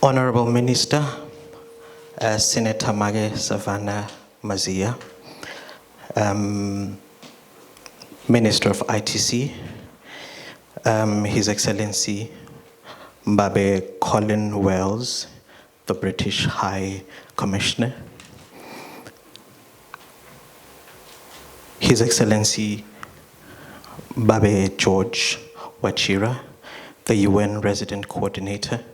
Honorable Minister, Senator Mage Savannah Mazia, Minister of ITC, His Excellency Mbabe Colin Wells, the British High Commissioner, His Excellency Mbabe George Wachira, the UN Resident Coordinator,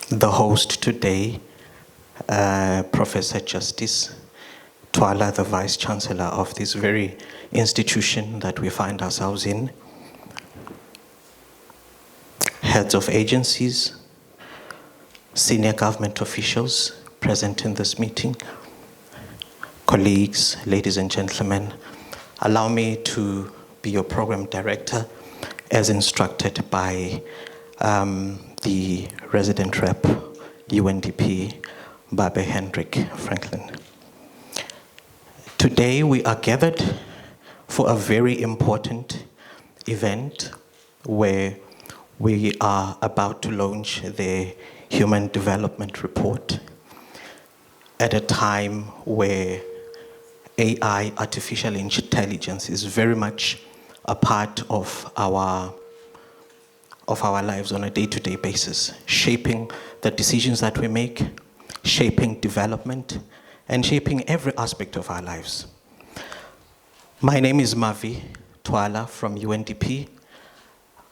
the host today, Professor Justice Twala, the Vice Chancellor of this very institution that we find ourselves in, heads of agencies, senior government officials present in this meeting, colleagues, ladies and gentlemen, allow me to be your program director as instructed by the resident rep, UNDP, Babe Hendrik Franklin. Today we are gathered for a very important event where we are about to launch the Human Development Report at a time where AI, artificial intelligence, is very much a part of our lives on a day-to-day basis, shaping the decisions that we make, shaping development, and shaping every aspect of our lives. My name is Mavi Twala from UNDP.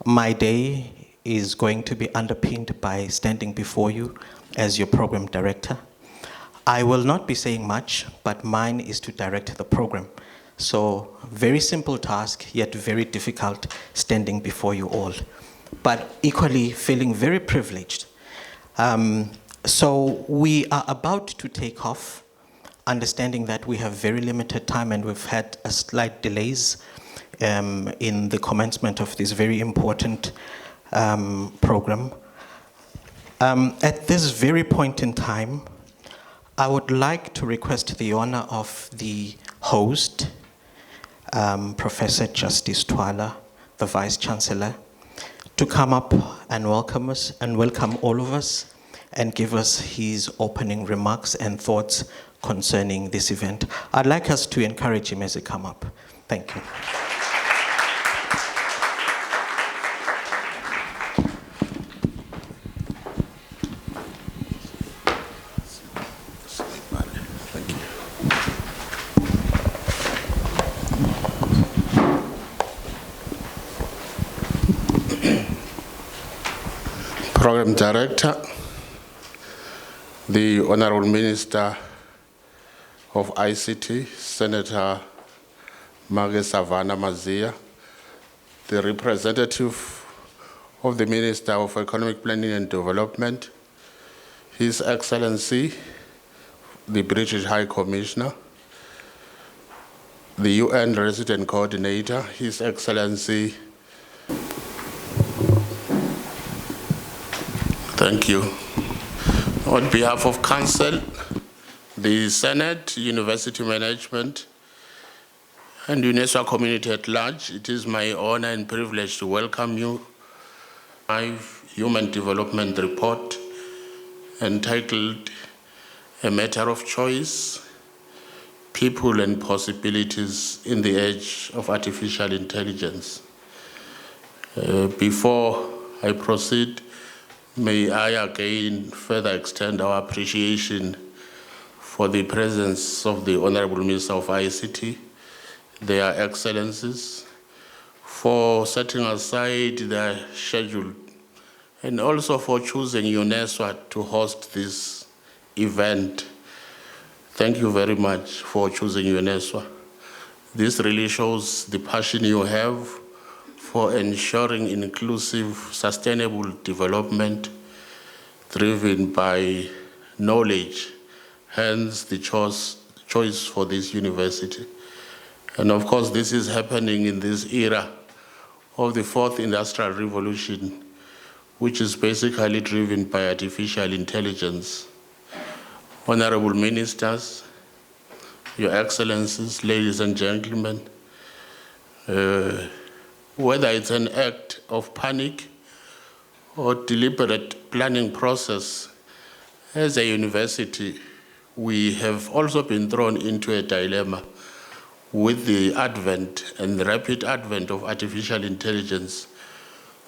My day is going to be underpinned by standing before you as your program director. I will not be saying much, but mine is to direct the program. So, very simple task, yet very difficult standing before you all, but equally feeling very privileged. So we are about to take off, understanding that we have very limited time and we've had a slight delays in the commencement of this very important program. At this very point in time, I would like to request the honor of the host, Professor Justice Twala, the Vice Chancellor, to come up and welcome us and welcome all of us and give us his opening remarks and thoughts concerning this event. I'd like us to encourage him as he come up. Thank you. Program Director, the Honorable Minister of ICT, Senator Mage Savannah Mazia, the representative of the Minister of Economic Planning and Development, His Excellency, the British High Commissioner, the UN Resident Coordinator, His Excellency. Thank you. On behalf of Council, the Senate, University Management, and UNESCO community at large, it is my honor and privilege to welcome you to my Human Development Report entitled A Matter of Choice, People and Possibilities in the Age of Artificial Intelligence. Before I proceed, may I again further extend our appreciation for the presence of the Honorable Minister of ICT, their excellencies, for setting aside their schedule, and also for choosing UNESCO to host this event. Thank you very much for choosing UNESCO. This really shows the passion you have for ensuring inclusive, sustainable development driven by knowledge, hence the choice for this university. And of course, this is happening in this era of the fourth industrial revolution, which is basically driven by artificial intelligence. Honorable ministers, your excellencies, ladies and gentlemen, whether it's an act of panic or deliberate planning process, as a university, we have also been thrown into a dilemma with the advent and the rapid advent of artificial intelligence.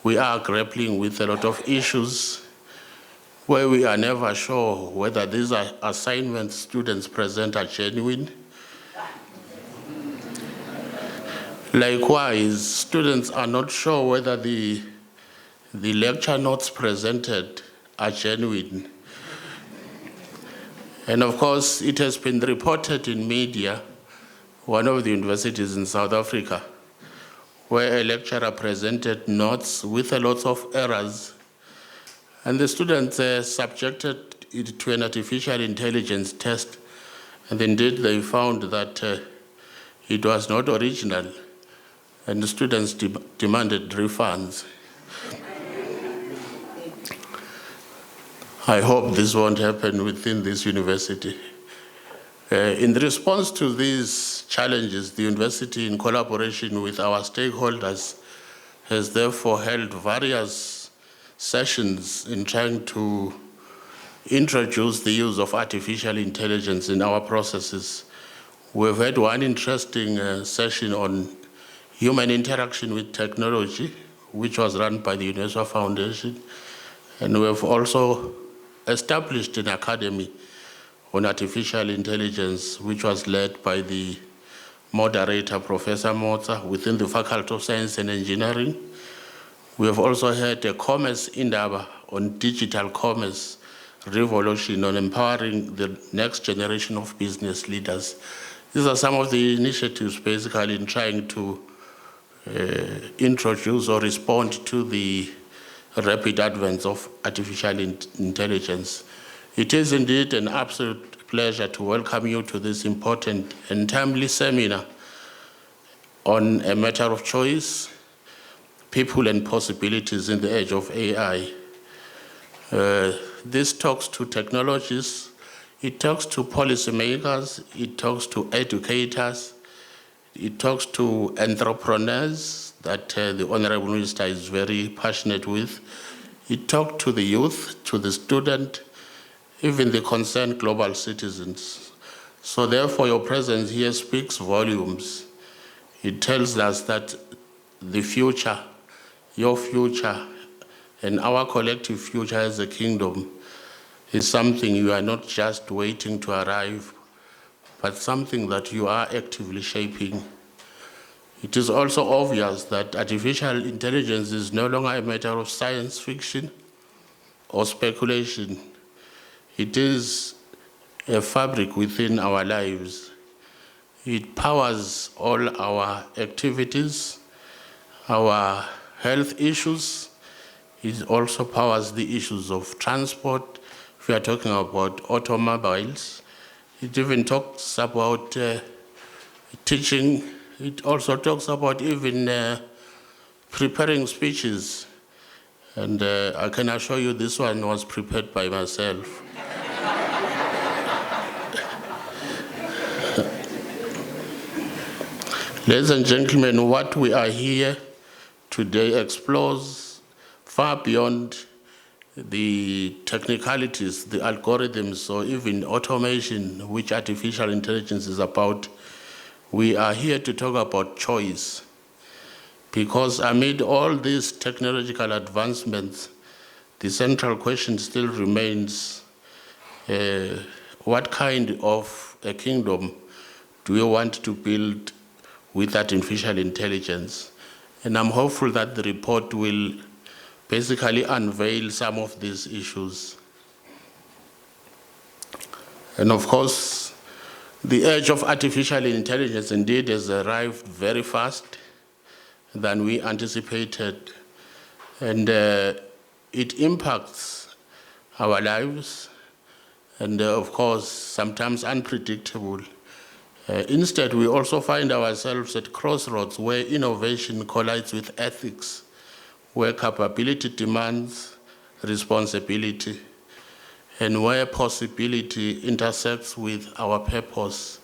We are grappling with a lot of issues where we are never sure whether these assignments students present are genuine. Likewise, students are not sure whether the lecture notes presented are genuine. And of course, it has been reported in media, one of the universities in South Africa, where a lecturer presented notes with a lot of errors, and the students subjected it to an artificial intelligence test, and indeed they found that it was not original, and the students demanded refunds. I hope this won't happen within this university. In response to these challenges, the university, in collaboration with our stakeholders, has therefore held various sessions in trying to introduce the use of artificial intelligence in our processes. We've had one interesting session on human interaction with technology, which was run by the UNESCO Foundation, and we have also established an academy on artificial intelligence, which was led by the moderator, Professor Motsa, within the Faculty of Science and Engineering. We have also had a commerce indaba on digital commerce revolution, on empowering the next generation of business leaders. These are some of the initiatives basically in trying to introduce or respond to the rapid advent of artificial intelligence. It is indeed an absolute pleasure to welcome you to this important and timely seminar on a matter of choice, people and possibilities in the age of AI. This talks to technologists, it talks to policymakers, it talks to educators, it talks to entrepreneurs that the Honorable Minister is very passionate with. It talks to the youth, to the student, even the concerned global citizens. So therefore, your presence here speaks volumes. It tells us that the future, your future, and our collective future as a kingdom is something you are not just waiting to arrive, but something that you are actively shaping. It is also obvious that artificial intelligence is no longer a matter of science fiction or speculation. It is a fabric within our lives. It powers all our activities, our health issues. It also powers the issues of transport. If we are talking about automobiles, it even talks about teaching. It also talks about even preparing speeches. And I can assure you this one was prepared by myself. Ladies and gentlemen, what we are here today explores far beyond the technicalities, the algorithms, or even automation, which artificial intelligence is about. We are here to talk about choice, because amid all these technological advancements, the central question still remains, what kind of a kingdom do we want to build with artificial intelligence? And I'm hopeful that the report will basically unveil some of these issues. And of course, the age of artificial intelligence indeed has arrived very fast than we anticipated, and it impacts our lives, and of course, sometimes unpredictable. Instead, we also find ourselves at crossroads where innovation collides with ethics, where capability demands responsibility, and where possibility intersects with our purpose.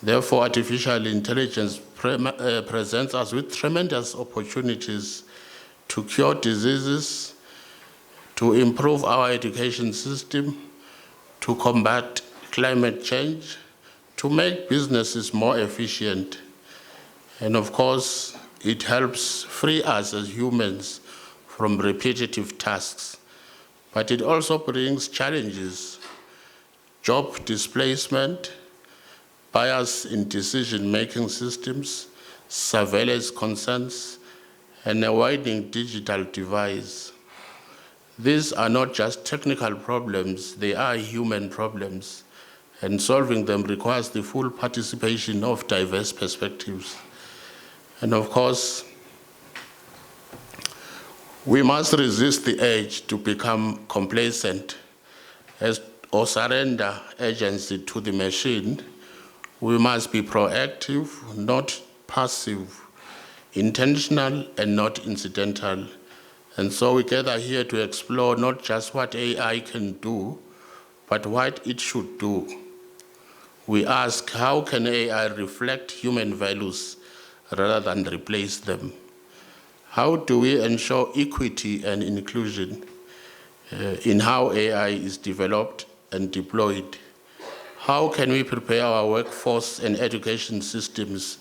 Therefore, artificial intelligence presents us with tremendous opportunities to cure diseases, to improve our education system, to combat climate change, to make businesses more efficient. And of course, it helps free us as humans from repetitive tasks. But it also brings challenges, job displacement, bias in decision-making systems, surveillance concerns, and a widening digital divide. These are not just technical problems, they are human problems, and solving them requires the full participation of diverse perspectives. And of course, we must resist the urge to become complacent or surrender agency to the machine. We must be proactive, not passive, intentional and not incidental. And so we gather here to explore not just what AI can do, but what it should do. We ask, how can AI reflect human values rather than replace them? How do we ensure equity and inclusion in how AI is developed and deployed? How can we prepare our workforce and education systems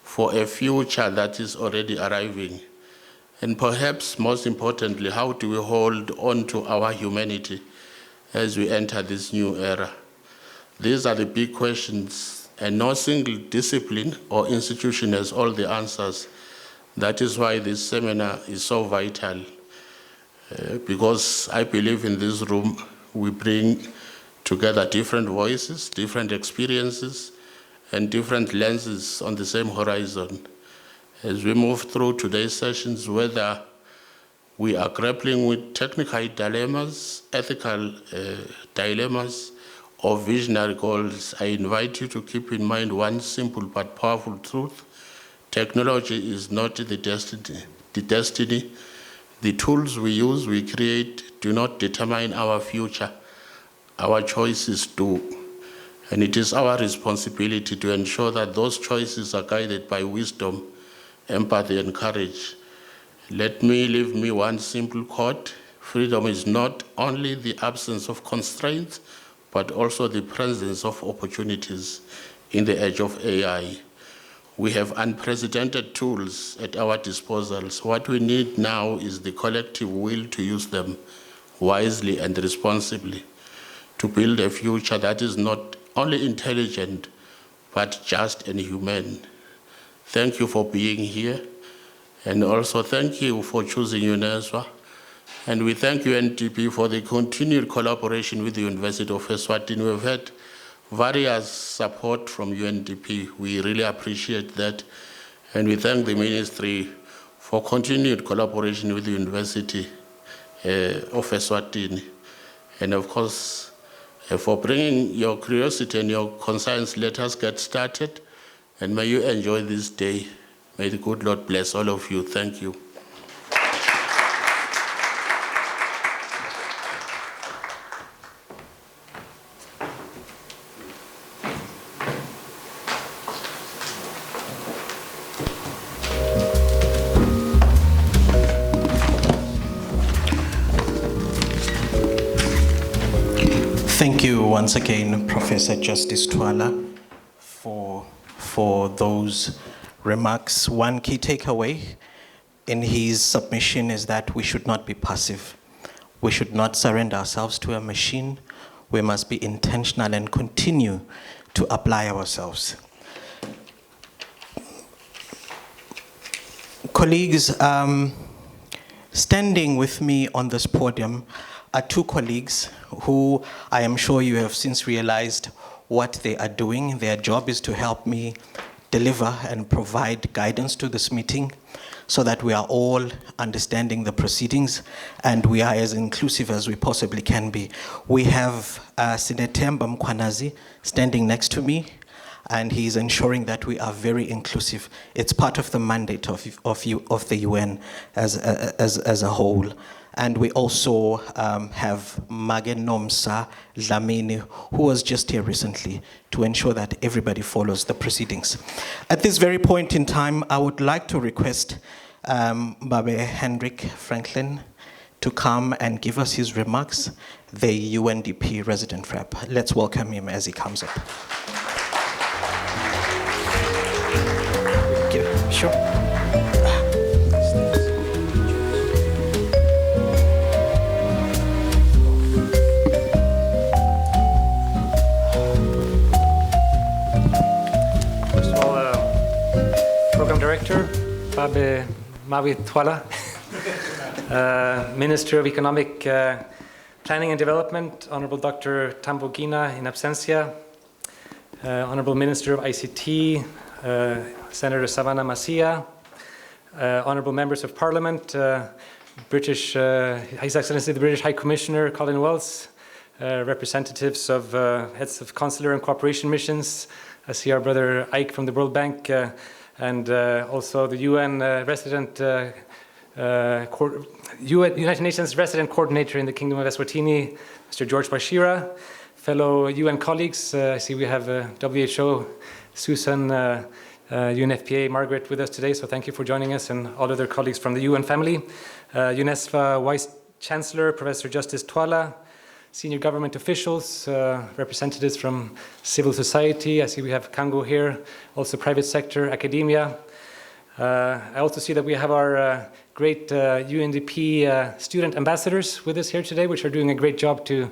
for a future that is already arriving? And perhaps most importantly, how do we hold on to our humanity as we enter this new era? These are the big questions, and no single discipline or institution has all the answers. That is why this seminar is so vital, because I believe in this room we bring together different voices, different experiences, and different lenses on the same horizon. As we move through today's sessions, whether we are grappling with technical dilemmas, ethical dilemmas, or visionary goals, I invite you to keep in mind one simple but powerful truth. Technology is not the destiny. The tools we use, we create, do not determine our future. Our choices do. And it is our responsibility to ensure that those choices are guided by wisdom, empathy, and courage. Let me leave me one simple quote. Freedom is not only the absence of constraints, but also the presence of opportunities in the age of AI. We have unprecedented tools at our disposal. What we need now is the collective will to use them wisely and responsibly to build a future that is not only intelligent, but just and human. Thank you for being here. And also thank you for choosing UNESWA. And we thank UNDP for the continued collaboration with the University of Eswatini. We've had various support from UNDP. We really appreciate that. And we thank the Ministry for continued collaboration with the University of Eswatini. And of course, for bringing your curiosity and your concerns. Let us get started. And may you enjoy this day. May the good Lord bless all of you. Thank you. Thank you once again, Professor Justice Twala, for those remarks. One key takeaway in his submission is that we should not be passive. We should not surrender ourselves to a machine. We must be intentional and continue to apply ourselves. Colleagues, standing with me on this podium are two colleagues who I am sure you have since realized what they are doing. Their job is to help me deliver and provide guidance to this meeting so that we are all understanding the proceedings and we are as inclusive as we possibly can be. We have Sinetemba Mkwanazi standing next to me, and he's ensuring that we are very inclusive. It's part of the mandate of the UN as a whole. And we also have Magenomsa Dlamini, who was just here recently, to ensure that everybody follows the proceedings. At this very point in time, I would like to request Babe Hendrik Franklin to come and give us his remarks, the UNDP resident rep. Let's welcome him as he comes up. Sure. First of all, Program Director, Babe Mavi Twala, Minister of Economic Planning and Development, Honorable Dr. Tambo Gina in absentia, Honorable Minister of ICT, Senator Savannah Masia, Honorable Members of Parliament, His Excellency the British High Commissioner Colin Wells, representatives of heads of consular and cooperation missions. I see our brother Ike from the World Bank, and also the UN resident, United Nations resident coordinator in the Kingdom of Eswatini, Mr. George Bashira, fellow UN colleagues. I see we have WHO, Susan, UNFPA, Margaret with us today, so thank you for joining us, and all other colleagues from the UN family. UNESCO Vice Chancellor, Professor Justice Twala, senior government officials, representatives from civil society. I see we have Kango here, also private sector, academia. I also see that we have our great UNDP student ambassadors with us here today, which are doing a great job to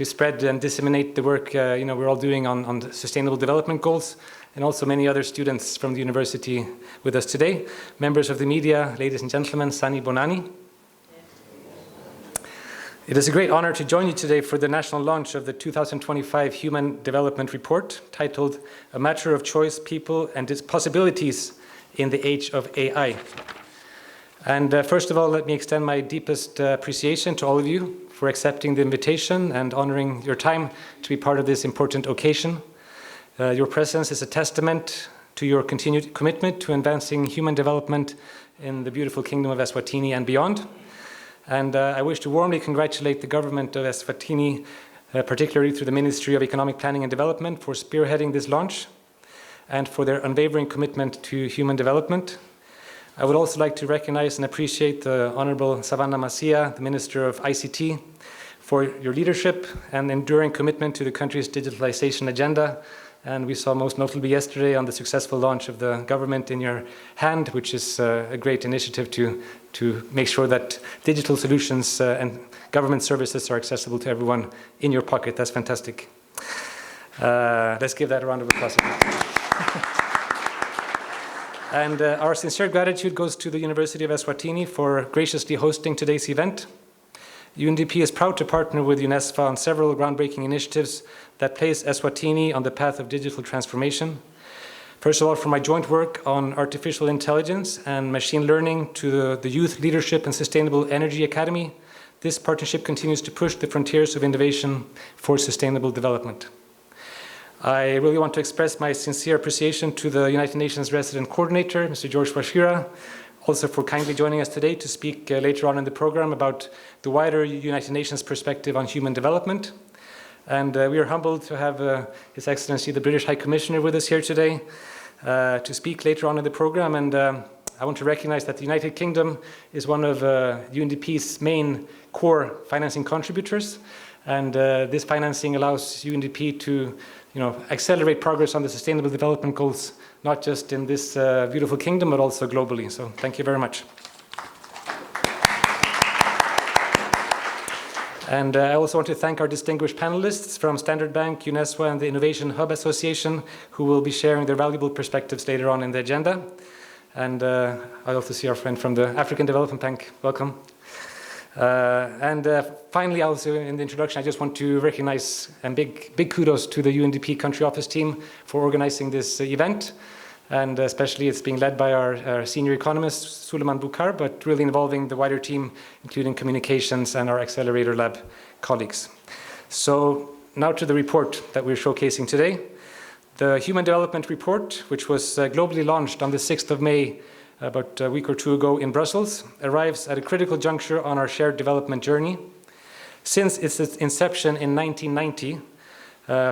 spread and disseminate the work we're all doing on the sustainable development goals, and also many other students from the university with us today. Members of the media, ladies and gentlemen, Sani Bonani. It is a great honor to join you today for the national launch of the 2025 Human Development Report, titled A Matter of Choice, People and Its Possibilities in the Age of AI. And first of all, let me extend my deepest appreciation to all of you for accepting the invitation and honoring your time to be part of this important occasion. Your presence is a testament to your continued commitment to advancing human development in the beautiful Kingdom of Eswatini and beyond. And I wish to warmly congratulate the government of Eswatini, particularly through the Ministry of Economic Planning and Development, for spearheading this launch and for their unwavering commitment to human development. I would also like to recognize and appreciate the Honorable Savannah Masia, the Minister of ICT, for your leadership and enduring commitment to the country's digitalization agenda. And we saw most notably yesterday on the successful launch of the Government in Your Hand, which is a great initiative to make sure that digital solutions and government services are accessible to everyone in your pocket. That's fantastic. Let's give that a round of applause. And our sincere gratitude goes to the University of Eswatini for graciously hosting today's event. UNDP is proud to partner with UNESCO on several groundbreaking initiatives that place Eswatini on the path of digital transformation. First of all, from my joint work on artificial intelligence and machine learning to the Youth Leadership and Sustainable Energy Academy, this partnership continues to push the frontiers of innovation for sustainable development. I really want to express my sincere appreciation to the United Nations resident coordinator, Mr. George Bashira, also for kindly joining us today to speak later on in the program about the wider United Nations perspective on human development. And we are humbled to have His Excellency the British High Commissioner with us here today to speak later on in the program. And I want to recognize that the United Kingdom is one of UNDP's main core financing contributors. And this financing allows UNDP to accelerate progress on the Sustainable Development Goals, not just in this beautiful kingdom, but also globally. So thank you very much. And I also want to thank our distinguished panelists from Standard Bank, UNESCO, and the Innovation Hub Association, who will be sharing their valuable perspectives later on in the agenda. And I also see our friend from the African Development Bank. Welcome. Finally, also in the introduction, I just want to recognize and big kudos to the UNDP country office team for organizing this event. And especially it's being led by our senior economist, Suleiman Bukhar, but really involving the wider team, including communications and our Accelerator Lab colleagues. So now to the report that we're showcasing today. The Human Development Report, which was globally launched on the 6th of May, about a week or two ago in Brussels, arrives at a critical juncture on our shared development journey. Since its inception in 1990,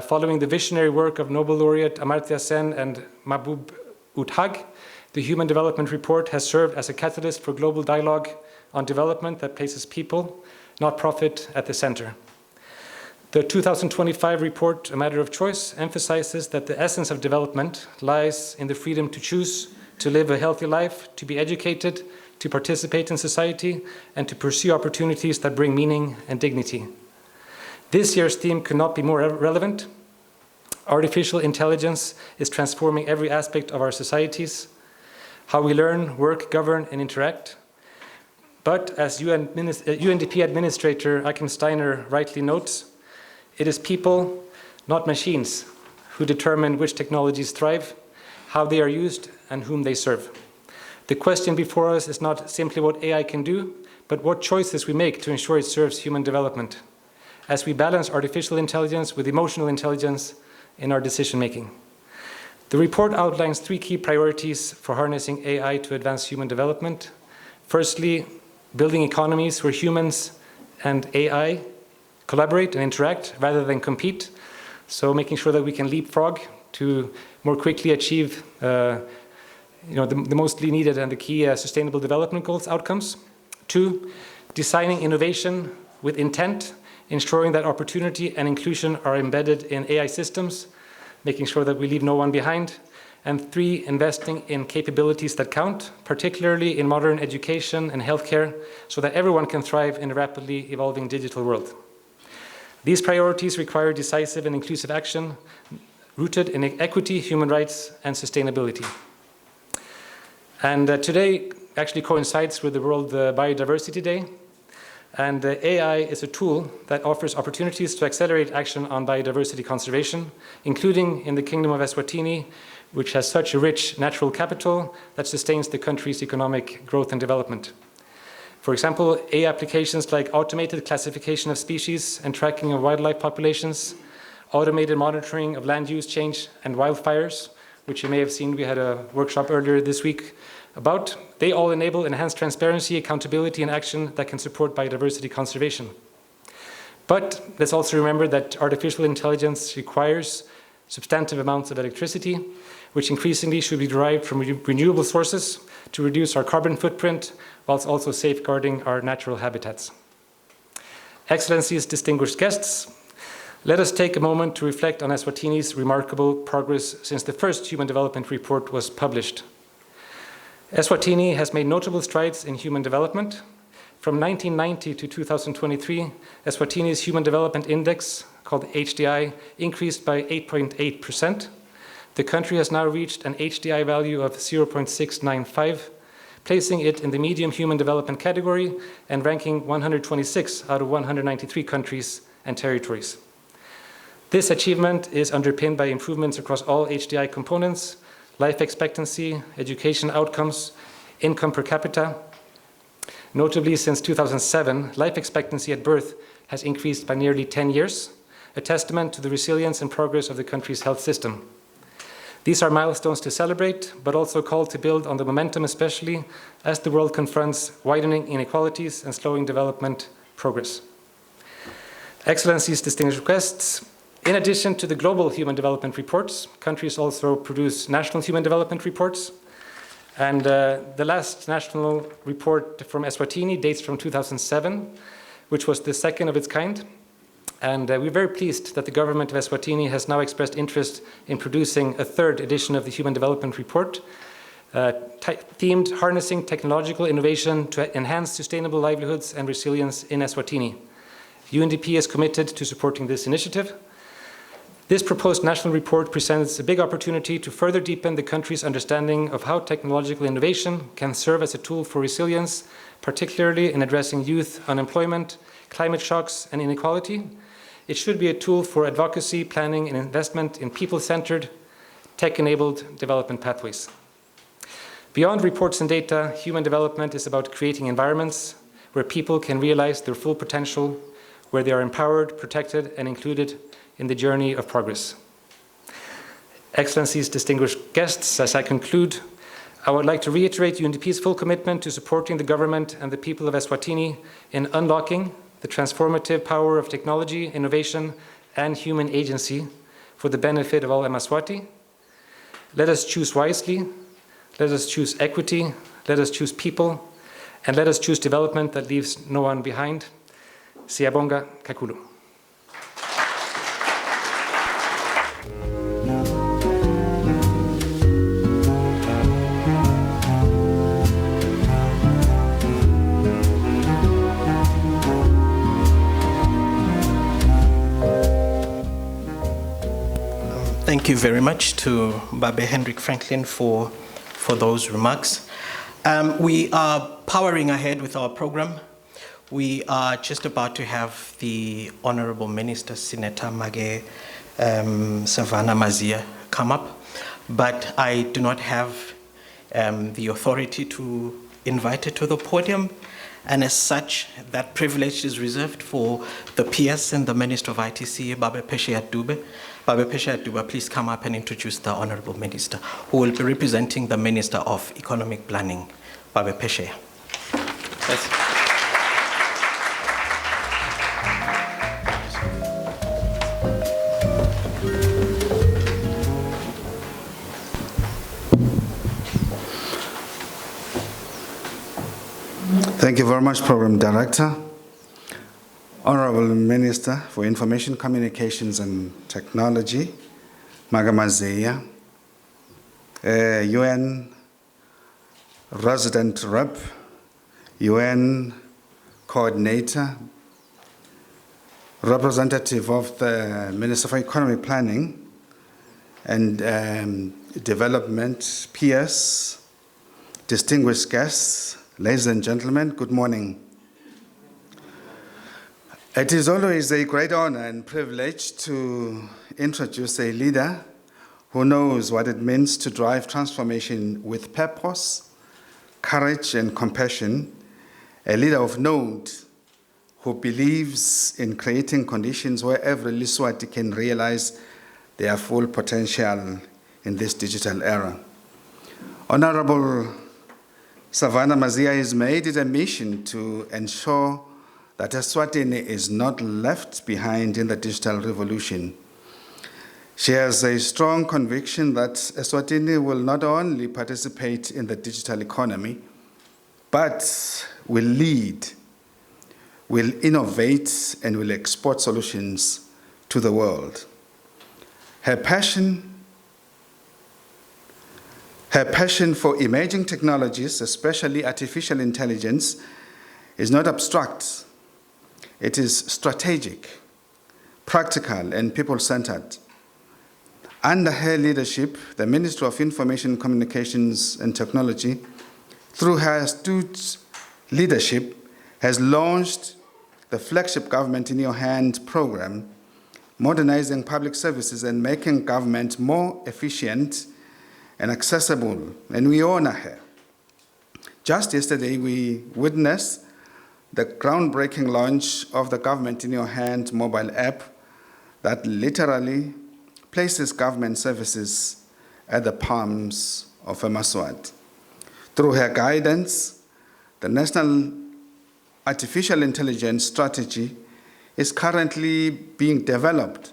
following the visionary work of Nobel laureate Amartya Sen and Mahbub Udhag, the Human Development Report has served as a catalyst for global dialogue on development that places people, not profit, at the center. The 2025 report, A Matter of Choice, emphasizes that the essence of development lies in the freedom to choose, to live a healthy life, to be educated, to participate in society, and to pursue opportunities that bring meaning and dignity. This year's theme could not be more relevant. Artificial intelligence is transforming every aspect of our societies, how we learn, work, govern, and interact. But as UNDP Administrator Achim Steiner rightly notes, it is people, not machines, who determine which technologies thrive, how they are used, and whom they serve. The question before us is not simply what AI can do, but what choices we make to ensure it serves human development, as we balance artificial intelligence with emotional intelligence in our decision-making. The report outlines 3 key priorities for harnessing AI to advance human development. Firstly, building economies where humans and AI collaborate and interact rather than compete. So making sure that we can leapfrog to more quickly achieve the mostly needed and the key sustainable development goals outcomes. 2, designing innovation with intent, ensuring that opportunity and inclusion are embedded in AI systems, making sure that we leave no one behind. And 3, investing in capabilities that count, particularly in modern education and healthcare, so that everyone can thrive in a rapidly evolving digital world. These priorities require decisive and inclusive action rooted in equity, human rights, and sustainability. And today actually coincides with the World Biodiversity Day. And AI is a tool that offers opportunities to accelerate action on biodiversity conservation, including in the Kingdom of Eswatini, which has such a rich natural capital that sustains the country's economic growth and development. For example, AI applications like automated classification of species and tracking of wildlife populations, automated monitoring of land use change and wildfires, which you may have seen we had a workshop earlier this week about, they all enable enhanced transparency, accountability, and action that can support biodiversity conservation. But let's also remember that artificial intelligence requires substantive amounts of electricity, which increasingly should be derived from renewable sources to reduce our carbon footprint, whilst also safeguarding our natural habitats. Excellencies, distinguished guests, let us take a moment to reflect on Eswatini's remarkable progress since the first Human Development Report was published. Eswatini has made notable strides in human development. From 1990 to 2023, Eswatini's Human Development Index, called HDI, increased by 8.8%. The country has now reached an HDI value of 0.695, placing it in the medium human development category and ranking 126 out of 193 countries and territories. This achievement is underpinned by improvements across all HDI components: life expectancy, education outcomes, income per capita. Notably, since 2007, life expectancy at birth has increased by nearly 10 years, a testament to the resilience and progress of the country's health system. These are milestones to celebrate, but also call to build on the momentum, especially as the world confronts widening inequalities and slowing development progress. Excellencies, distinguished guests, in addition to the global human development reports, countries also produce national human development reports. And the last national report from Eswatini dates from 2007, which was the second of its kind. And we're very pleased that the government of Eswatini has now expressed interest in producing a 3rd edition of the Human Development Report, themed Harnessing Technological Innovation to Enhance Sustainable Livelihoods and Resilience in Eswatini. UNDP is committed to supporting this initiative. This proposed national report presents a big opportunity to further deepen the country's understanding of how technological innovation can serve as a tool for resilience, particularly in addressing youth unemployment, climate shocks, and inequality. It should be a tool for advocacy, planning, and investment in people-centered, tech-enabled development pathways. Beyond reports and data, human development is about creating environments where people can realize their full potential, where they are empowered, protected, and included in the journey of progress. Excellencies, distinguished guests, as I conclude, I would like to reiterate UNDP's full commitment to supporting the government and the people of Eswatini in unlocking the transformative power of technology, innovation, and human agency for the benefit of all Emaswati. Let us choose wisely, let us choose equity, let us choose people, And let us choose development that leaves no one behind. Siyabonga kakhulu. Thank you very much to Babe Hendrik Franklin for those remarks. We are powering ahead with our program. We are just about to have the Honorable Minister, Senator Mage Savannah Mazia, come up, but I do not have the authority to invite her to the podium, and as such, that privilege is reserved for the PS and the Minister of ITC, Babe Pesheat Dube. Babe Pesheat Dube, please come up and introduce the Honorable Minister, who will be representing the Minister of Economic Planning, Babe Pesheat. Yes. Thank you very much, Program Director. Honorable Minister for Information, Communications and Technology, Magamazeya, UN Resident Rep, UN Coordinator, Representative of the Minister for Economic Planning and Development, PS, distinguished guests, ladies and gentlemen, good morning. It is always a great honor and privilege to introduce a leader who knows what it means to drive transformation with purpose, courage, and compassion, a leader of note who believes in creating conditions where every Liswati can realize their full potential in this digital era. Honorable Savannah Mazia has made it a mission to ensure that Eswatini is not left behind in the digital revolution. She has a strong conviction that Eswatini will not only participate in the digital economy, but will lead, will innovate, and will export solutions to the world. Her passion for emerging technologies, especially artificial intelligence, is not abstract. It is strategic, practical, and people-centered. Under her leadership, the Ministry of Information, Communications and Technology, through her astute leadership, has launched the flagship Government in Your Hand program, modernizing public services and making government more efficient and accessible, and we honor her. Just yesterday, we witnessed the groundbreaking launch of the Government in Your Hand mobile app that literally places government services at the palms of a Maswat. Through her guidance, the National Artificial Intelligence Strategy is currently being developed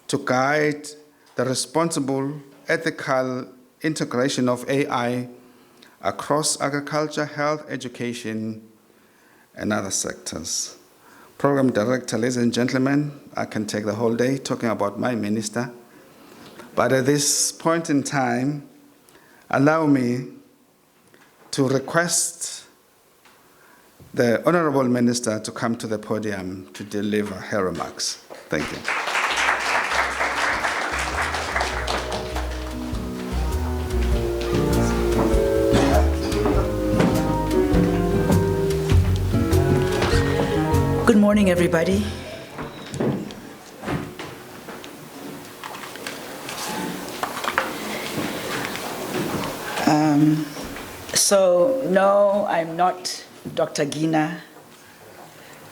to guide the responsible, ethical integration of AI across agriculture, health, education, and other sectors. Program Director, ladies and gentlemen, I can take the whole day talking about my minister, but at this point in time, allow me to request the Honorable Minister to come to the podium to deliver her remarks. Thank you. Good morning, everybody. So, no, I'm not Dr. Gina,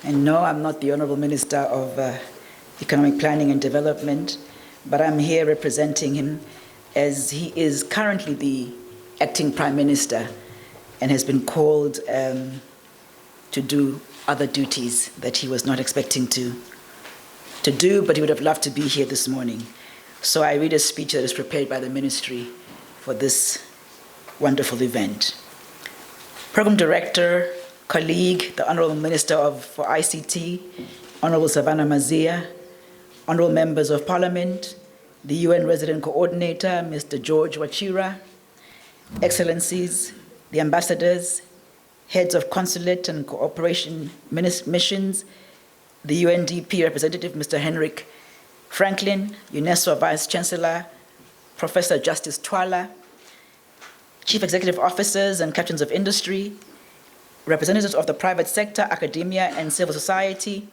and no, I'm not the Honorable Minister of Economic Planning and Development, but I'm here representing him as he is currently the acting Prime Minister and has been called to do other duties that he was not expecting to do, but he would have loved to be here this morning. So I read a speech that is prepared by the ministry for this wonderful event. Program Director, colleague, the Honorable Minister for ICT, Honorable Savannah Mazia, Honorable Members of Parliament, the UN Resident Coordinator, Mr. George Wachira, Excellencies, the ambassadors, heads of consulate and cooperation missions, the UNDP representative, Mr. Henrik Franklin, UNESCO Vice Chancellor, Professor Justice Twala, Chief Executive Officers and Captains of Industry, representatives of the private sector, academia, and civil society,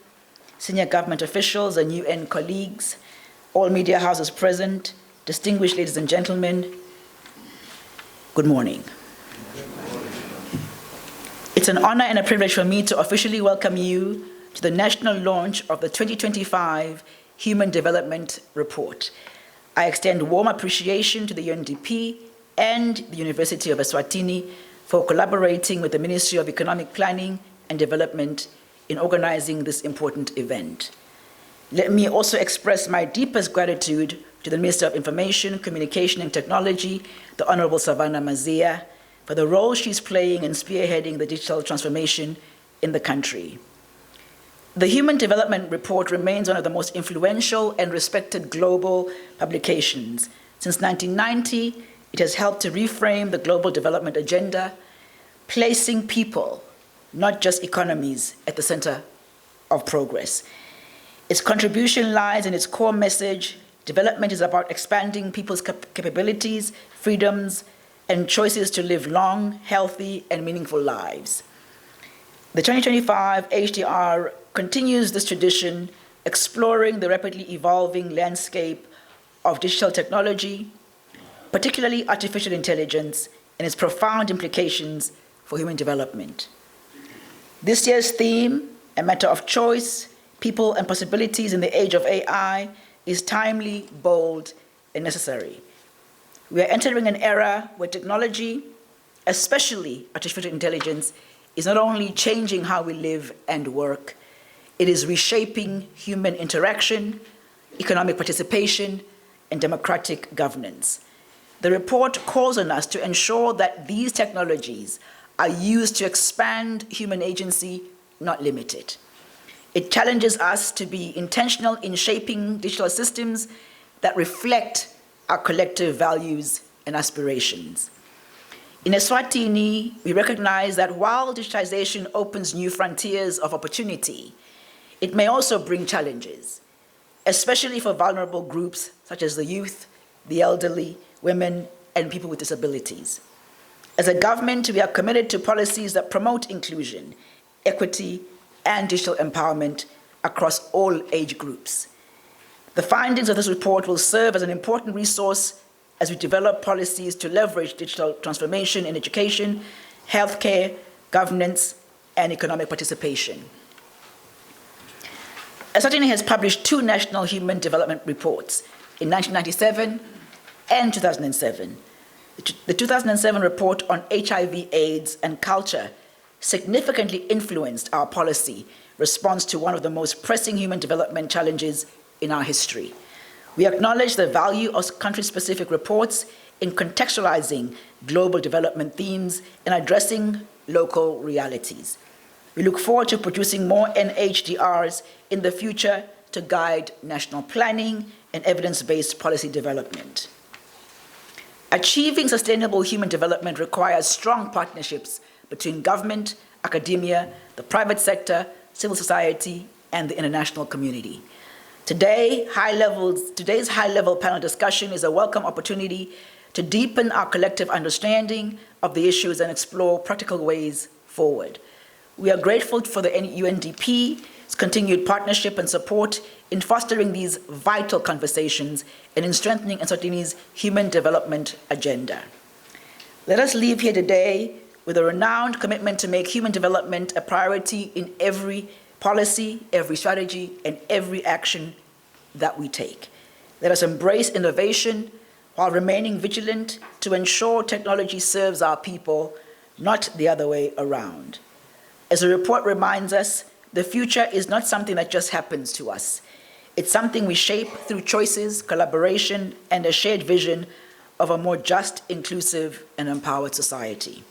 senior government officials and UN colleagues, all media houses present, distinguished ladies and gentlemen, good morning. It's an honor and a privilege for me to officially welcome you to the national launch of the 2025 Human Development Report. I extend warm appreciation to the UNDP and the University of Eswatini for collaborating with the Ministry of Economic Planning and Development in organizing this important event. Let me also express my deepest gratitude to the Minister of Information, Communication and Technology, the Honorable Savannah Mazia, for the role she's playing in spearheading the digital transformation in the country. The Human Development Report remains one of the most influential and respected global publications. Since 1990, it has helped to reframe the global development agenda, placing people, not just economies, at the center of progress. Its contribution lies in its core message: development is about expanding people's capabilities, freedoms, and choices to live long, healthy, and meaningful lives. The 2025 HDR continues this tradition, exploring the rapidly evolving landscape of digital technology, particularly artificial intelligence, and its profound implications for human development. This year's theme, a matter of choice, people and possibilities in the age of AI, is timely, bold, and necessary. We are entering an era where technology, especially artificial intelligence, is not only changing how we live and work, it is reshaping human interaction, economic participation, and democratic governance. The report calls on us to ensure that these technologies are used to expand human agency, not limit it. It challenges us to be intentional in shaping digital systems that reflect our collective values and aspirations. In Eswatini, we recognize that while digitization opens new frontiers of opportunity, it may also bring challenges, especially for vulnerable groups such as the youth, the elderly, women, and people with disabilities. As a government, we are committed to policies that promote inclusion, equity, and digital empowerment across all age groups. The findings of this report will serve as an important resource as we develop policies to leverage digital transformation in education, healthcare, governance, and economic participation. Eswatini has published 2 national human development reports in 1997 and 2007. The 2007 report on HIV, AIDS, and culture significantly influenced our policy response to one of the most pressing human development challenges in our history. We acknowledge the value of country-specific reports in contextualizing global development themes and addressing local realities. We look forward to producing more NHDRs in the future to guide national planning and evidence-based policy development. Achieving sustainable human development requires strong partnerships between government, academia, the private sector, civil society, and the international community. Today's high-level panel discussion is a welcome opportunity to deepen our collective understanding of the issues and explore practical ways forward. We are grateful for the UNDP's continued partnership and support in fostering these vital conversations and in strengthening Eswatini's human development agenda. Let us leave here today with a renowned commitment to make human development a priority in every policy, every strategy, and every action that we take. Let us embrace innovation while remaining vigilant to ensure technology serves our people, not the other way around. As the report reminds us, the future is not something that just happens to us. It's something we shape through choices, collaboration, and a shared vision of a more just, inclusive, and empowered society.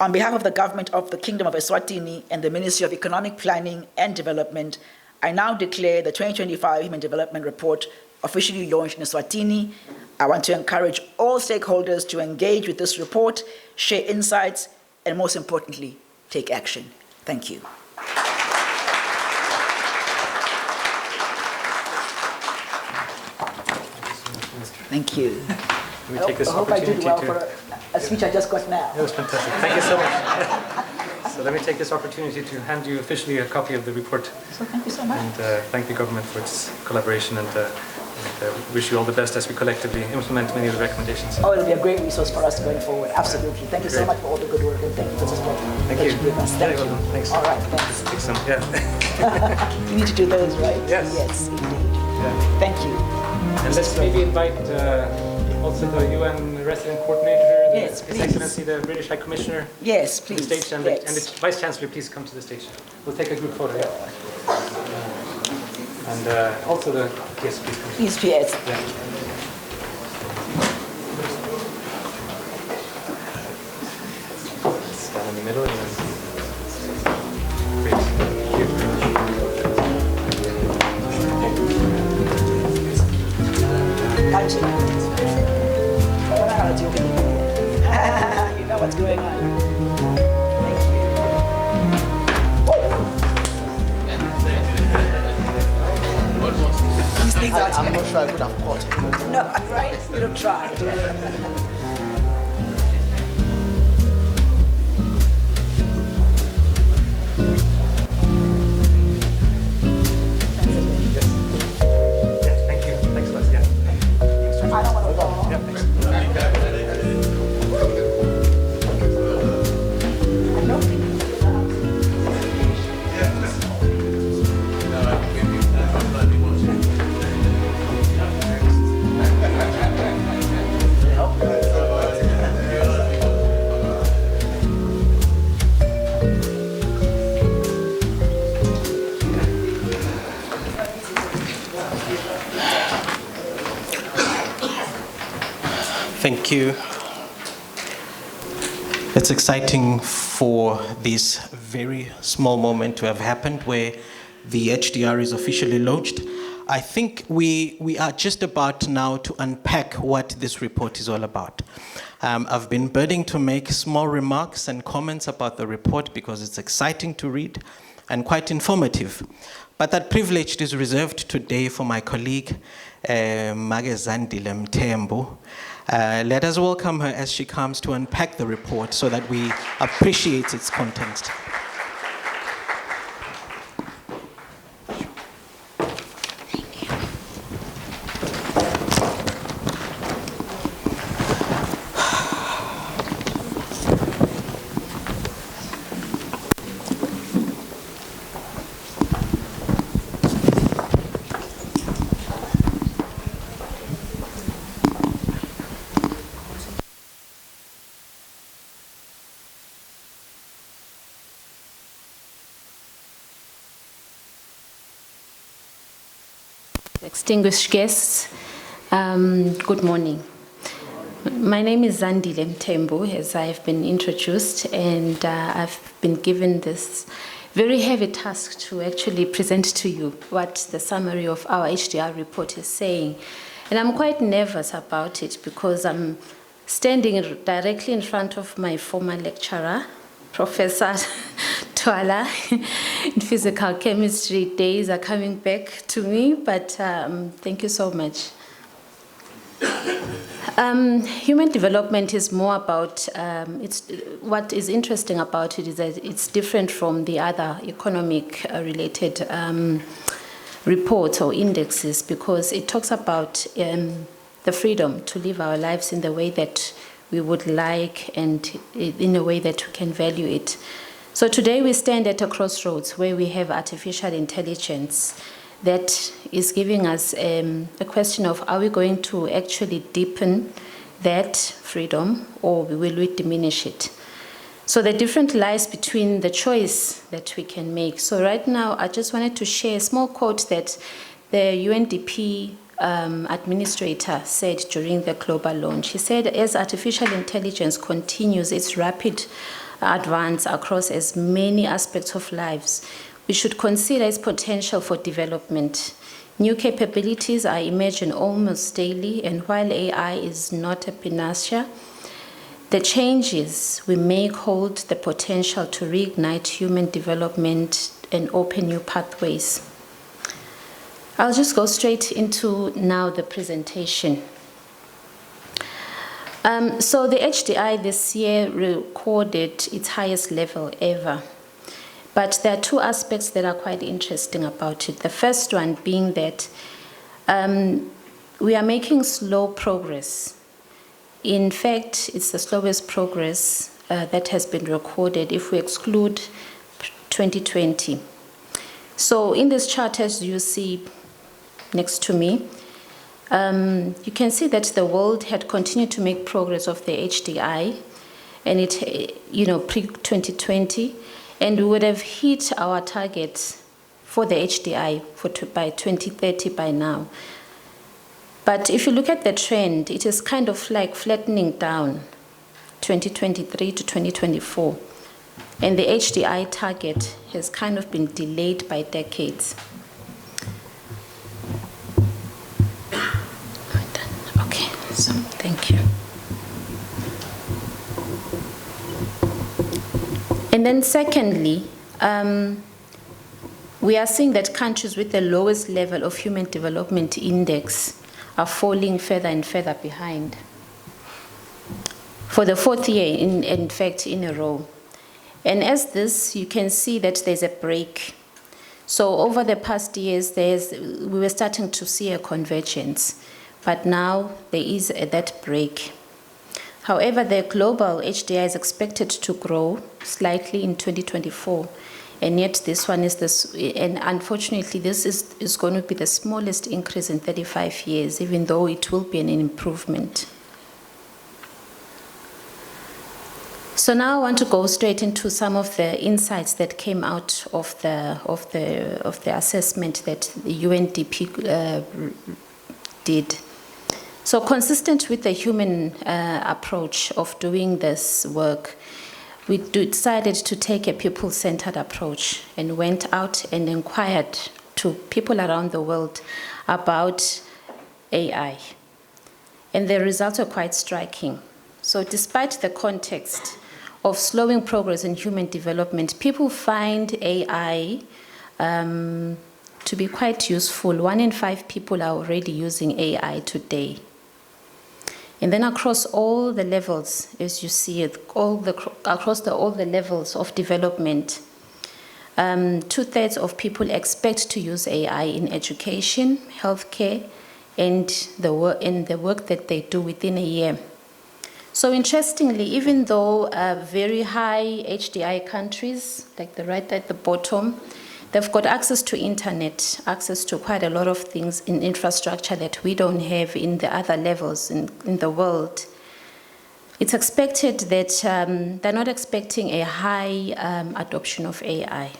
On behalf of the government of the Kingdom of Eswatini and the Ministry of Economic Planning and Development, I now declare the 2025 Human Development Report officially launched in Eswatini. I want to encourage all stakeholders to engage with this report, share insights, and most importantly, take action. Thank you. Thank you. Let me take this I hope I did opportunity well to... for a speech I just got now. That was fantastic. Thank you so much. So let me take this opportunity to hand you officially a copy of the report. So thank you so much. And thank the government for its collaboration, and wish you all the best as we collectively implement many of the recommendations. Oh, it'll be a great resource for us going forward. Absolutely. Thank you so Great. much for all the good work, and thank you for the support Thank that you. you give us. Thank Very you. well done. Thanks. All right, thanks. Take some, yeah. You need to do those, right? Yes. Yes, indeed. Yeah. Thank you. And let's maybe invite also the UN resident coordinator, Yes, His please. Excellency the British High Commissioner, Yes, to the please. stage, and, Yes. and the Vice Chancellor, please come to the stage. We'll take a group photo. Yeah. And also the yes, please come. Please, PS. Yeah. Stand in the middle. And then... Great. Thank you. You know what's going on. Thank you. These things are I'm not sure I could have caught it. no, right? You don't try. Yeah, thank you. Thanks a lot. Yeah. I don't want to go. Yeah, thanks. Thank you. It's exciting for this very small moment to have happened where the HDR is officially launched. I think we are just about now to unpack what this report is all about. I've been burning to make small remarks and comments about the report because it's exciting to read and quite informative. But that privilege is reserved today for my colleague, Magezandile Mthembu. Let us welcome her as she comes to unpack the report so that we appreciate its content. Distinguished guests, good morning. My name is Zandile Mthembu, as I've been introduced, and I've been given this very heavy task to actually present to you what the summary of our HDR report is saying. And I'm quite nervous about it because I'm standing directly in front of my former lecturer, Professor Twala, in physical chemistry. Days are coming back to me, but thank you so much. Human development is more about, what is interesting about it is that it's different from the other economic related reports or indexes because it talks about the freedom to live our lives in the way that we would like and in a way that we can value it. So today we stand at a crossroads where we have artificial intelligence that is giving us a question of are we going to actually deepen that freedom or will we diminish it? So the difference lies between the choice that we can make. So right now I just wanted to share a small quote that the UNDP administrator said during the global launch. He said, as artificial intelligence continues its rapid advance across as many aspects of lives, we should consider its potential for development. New capabilities are emerging almost daily, and while AI is not a panacea, the changes we make hold the potential to reignite human development and open new pathways. I'll just go straight into now the presentation. So the HDI this year recorded its highest level ever. But there are two aspects that are quite interesting about it. The first one being that we are making slow progress. In fact, it's the slowest progress that has been recorded if we exclude 2020. So in this chart, as you see next to me, you can see that the world had continued to make progress of the HDI, and it, pre-2020, and we would have hit our target for the HDI by 2030 by now. But if you look at the trend, it is kind of like flattening down 2023 to 2024. And the HDI target has kind of been delayed by decades. Okay, so thank you. And then secondly, we are seeing that countries with the lowest level of Human Development Index are falling further and further behind. For the fourth year, in fact, in a row. And as this, you can see that there's a break. So over the past years, we were starting to see a convergence, but now there is that break. However, the global HDI is expected to grow slightly in 2024. And yet this one is and unfortunately this is going to be the smallest increase in 35 years, even though it will be an improvement. So now I want to go straight into some of the insights that came out of the assessment that the UNDP did. So consistent with the human approach of doing this work, we decided to take a people-centered approach and went out and inquired to people around the world about AI. And the results are quite striking. So despite the context of slowing progress in human development, people find AI to be quite useful. 1 in 5 people are already using AI today. And then across all the levels, as you see it, across all the levels of development, 2/3 of people expect to use AI in education, healthcare, and the work that they do within a year. So interestingly, even though very high HDI countries, like the right at the bottom, they've got access to internet, access to quite a lot of things in infrastructure that we don't have in the other levels in the world. It's expected that they're not expecting a high adoption of AI.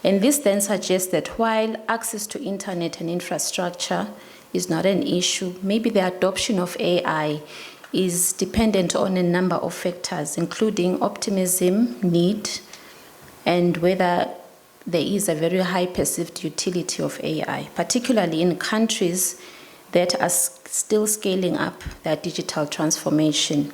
And this then suggests that while access to internet and infrastructure is not an issue, maybe the adoption of AI is dependent on a number of factors, including optimism, need, and whether there is a very high perceived utility of AI, particularly in countries that are still scaling up their digital transformation.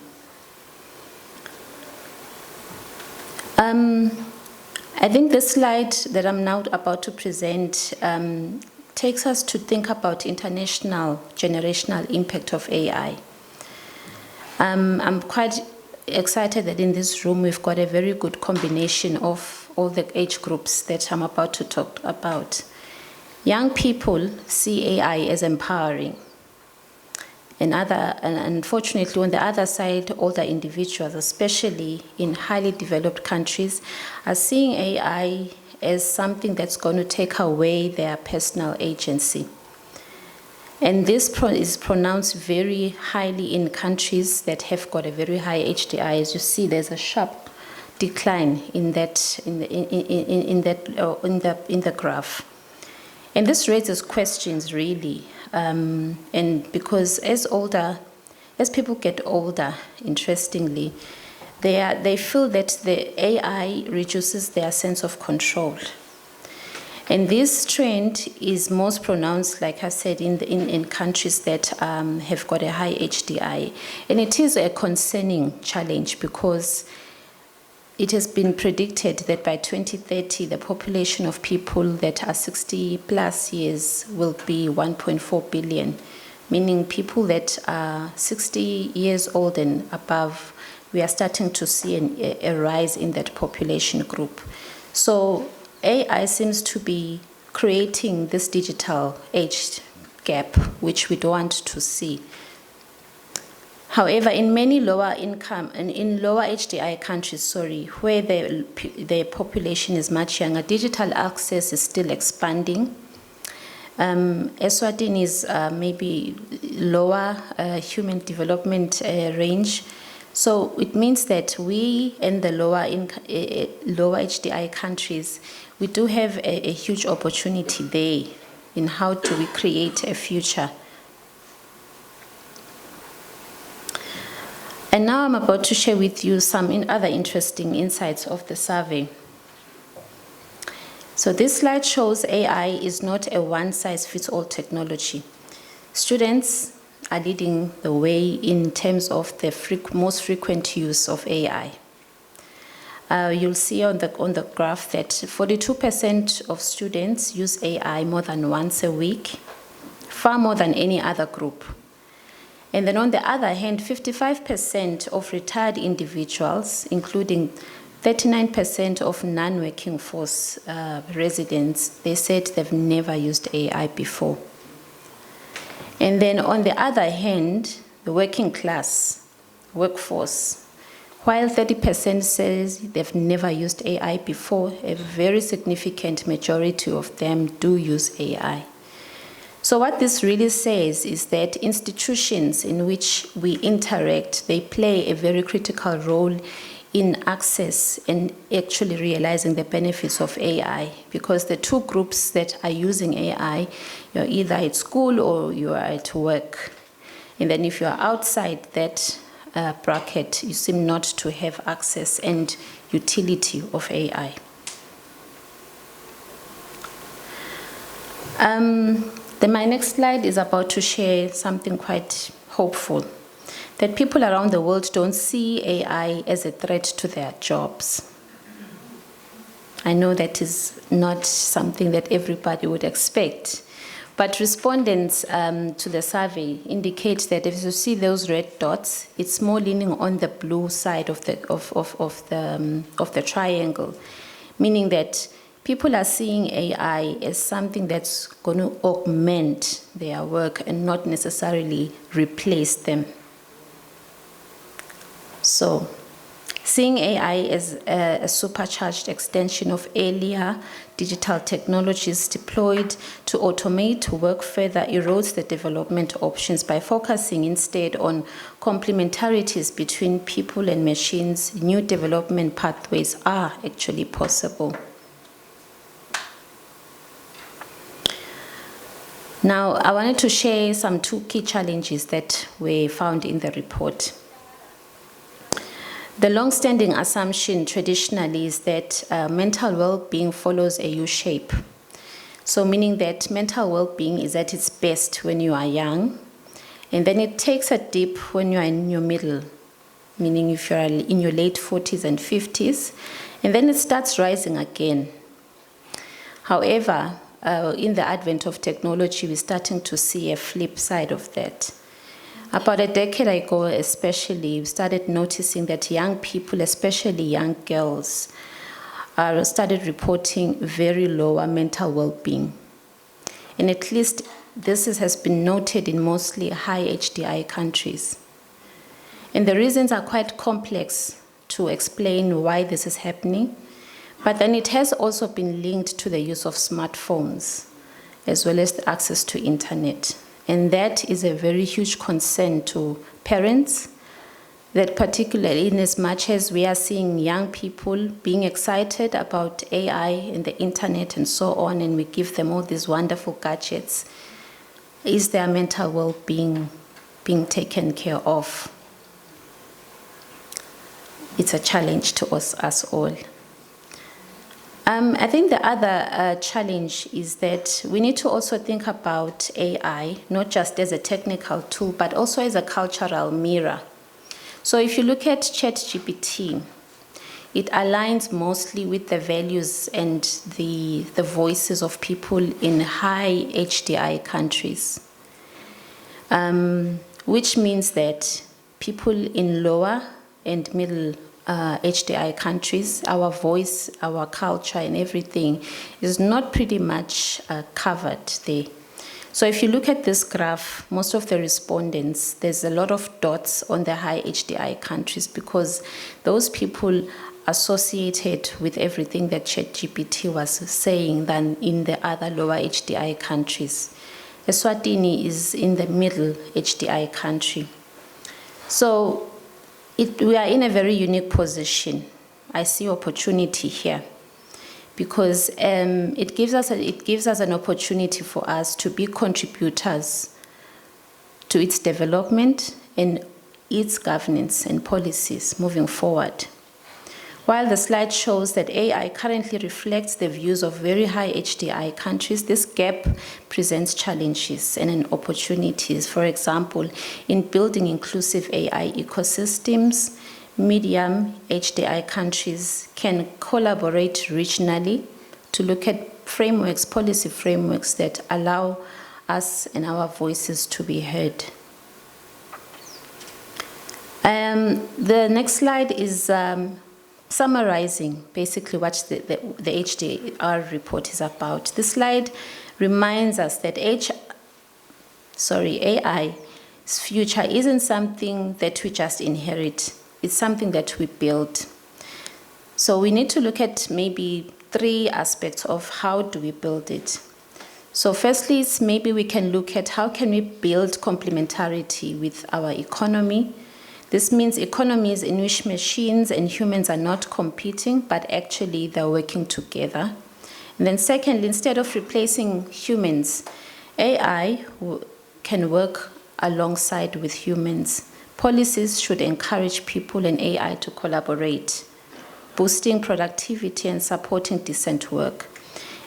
I think the slide that I'm now about to present takes us to think about international generational impact of AI. I'm quite excited that in this room we've got a very good combination of all the age groups that I'm about to talk about. Young people see AI as empowering. And unfortunately, on the other side, older individuals, especially in highly developed countries, are seeing AI as something that's going to take away their personal agency. And this is pronounced very highly in countries that have got a very high HDI. As you see, there's a sharp decline in the graph. And this raises questions, really. And because as people get older, interestingly, they feel that the AI reduces their sense of control. And this trend is most pronounced, like I said, in countries that have got a high HDI. And it is a concerning challenge because it has been predicted that by 2030, the population of people that are 60 plus years will be 1.4 billion, meaning people that are 60 years old and above, we are starting to see a rise in that population group. So AI seems to be creating this digital age gap, which we don't want to see. However, in many lower income and in lower HDI countries, where the population is much younger, digital access is still expanding. Eswatini is maybe lower human development range. So it means that we in the lower HDI countries, we do have a huge opportunity there in how do we create a future. And now I'm about to share with you some other interesting insights of the survey. So this slide shows AI is not a one-size-fits-all technology. Students are leading the way in terms of the most frequent use of AI. You'll see on the graph that 42% of students use AI more than once a week, far more than any other group. And then on the other hand, 55% of retired individuals, including 39% of non-working force residents, they said they've never used AI before. And then on the other hand, the working class, workforce, while 30% says they've never used AI before, a very significant majority of them do use AI. So what this really says is that institutions in which we interact, they play a very critical role in access and actually realizing the benefits of AI, because the two groups that are using AI, you're either at school or you are at work. And then if you're outside that bracket, you seem not to have access and utility of AI. My next slide is about to share something quite hopeful, that people around the world don't see AI as a threat to their jobs. I know that is not something that everybody would expect, but respondents to the survey indicate that if you see those red dots, it's more leaning on the blue side of the triangle, meaning that people are seeing AI as something that's going to augment their work and not necessarily replace them. So, seeing AI as a supercharged extension of earlier digital technologies deployed to automate work further erodes the development options by focusing instead on complementarities between people and machines. New development pathways are actually possible. Now, I wanted to share some two key challenges that were found in the report. The long-standing assumption traditionally is that mental well-being follows a U-shape. So meaning that mental well-being is at its best when you are young, and then it takes a dip when you are in your middle, meaning if you are in your late 40s and 50s, and then it starts rising again. However, in the advent of technology, we're starting to see a flip side of that. About a decade ago, especially, we started noticing that young people, especially young girls, started reporting very lower mental well-being. And at least this has been noted in mostly high HDI countries. And the reasons are quite complex to explain why this is happening. But then it has also been linked to the use of smartphones, as well as the access to internet. And that is a very huge concern to parents, that particularly in as much as we are seeing young people being excited about AI and the internet and so on, and we give them all these wonderful gadgets, is their mental well-being being taken care of? it's a challenge to us all. I think the other challenge is that we need to also think about AI, not just as a technical tool, but also as a cultural mirror. So if you look at ChatGPT, it aligns mostly with the values and the voices of people in high HDI countries, which means that people in lower and middle HDI countries, our voice, our culture and everything is not pretty much covered there. So if you look at this graph, most of the respondents, there's a lot of dots on the high HDI countries because those people associated with everything that ChatGPT was saying than in the other lower HDI countries. Eswatini is in the middle HDI country. So we are in a very unique position. I see opportunity here because it gives us an opportunity for us to be contributors to its development and its governance and policies moving forward. While the slide shows that AI currently reflects the views of very high HDI countries, this gap presents challenges and opportunities. For example, in building inclusive AI ecosystems, medium HDI countries can collaborate regionally to look at frameworks, policy frameworks that allow us and our voices to be heard. The next slide is summarizing basically what the HDR report is about. This slide reminds us that AI's future isn't something that we just inherit. It's something that we build. So we need to look at maybe 3 aspects of how do we build it. So firstly, maybe we can look at how can we build complementarity with our economy. This means economies in which machines and humans are not competing, but actually they're working together. And then secondly, instead of replacing humans, AI can work alongside with humans. Policies should encourage people and AI to collaborate, boosting productivity and supporting decent work.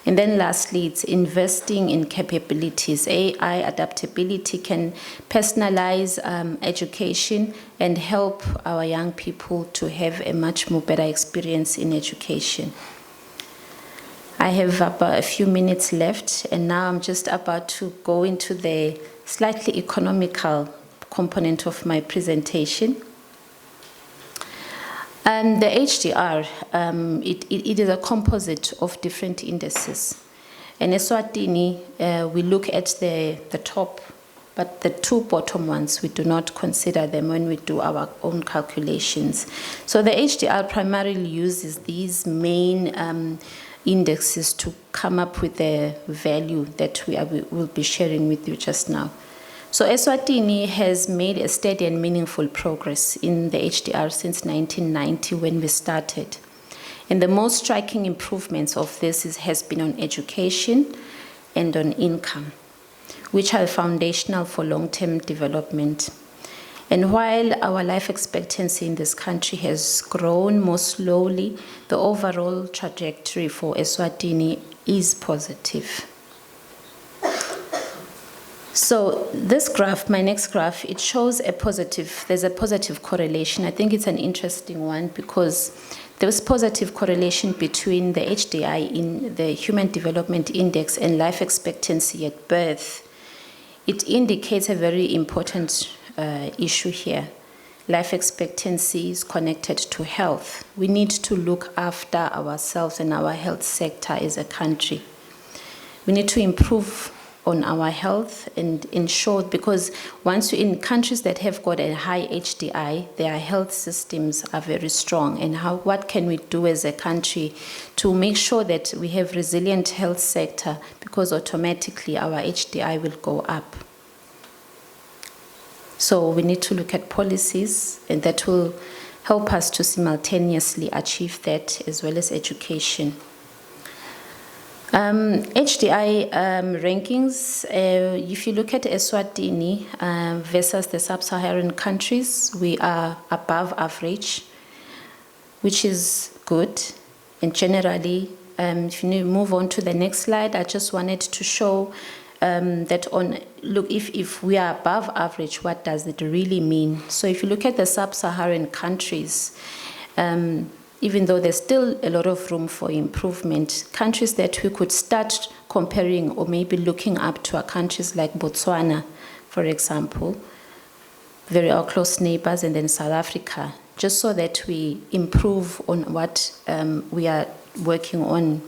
And then lastly, it's investing in capabilities. AI adaptability can personalize education and help our young people to have a much more better experience in education. I have about a few minutes left, and now I'm just about to go into the slightly economical component of my presentation. The HDR, it is a composite of different indices. In Eswatini, we look at the top, but the 2 bottom ones, we do not consider them when we do our own calculations. So the HDR primarily uses these main indexes to come up with the value that we will be sharing with you just now. So Eswatini has made a steady and meaningful progress in the HDR since 1990 when we started. And the most striking improvements of this has been on education and on income, which are foundational for long-term development. And while our life expectancy in this country has grown more slowly, the overall trajectory for Eswatini is positive. So this graph, my next graph, it shows there's a positive correlation. I think it's an interesting one because there's positive correlation between the HDI in the Human Development Index and life expectancy at birth. It indicates a very important issue here. Life expectancy is connected to health. We need to look after ourselves and our health sector as a country. We need to improve on our health and ensure, because once you're in countries that have got a high HDI, their health systems are very strong. And what can we do as a country to make sure that we have resilient health sector, because automatically our HDI will go up. So we need to look at policies, and that will help us to simultaneously achieve that, as well as education. HDI rankings, if you look at Eswatini versus the sub-Saharan countries, we are above average. which is good. And generally, if you move on to the next slide, I just wanted to show that if we are above average, what does it really mean? So if you look at the sub-Saharan countries, even though there's still a lot of room for improvement, countries that we could start comparing or maybe looking up to are countries like Botswana, for example, our close neighbors, and then South Africa, just so that we improve on what we are working on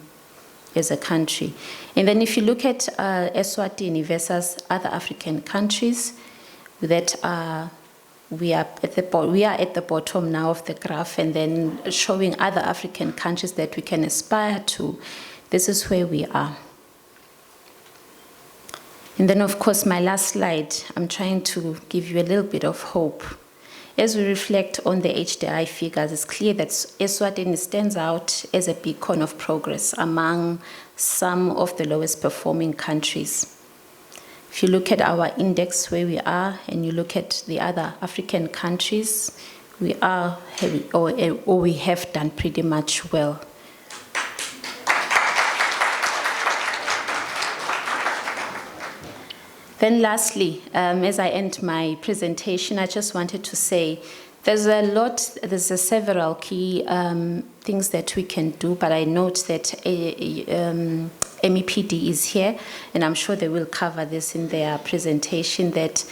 as a country. And then if you look at Eswatini versus other African countries, that we are at the bottom now of the graph, and then showing other African countries that we can aspire to. This is where we are. And then, of course, my last slide, I'm trying to give you a little bit of hope. As we reflect on the HDI figures, it's clear that Eswatini stands out as a beacon of progress among some of the lowest performing countries. If you look at our index where we are, and you look at the other African countries, we have done pretty much well. Then lastly, as I end my presentation, I just wanted to say there's several key things that we can do, but I note that MEPD is here, and I'm sure they will cover this in their presentation, that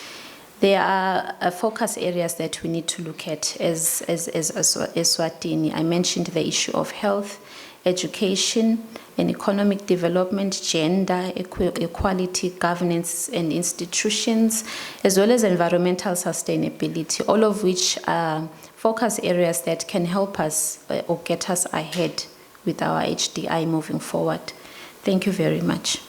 there are focus areas that we need to look at as Eswatini. I mentioned the issue of health, education, and economic development, gender, equality, governance, and institutions, as well as environmental sustainability, all of which are focus areas that can help us or get us ahead with our HDI moving forward. Thank you very much.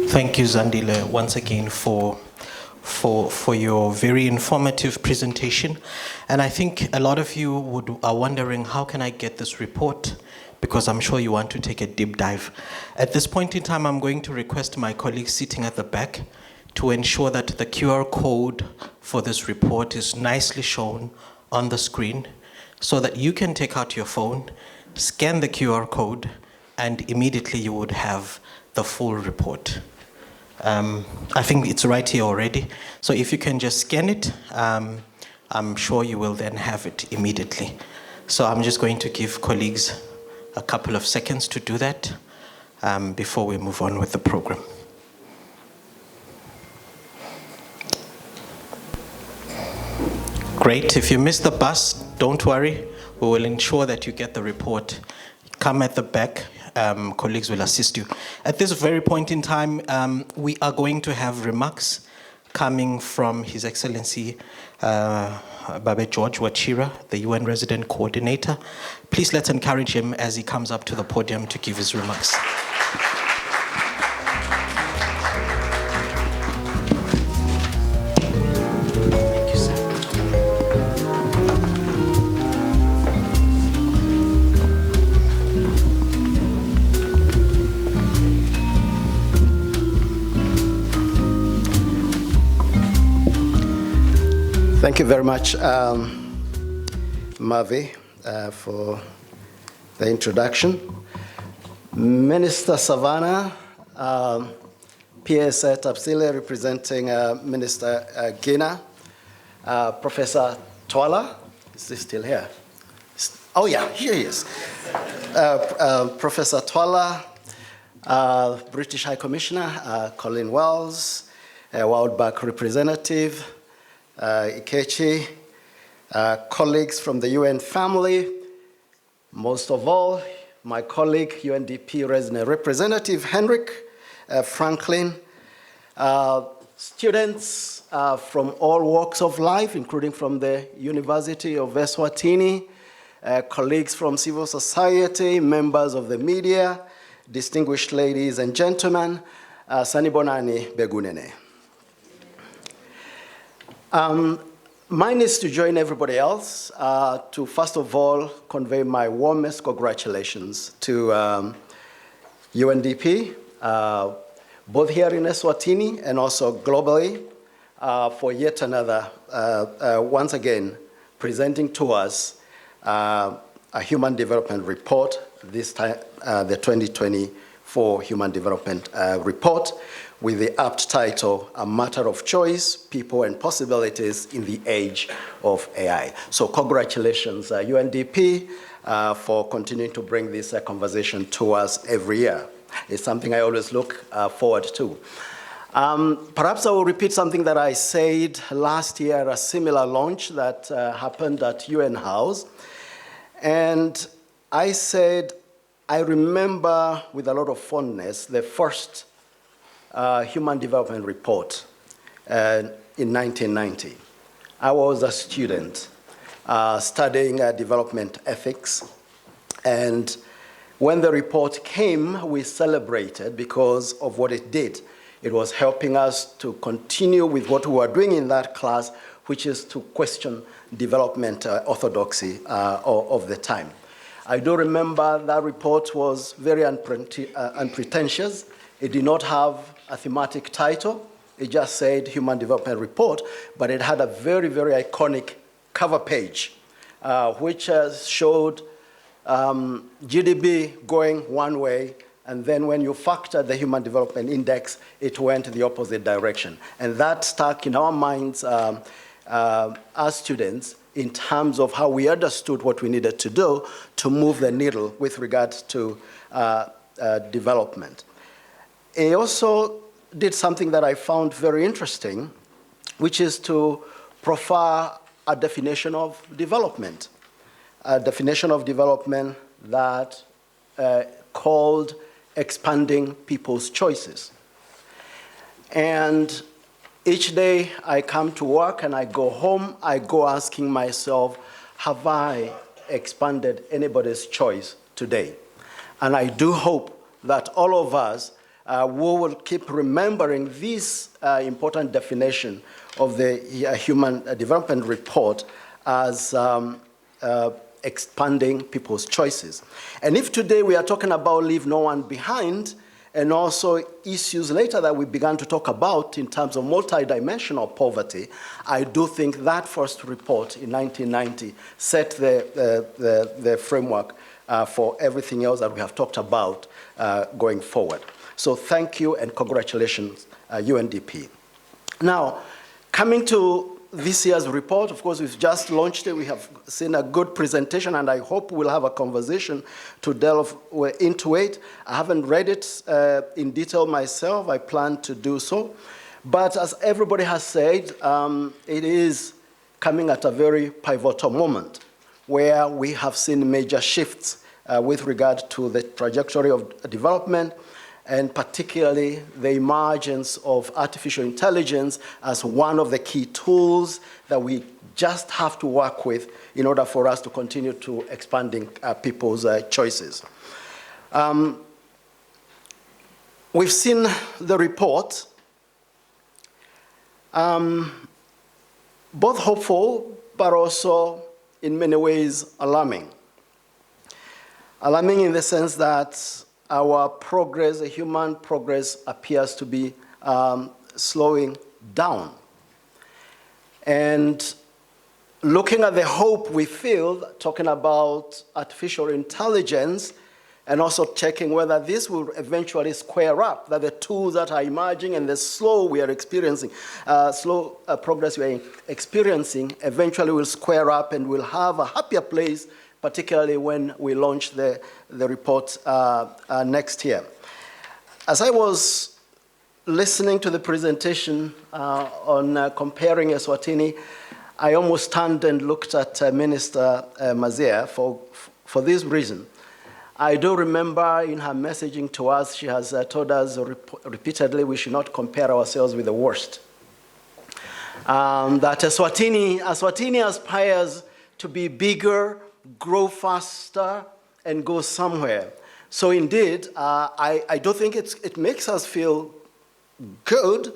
Thank you, Zandile, once again for your very informative presentation. And I think a lot of you are wondering, how can I get this report? Because I'm sure you want to take a deep dive. At this point in time, I'm going to request my colleagues sitting at the back to ensure that the QR code for this report is nicely shown on the screen, so that you can take out your phone, scan the QR code, and immediately you would have the full report. I think it's right here already. So if you can just scan it, I'm sure you will then have it immediately. So I'm just going to give colleagues a couple of seconds to do that before we move on with the program. Great. If you missed the bus, don't worry. We will ensure that you get the report. Come at the back. Colleagues will assist you. At this very point in time, we are going to have remarks coming from His Excellency Babe George Wachira, the UN Resident Coordinator. Please let's encourage him as he comes up to the podium to give his remarks. Thank you very much, Mavi, for the introduction. Minister Savannah, PS at Tapsile, representing Minister Gina, Professor Twala, is he still here? Oh yeah, here he is. Professor Twala, British High Commissioner, Colin Wells, World Bank representative, Ikechi, colleagues from the UN family, most of all, my colleague, UNDP resident representative, Henrik Franklin, students from all walks of life, including from the University of Eswatini, colleagues from civil society, members of the media, distinguished ladies and gentlemen, Sanibonani Begunene. Mine is to join everybody else to first of all convey my warmest congratulations to UNDP, both here in Eswatini and also globally, for yet another, once again, presenting to us a Human Development Report, this time the 2024 Human Development Report, with the apt title, A Matter of Choice, People and Possibilities in the Age of AI. So congratulations, UNDP, for continuing to bring this conversation to us every year. It's something I always look forward to. Perhaps I will repeat something that I said last year at a similar launch that happened at UN House. And I said, I remember with a lot of fondness the first Human Development Report in 1990. I was a student studying development ethics, and when the report came, we celebrated because of what it did. It was helping us to continue with what we were doing in that class, which is to question development orthodoxy of the time. I do remember that report was very unpretentious. It did not have a thematic title. It just said Human Development Report, but it had a very, very iconic cover page, which showed GDP going one way, and then when you factor the Human Development Index, it went the opposite direction. And that stuck in our minds as students in terms of how we understood what we needed to do to move the needle with regards to development. It also did something that I found very interesting, which is to profile a definition of development. A definition of development that called expanding people's choices. And each day I come to work and I go home, I go asking myself, have I expanded anybody's choice today? And I do hope that all of us we will keep remembering this important definition of the Human Development Report as expanding people's choices. And if today we are talking about leave no one behind, and also issues later that we began to talk about in terms of multidimensional poverty, I do think that first report in 1990 set the framework for everything else that we have talked about going forward. So thank you and congratulations, UNDP. Now, coming to this year's report, of course, we've just launched it. We have seen a good presentation, and I hope we'll have a conversation to delve into it. I haven't read it in detail myself. I plan to do so. But as everybody has said, it is coming at a very pivotal moment where we have seen major shifts with regard to the trajectory of development, and particularly the emergence of artificial intelligence as one of the key tools that we just have to work with in order for us to continue to expanding people's choices. We've seen the report, both hopeful, but also in many ways alarming. Alarming in the sense that our progress, the human progress, appears to be slowing down. And looking at the hope we feel, talking about artificial intelligence, and also checking whether this will eventually square up, that the tools that are emerging and the slow we are experiencing, slow progress we are experiencing, eventually will square up and we'll have a happier place, particularly when we launch the report next year. As I was listening to the presentation on comparing Eswatini, I almost turned and looked at Minister Mazia for this reason. I do remember in her messaging to us, she has told us repeatedly we should not compare ourselves with the worst. That Eswatini aspires to be bigger, grow faster, and go somewhere. So indeed, I do think it makes us feel good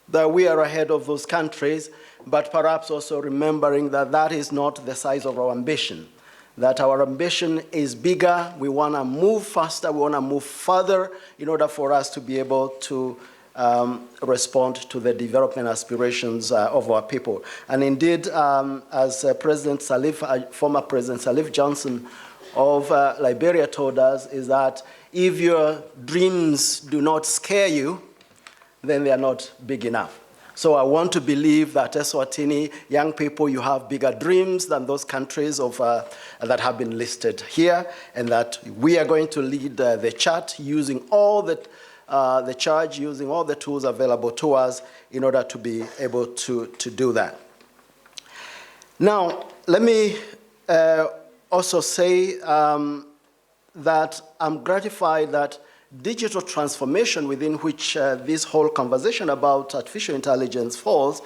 that we are ahead of those countries, but perhaps also remembering that that is not the size of our ambition, that our ambition is bigger. We want to move faster, we want to move further in order for us to be able to respond to the development aspirations of our people. And indeed, as President Salif, former President Salif Johnson of Liberia told us, is that if your dreams do not scare you, then they are not big enough. So I want to believe that Eswatini, young people, you have bigger dreams than those countries that have been listed here, and that we are going to lead the charge using all using all the tools available to us in order to be able to do that. Now, let me also say that I'm gratified that digital transformation, within which this whole conversation about artificial intelligence falls,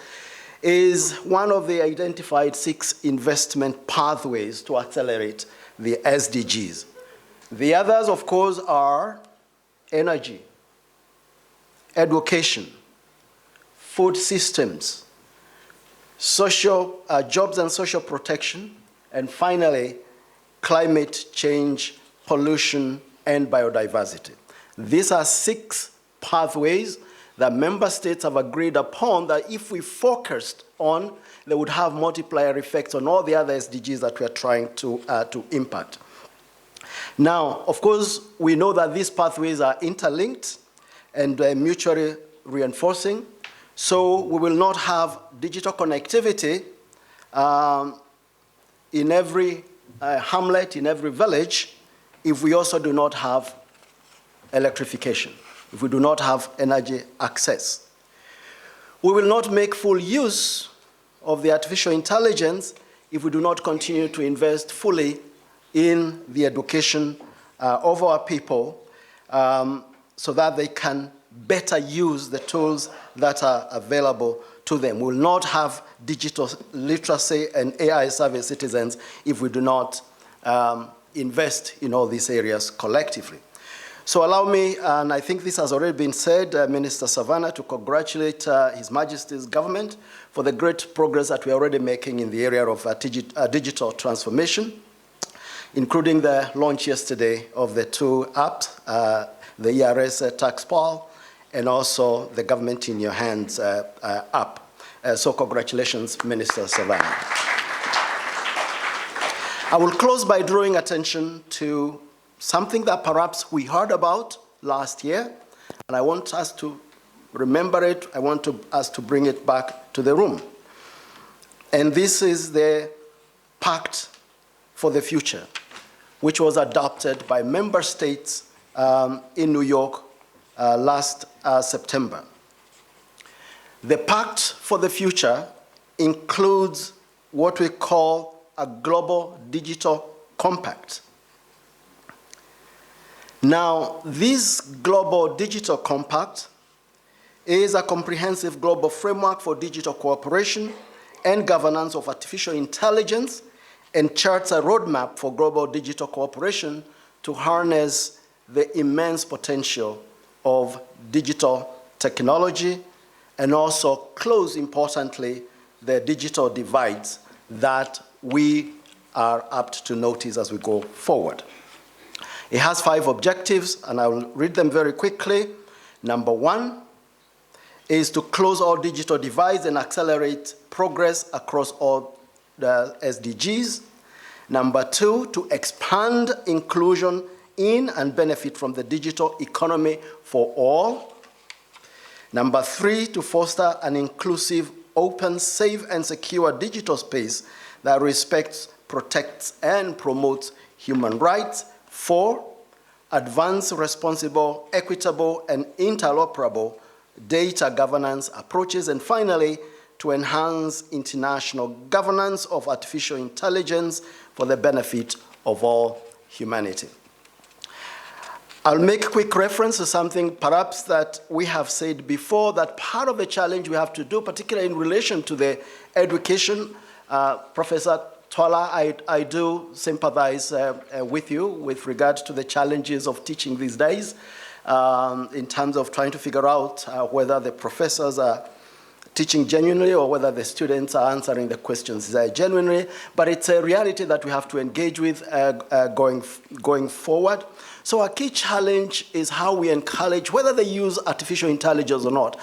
is one of the identified 6 investment pathways to accelerate the SDGs. The others, of course, are energy, education, food systems, social jobs and social protection, and finally, climate change, pollution, and biodiversity. These are 6 pathways that member states have agreed upon that if we focused on, they would have multiplier effects on all the other SDGs that we are trying to impact. Now, of course, we know that these pathways are interlinked and mutually reinforcing, so we will not have digital connectivity in every hamlet, in every village, if we also do not have electrification, if we do not have energy access. We will not make full use of the artificial intelligence if we do not continue to invest fully in the education of our people so that they can better use the tools that are available to them. We will not have digital literacy and AI savvy citizens if we do not invest in all these areas collectively. So allow me, and I think this has already been said, Minister Savannah, to congratulate His Majesty's government for the great progress that we are already making in the area of digital transformation, including the launch yesterday of the 2 apps, the ERS Tax Pal, and also the Government in Your Hands app. So congratulations, Minister Savannah. I will close by drawing attention to something that perhaps we heard about last year, and I want us to remember it. I want us to bring it back to the room. And this is the Pact for the Future, which was adopted by member states in New York last September. The Pact for the Future includes what we call a global digital compact. Now, this global digital compact is a comprehensive global framework for digital cooperation and governance of artificial intelligence, and charts a roadmap for global digital cooperation to harness the immense potential of digital technology and also close, importantly, the digital divides that we are apt to notice as we go forward. It has 5 objectives, and I will read them very quickly. Number 1 is to close all digital divides and accelerate progress across all the SDGs. Number 2, to expand inclusion in and benefit from the digital economy for all. Number 3, to foster an inclusive, open, safe, and secure digital space that respects, protects, and promotes human rights. 4, advance responsible, equitable, and interoperable data governance approaches. And finally, to enhance international governance of artificial intelligence for the benefit of all humanity. I'll make a quick reference to something perhaps that we have said before, that part of the challenge we have to do, particularly in relation to the education, Professor Tola, I do sympathize with you with regard to the challenges of teaching these days in terms of trying to figure out whether the professors are teaching genuinely or whether the students are answering the questions genuinely. But it's a reality that we have to engage with going forward. So our key challenge is how we encourage, whether they use artificial intelligence or not,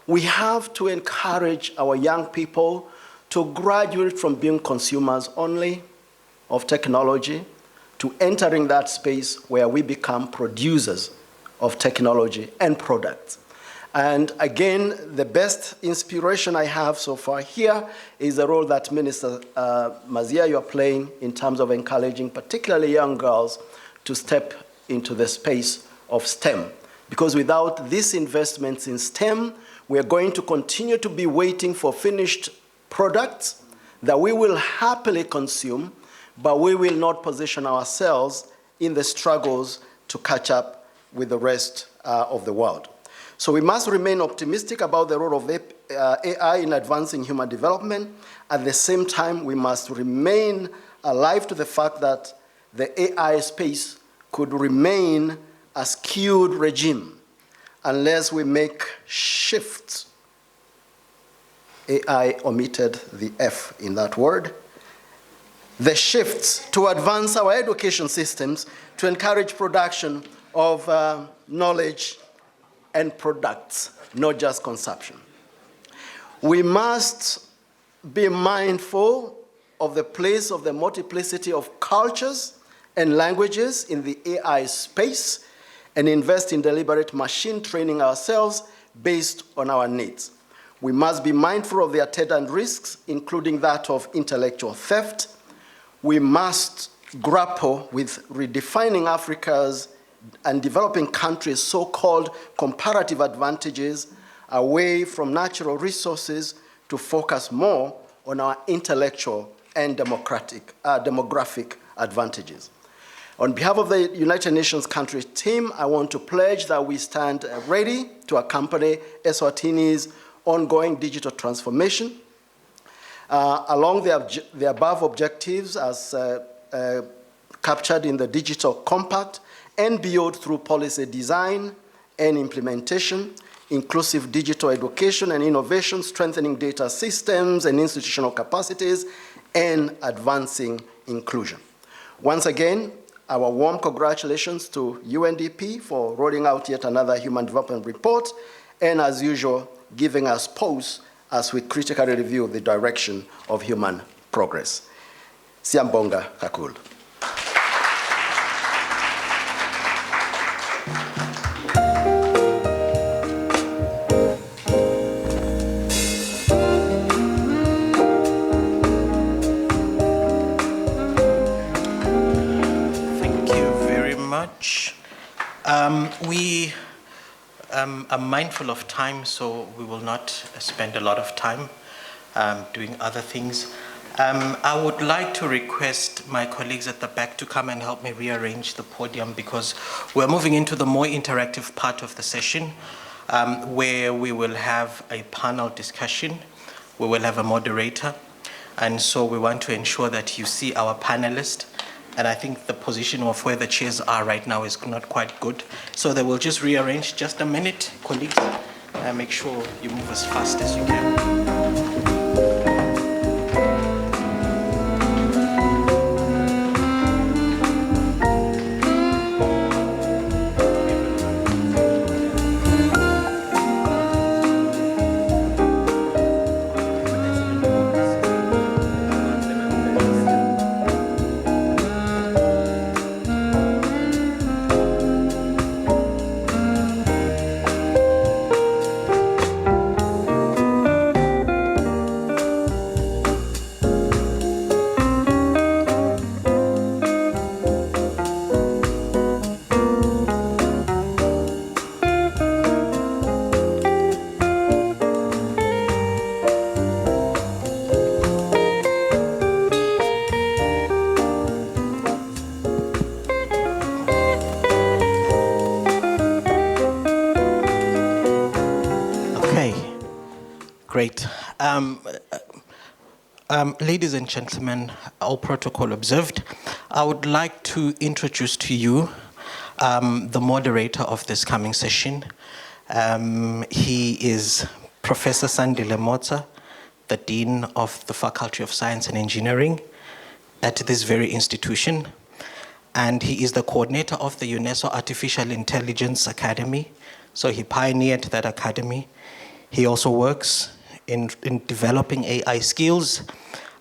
we have to encourage our young people to graduate from being consumers only of technology to entering that space where we become producers of technology and products. And again, the best inspiration I have so far here is the role that Minister Mazia, you are playing in terms of encouraging particularly young girls to step into the space of STEM. Because without these investments in STEM, we are going to continue to be waiting for finished products that we will happily consume, but we will not position ourselves in the struggles to catch up with the rest of the world. So we must remain optimistic about the role of AI in advancing human development. At the same time, we must remain alive to the fact that the AI space could remain a skewed regime unless we make shifts. AI omitted the F in that word. The shifts to advance our education systems to encourage production of knowledge and products, not just consumption. We must be mindful of the place of the multiplicity of cultures and languages in the AI space and invest in deliberate machine training ourselves based on our needs. We must be mindful of the attendant risks, including that of intellectual theft. We must grapple with redefining Africa's and developing countries' so-called comparative advantages away from natural resources to focus more on our intellectual and demographic advantages. On behalf of the United Nations country team, I want to pledge that we stand ready to accompany Eswatini's ongoing digital transformation. Along the above objectives as captured in the Digital Compact, and beyond through policy design and implementation, inclusive digital education and innovation, strengthening data systems and institutional capacities, and advancing inclusion. Once again, our warm congratulations to UNDP for rolling out yet another Human Development Report, and as usual, giving us pause as we critically review the direction of human progress. Siyambonga kakhulu. We are mindful of time, so we will not spend a lot of time doing other things. I would like to request my colleagues at the back to come and help me rearrange the podium because we're moving into the more interactive part of the session where we will have a panel discussion, we will have a moderator, and so we want to ensure that you see our panelists. And I think the position of where the chairs are right now is not quite good. So they will just rearrange just a minute, colleagues. Make sure you move as fast as you can. Great. Ladies and gentlemen, all protocol observed, I would like to introduce to you the moderator of this coming session. He is Professor Sandile Motsa, the Dean of the Faculty of Science and Engineering at this very institution. And he is the coordinator of the UNESCO Artificial Intelligence Academy. So he pioneered that academy. He also works in developing AI skills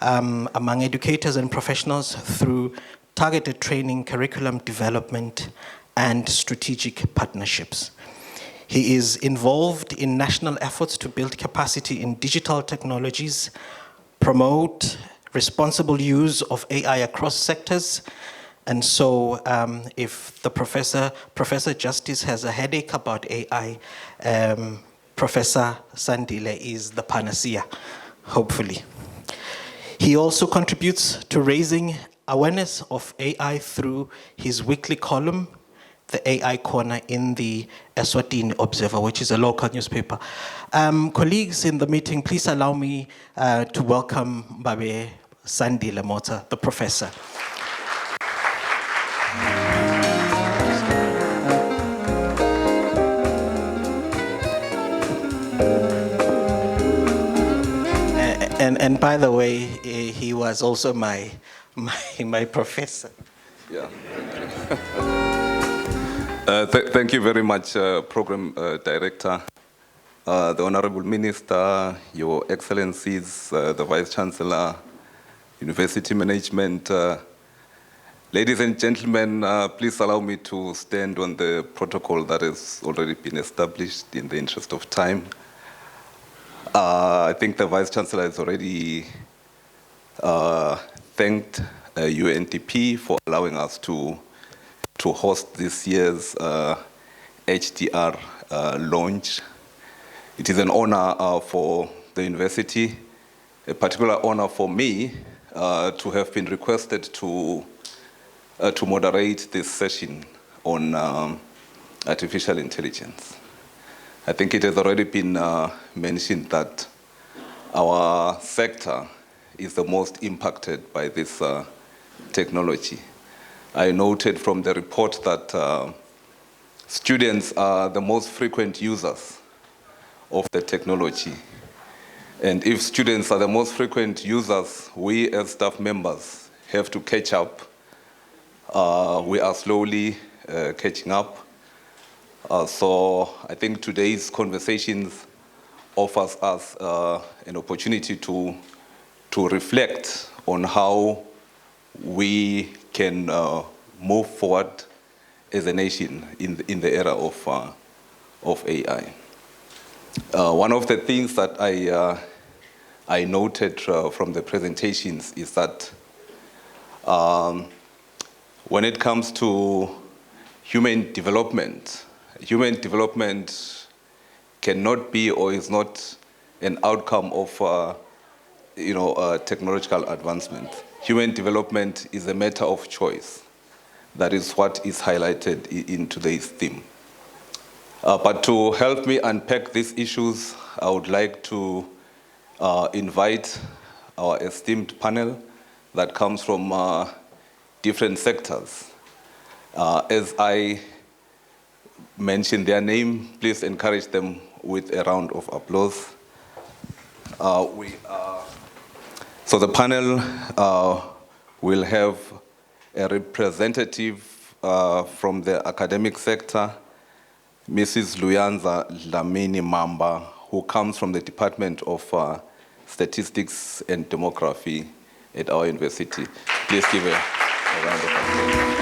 among educators and professionals through targeted training, curriculum development, and strategic partnerships. He is involved in national efforts to build capacity in digital technologies, promote responsible use of AI across sectors. And so if the Professor Justice has a headache about AI, Professor Sandile is the panacea, hopefully. He also contributes to raising awareness of AI through his weekly column, the AI Corner, in the Eswatini Observer, which is a local newspaper. Colleagues in the meeting, please allow me to welcome Babe Sandile Motsa, the professor. And by the way, he was also my professor. Yeah. Thank you very much, Program Director, the Honorable Minister, Your Excellencies, the Vice Chancellor, University Management. Ladies and gentlemen, please allow me to stand on the protocol that has already been established in the interest of time. I think the Vice Chancellor has already thanked UNDP for allowing us to host this year's HDR launch. It is an honor for the university, a particular honor for me to have been requested to moderate this session on artificial intelligence. I think it has already been mentioned that our sector is the most impacted by this technology. I noted from the report that students are the most frequent users of the technology. And if students are the most frequent users, we as staff members have to catch up. We are slowly catching up. So I think today's conversations offers us an opportunity to reflect on how we can move forward as a nation in the era of AI. One of the things that I noted from the presentations is that when it comes to human development cannot be or is not an outcome of technological advancement. Human development is a matter of choice. That is what is highlighted in today's theme. But to help me unpack these issues, I would like to invite our esteemed panel that comes from different sectors. As I mention their name, please encourage them with a round of applause. So the panel will have a representative from the academic sector, Mrs. Luyanza Dlamini Mamba, who comes from the Department of Statistics and Demography at our university. Please give a round of applause.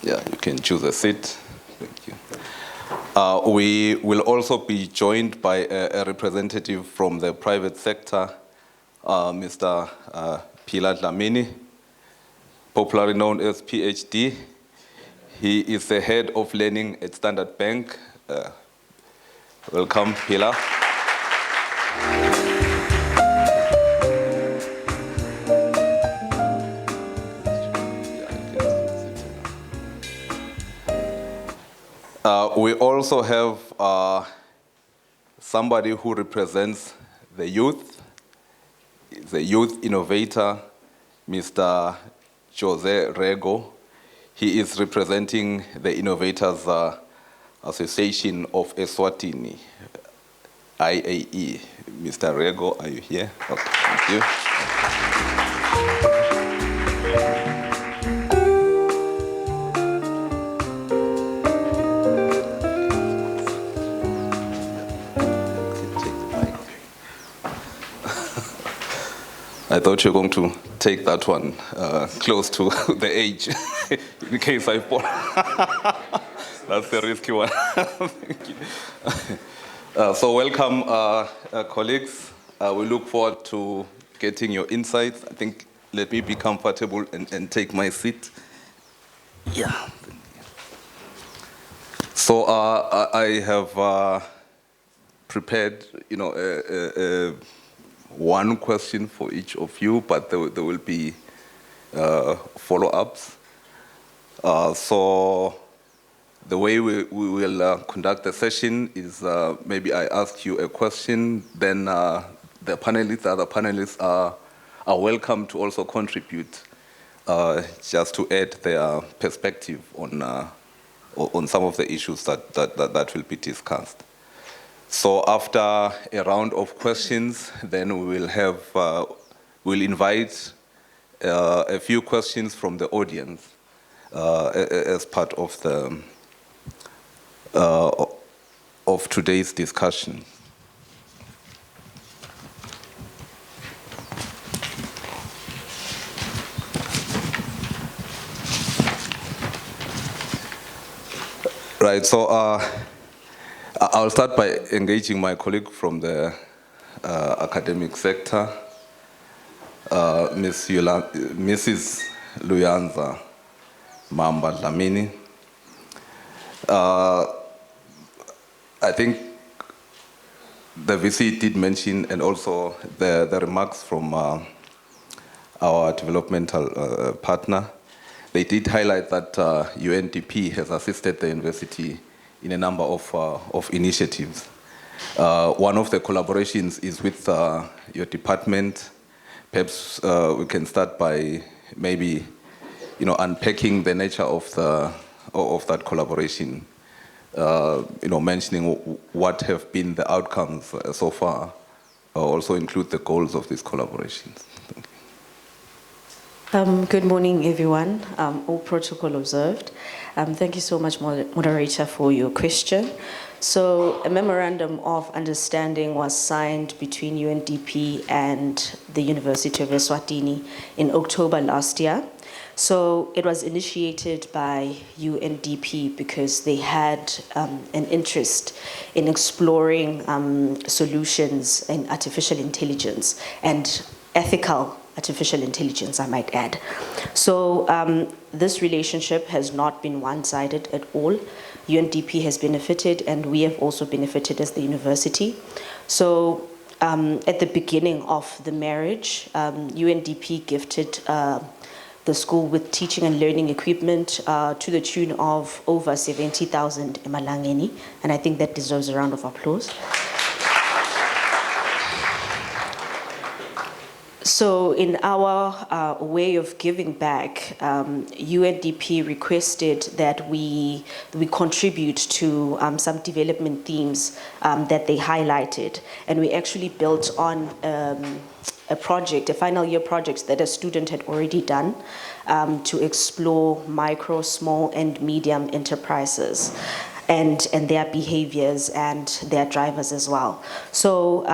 Yeah, you can choose a seat. Thank you. We will also be joined by a representative from the private sector, Mr. Pilar Dlamini, popularly known as PhD. He is the head of learning at Standard Bank. Welcome, Pilar. We also have somebody who represents the youth, the youth innovator, Mr. Jose Rego. He is representing the Innovators Association of Eswatini, IAE. Mr. Rego, are you here? Okay, thank you. I thought you were going to take that one close to the age, in case I fall. That's the risky one. Thank you. So welcome, colleagues. We look forward to getting your insights. I think, let me be comfortable and take my seat. Yeah. So I have prepared, one question for each of you, but there will be follow-ups. So the way we will conduct the session is maybe I ask you a question, then the other panelists are welcome to also contribute just to add their perspective on some of the issues that will be discussed. So after a round of questions, then we will have, we'll invite a few questions from the audience as part of of today's discussion. Right, so I'll start by engaging my colleague from the academic sector, Mrs. Luyanza Mamba Dlamini. I think the VC did mention, and also the remarks from our developmental partner, they did highlight that UNDP has assisted the university in a number of initiatives. One of the collaborations is with your department. Perhaps we can start by maybe, unpacking the nature of that collaboration. Mentioning what have been the outcomes so far. Also include the goals of these collaborations. Good morning, everyone. All protocol observed. Thank you so much, moderator, for your question. So a memorandum of understanding was signed between UNDP and the University of Eswatini in October last year. So it was initiated by UNDP because they had an interest in exploring solutions in artificial intelligence and ethical artificial intelligence, I might add. So this relationship has not been one-sided at all. UNDP has benefited, and we have also benefited as the university. So at the beginning of the marriage, UNDP gifted the school with teaching and learning equipment to the tune of over 70,000 emalangeni, and I think that deserves a round of applause. So in our way of giving back, UNDP requested that we contribute to some development themes that they highlighted. And we actually built on a project, a final year project that a student had already done to explore micro, small, and medium enterprises and their behaviors and their drivers as well. So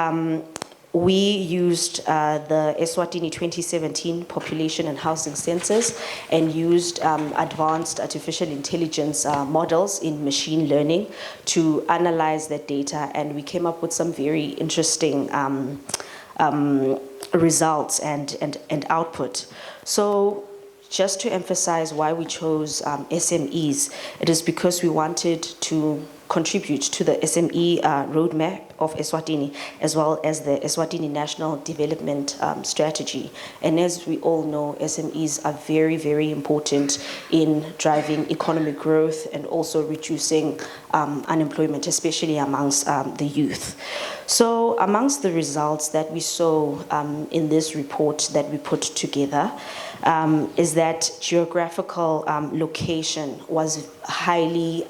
we used the Eswatini 2017 population and housing census and used advanced artificial intelligence models in machine learning to analyze that data, and we came up with some very interesting results and output. So just to emphasize why we chose SMEs, it is because we wanted to contribute to the SME roadmap of Eswatini, as well as the Eswatini National Development Strategy. And as we all know, SMEs are very, very important in driving economic growth and also reducing unemployment, especially amongst the youth. So amongst the results that we saw in this report that we put together, is that geographical location was highly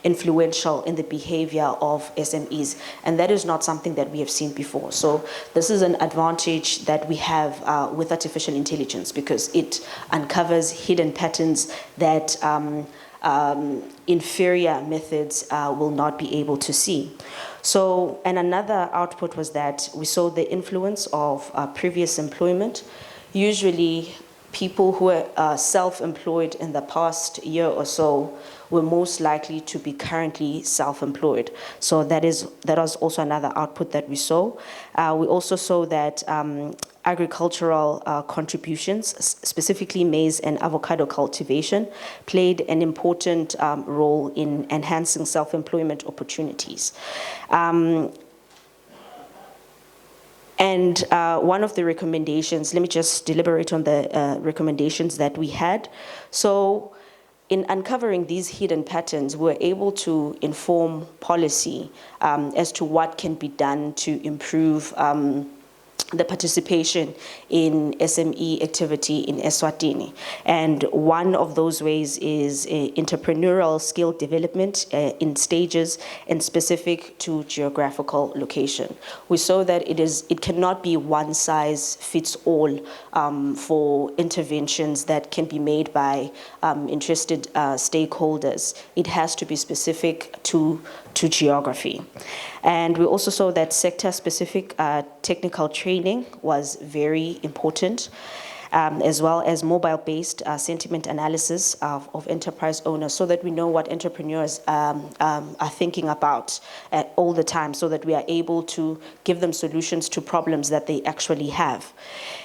influential in the behavior of SMEs, and that is not something that we have seen before. So this is an advantage that we have with artificial intelligence, because it uncovers hidden patterns that inferior methods will not be able to see. So, and another output was that we saw the influence of previous employment. Usually, people who are self-employed in the past year or so were most likely to be currently self-employed. So that was also another output that we saw. We also saw that agricultural contributions, specifically maize and avocado cultivation, played an important role in enhancing self-employment opportunities. And one of the recommendations, let me just deliberate on the recommendations that we had. So in uncovering these hidden patterns, we're able to inform policy as to what can be done to improve the participation in SME activity in Eswatini. And one of those ways is entrepreneurial skill development in stages and specific to geographical location. We saw that it cannot be one size fits all for interventions that can be made by interested stakeholders. It has to be specific to geography. And we also saw that sector-specific technical training was very important, as well as mobile-based sentiment analysis of enterprise owners, so that we know what entrepreneurs are thinking about all the time, so that we are able to give them solutions to problems that they actually have.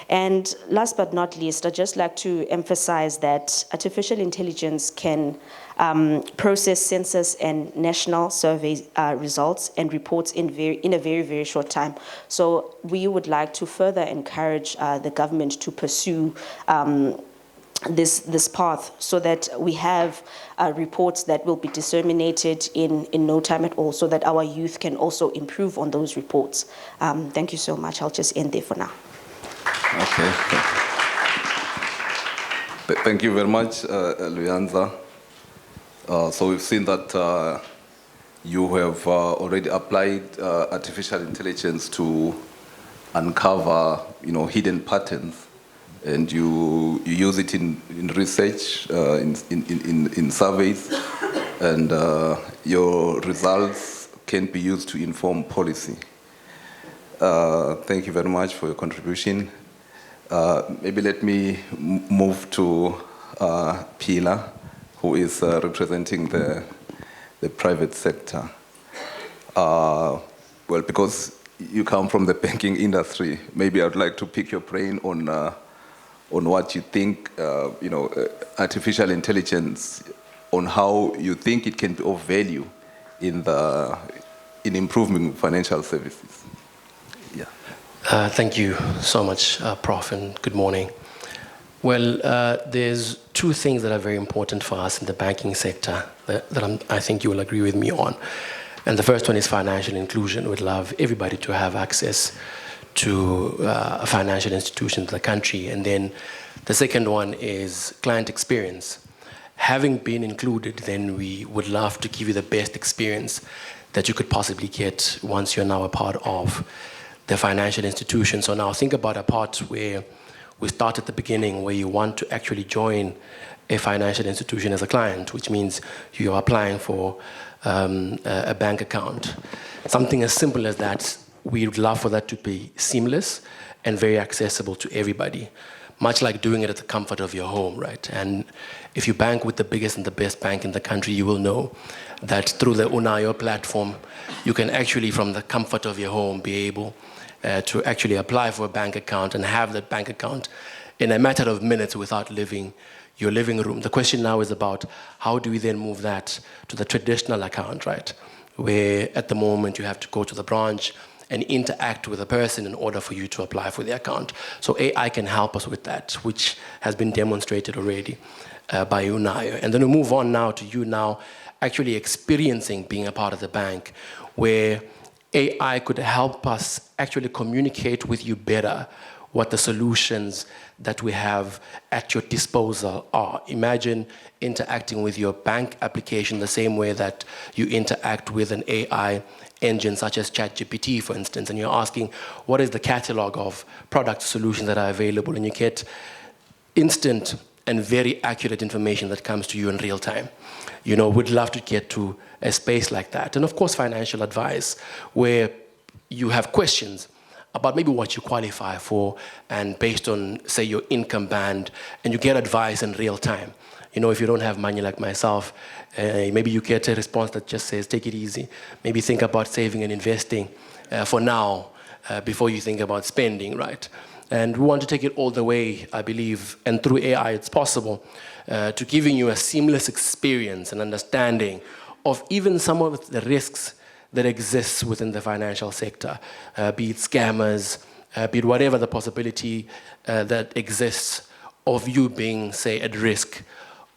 And last but not least, I'd just like to emphasize that artificial intelligence can process census and national survey results and reports in a very, very short time. So we would like to further encourage the government to pursue this path, so that we have reports that will be disseminated in no time at all, so that our youth can also improve on those reports. Thank you so much. I'll just end there for now. Okay. Thank you very much, Luyanza. So we've seen that you have already applied artificial intelligence to uncover, hidden patterns, and you use it in research, in surveys, and your results can be used to inform policy. Thank you very much for your contribution. Maybe let me move to Pilar, who is representing the private sector. Well, because you come from the banking industry, maybe I'd like to pick your brain on what you think, artificial intelligence, on how you think it can be of value in improving financial services. Yeah. Thank you so much, Prof, and good morning. Well, there's two things that are very important for us in the banking sector that I think you will agree with me on. And the first one is financial inclusion. We'd love everybody to have access to financial institutions in the country. And then the second one is client experience. Having been included, then we would love to give you the best experience that you could possibly get once you're now a part of the financial institution. So now think about a part where we start at the beginning, where you want to actually join a financial institution as a client, which means you are applying for a bank account. Something as simple as that, we would love for that to be seamless and very accessible to everybody, much like doing it at the comfort of your home, right? And if you bank with the biggest and the best bank in the country, you will know that through the Unayo platform, you can actually, from the comfort of your home, be able to actually apply for a bank account and have that bank account in a matter of minutes without leaving your living room. The question now is about how do we then move that to the traditional account, right? Where at the moment you have to go to the branch and interact with a person in order for you to apply for the account. So AI can help us with that, which has been demonstrated already by you now. And then we move on now to you now actually experiencing being a part of the bank, where AI could help us actually communicate with you better what the solutions that we have at your disposal are. Imagine interacting with your bank application the same way that you interact with an AI engine such as ChatGPT, for instance, and you're asking, what is the catalog of product solutions that are available? And you get instant and very accurate information that comes to you in real time. You know, we'd love to get to a space like that. And of course, financial advice, where you have questions about maybe what you qualify for, and based on, say, your income band, and you get advice in real time. You know, if you don't have money like myself, maybe you get a response that just says, take it easy. Maybe think about saving and investing for now, before you think about spending, right? And we want to take it all the way, I believe, and through AI it's possible, to giving you a seamless experience and understanding of even some of the risks that exists within the financial sector, be it scammers, be it whatever the possibility that exists of you being, say, at risk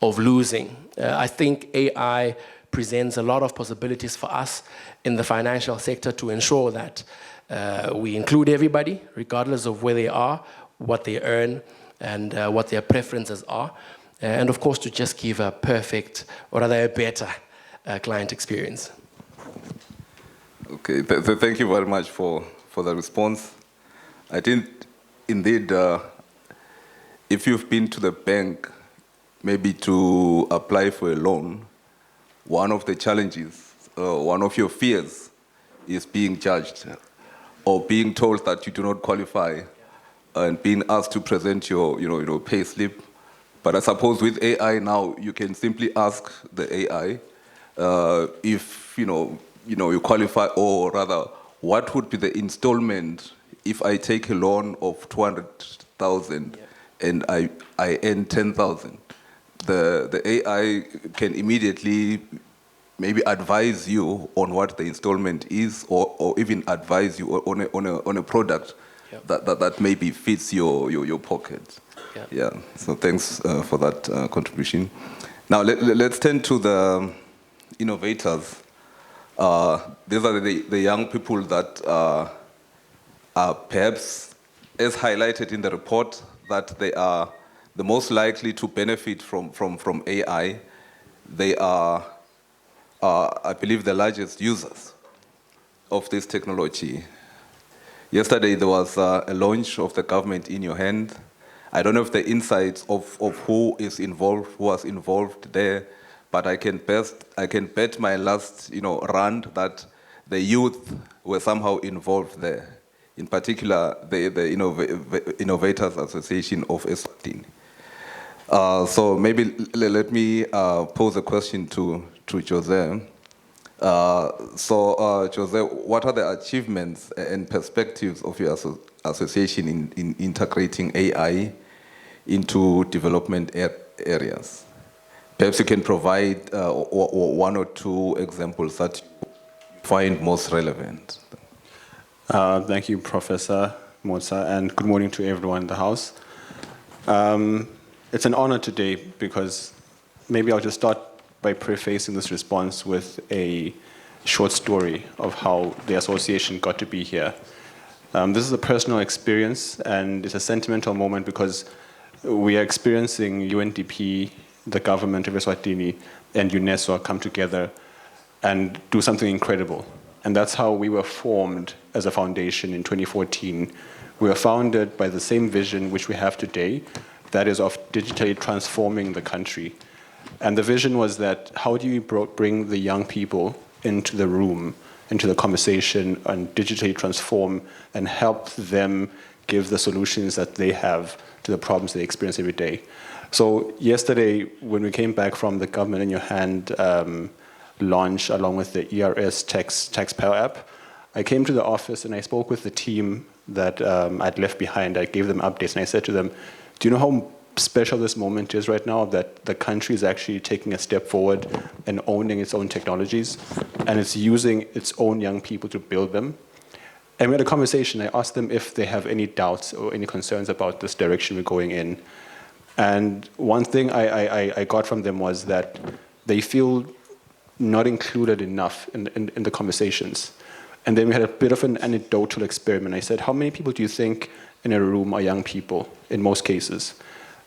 of losing. I think AI presents a lot of possibilities for us in the financial sector to ensure that we include everybody, regardless of where they are, what they earn, and what their preferences are. And of course, to just give a perfect, or rather a better client experience. Okay, thank you very much for the response. I think, indeed, if you've been to the bank, maybe to apply for a loan, one of the challenges, one of your fears is being judged or being told that you do not qualify and being asked to present your pay slip. But I suppose with AI now, you can simply ask the AI if you qualify, or rather, what would be the installment if I take a loan of 200,000 and I earn 10,000? The AI can immediately maybe advise you on what the installment is, or even advise you on a product that maybe fits your pocket. Yeah. So thanks for that contribution. Now let's turn to the innovators. These are the young people that are perhaps, as highlighted in the report, that they are the most likely to benefit from AI. They are, I believe, the largest users of this technology. Yesterday, there was a launch of the government in your hand. I don't know if the insights of who was involved there, but I can bet my last rand that the youth were somehow involved there. In particular, the Innovators Association of Eswatini. So maybe let me pose a question to Jose. Jose, what are the achievements and perspectives of your association in integrating AI into development areas? Perhaps you can provide one or two examples that you find most relevant. Thank you, Professor Motsa, and good morning to everyone in the house. It's an honor today because maybe I'll just start by prefacing this response with a short story of how the association got to be here. This is a personal experience, and it's a sentimental moment because we are experiencing UNDP, the government of Eswatini, and UNESCO come together and do something incredible. And that's how we were formed as a foundation in 2014. We were founded by the same vision which we have today, that is of digitally transforming the country. And the vision was that how do you bring the young people into the room, into the conversation, and digitally transform and help them give the solutions that they have to the problems they experience every day. So yesterday, when we came back from the Government in Your Hand launch, along with the ERS taxpayer app, I came to the office and I spoke with the team that I'd left behind. I gave them updates and I said to them, do you know how special this moment is right now, that the country is actually taking a step forward and owning its own technologies, and it's using its own young people to build them. And we had a conversation. I asked them if they have any doubts or any concerns about this direction we're going in. And one thing I got from them was that they feel not included enough in the conversations. And then we had a bit of an anecdotal experiment. I said, how many people do you think in a room are young people in most cases?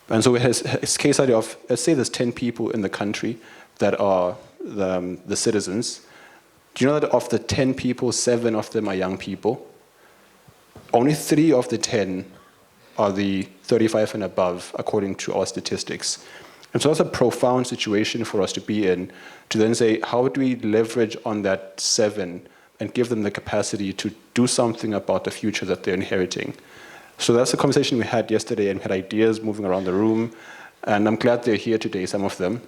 And so we had a case study of, let's say there's 10 people in the country that are the citizens. Do you know that of the 10 people, 7 of them are young people? Only 3 of the 10 are the 35 and above, according to our statistics. And so that's a profound situation for us to be in, to then say, how do we leverage on that 7 and give them the capacity to do something about the future that they're inheriting? So that's the conversation we had yesterday, and we had ideas moving around the room, and I'm glad they're here today, some of them.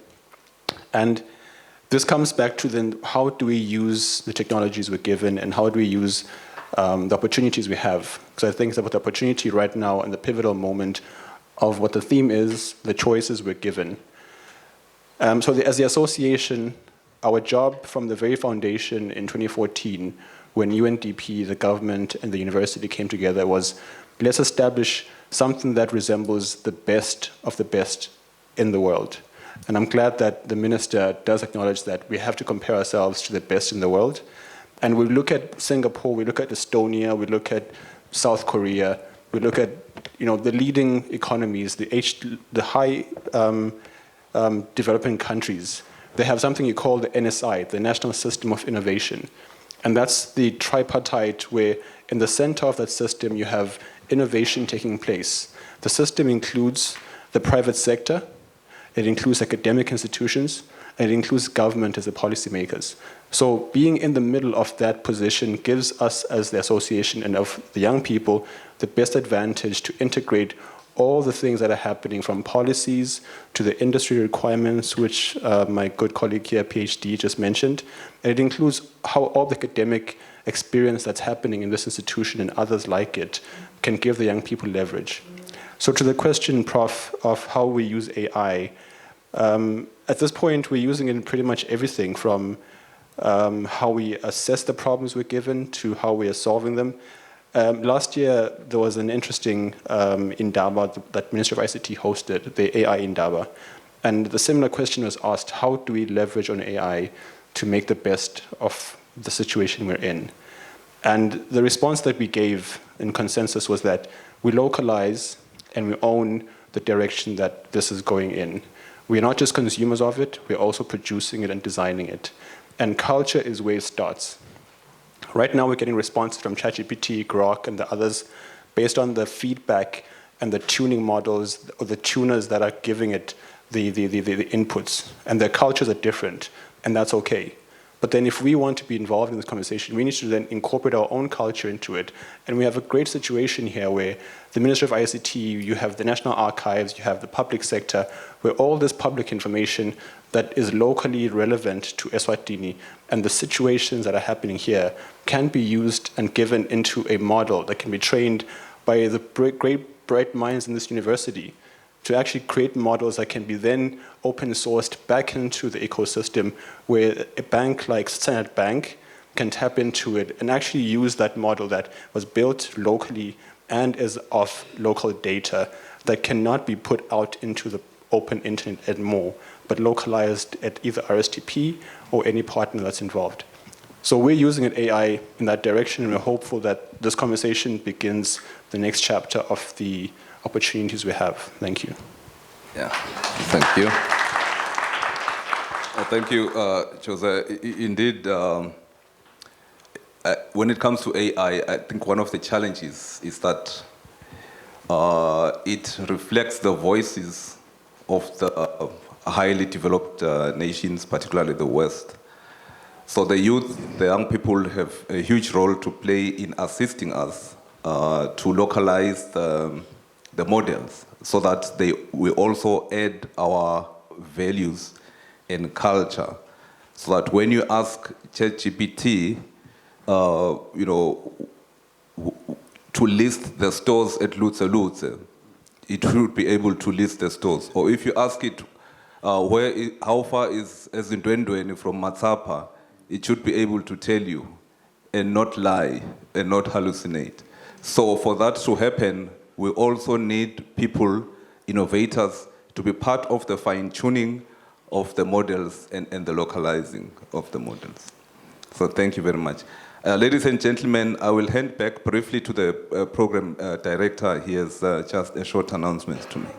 And this comes back to then, how do we use the technologies we're given, and how do we use the opportunities we have? Because I think it's about the opportunity right now and the pivotal moment of what the theme is, the choices we're given. So as the association, our job from the very foundation in 2014, when UNDP, the government, and the university came together, was let's establish something that resembles the best of the best in the world. And I'm glad that the minister does acknowledge that we have to compare ourselves to the best in the world. And we look at Singapore, we look at Estonia, we look at South Korea, we look at the leading economies, the high developing countries. They have something you call the NSI, the National System of Innovation. And that's the tripartite where in the center of that system you have innovation taking place. The system includes the private sector, it includes academic institutions, and it includes government as the policymakers. So being in the middle of that position gives us as the association and of the young people the best advantage to integrate all the things that are happening, from policies to the industry requirements, which my good colleague here, PhD, just mentioned. And it includes how all the academic experience that's happening in this institution and others like it can give the young people leverage. So to the question, Prof, of how we use AI, at this point we're using it in pretty much everything, from how we assess the problems we're given to how we are solving them. Last year, there was an interesting Indaba that Ministry of ICT hosted, the AI Indaba. And the similar question was asked, how do we leverage on AI to make the best of the situation we're in? And the response that we gave in consensus was that we localize and we own the direction that this is going in. We're not just consumers of it, we're also producing it and designing it. And culture is where it starts. Right now, we're getting responses from ChatGPT, Grok, and the others based on the feedback and the tuning models or the tuners that are giving it the inputs. And their cultures are different, and that's okay. But then if we want to be involved in this conversation, we need to then incorporate our own culture into it. And we have a great situation here where the Ministry of ICT, you have the National Archives, you have the public sector, where all this public information that is locally relevant to Eswatini and the situations that are happening here can be used and given into a model that can be trained by the great bright minds in this university to actually create models that can be then open sourced back into the ecosystem, where a bank like Standard Bank can tap into it and actually use that model that was built locally and is of local data that cannot be put out into the open internet anymore, but localized at either RSTP or any partner that's involved. So we're using an AI in that direction, and we're hopeful that this conversation begins the next chapter of the opportunities we have. Thank you. Yeah, thank you. Thank you, Jose. Indeed, when it comes to AI, I think one of the challenges is that it reflects the voices of the highly developed nations, particularly the West. So the youth, the young people have a huge role to play in assisting us to localize the models so that we also add our values and culture. So that when you ask ChatGPT, to list the stores at Lutze, it should be able to list the stores. Or if you ask it, how far is Ezindwendweni from Matsapa, it should be able to tell you and not lie and not hallucinate. So for that to happen, we also need people, innovators, to be part of the fine-tuning of the models and the localizing of the models. So thank you very much. Ladies and gentlemen, I will hand back briefly to the program director. He has just a short announcement to make.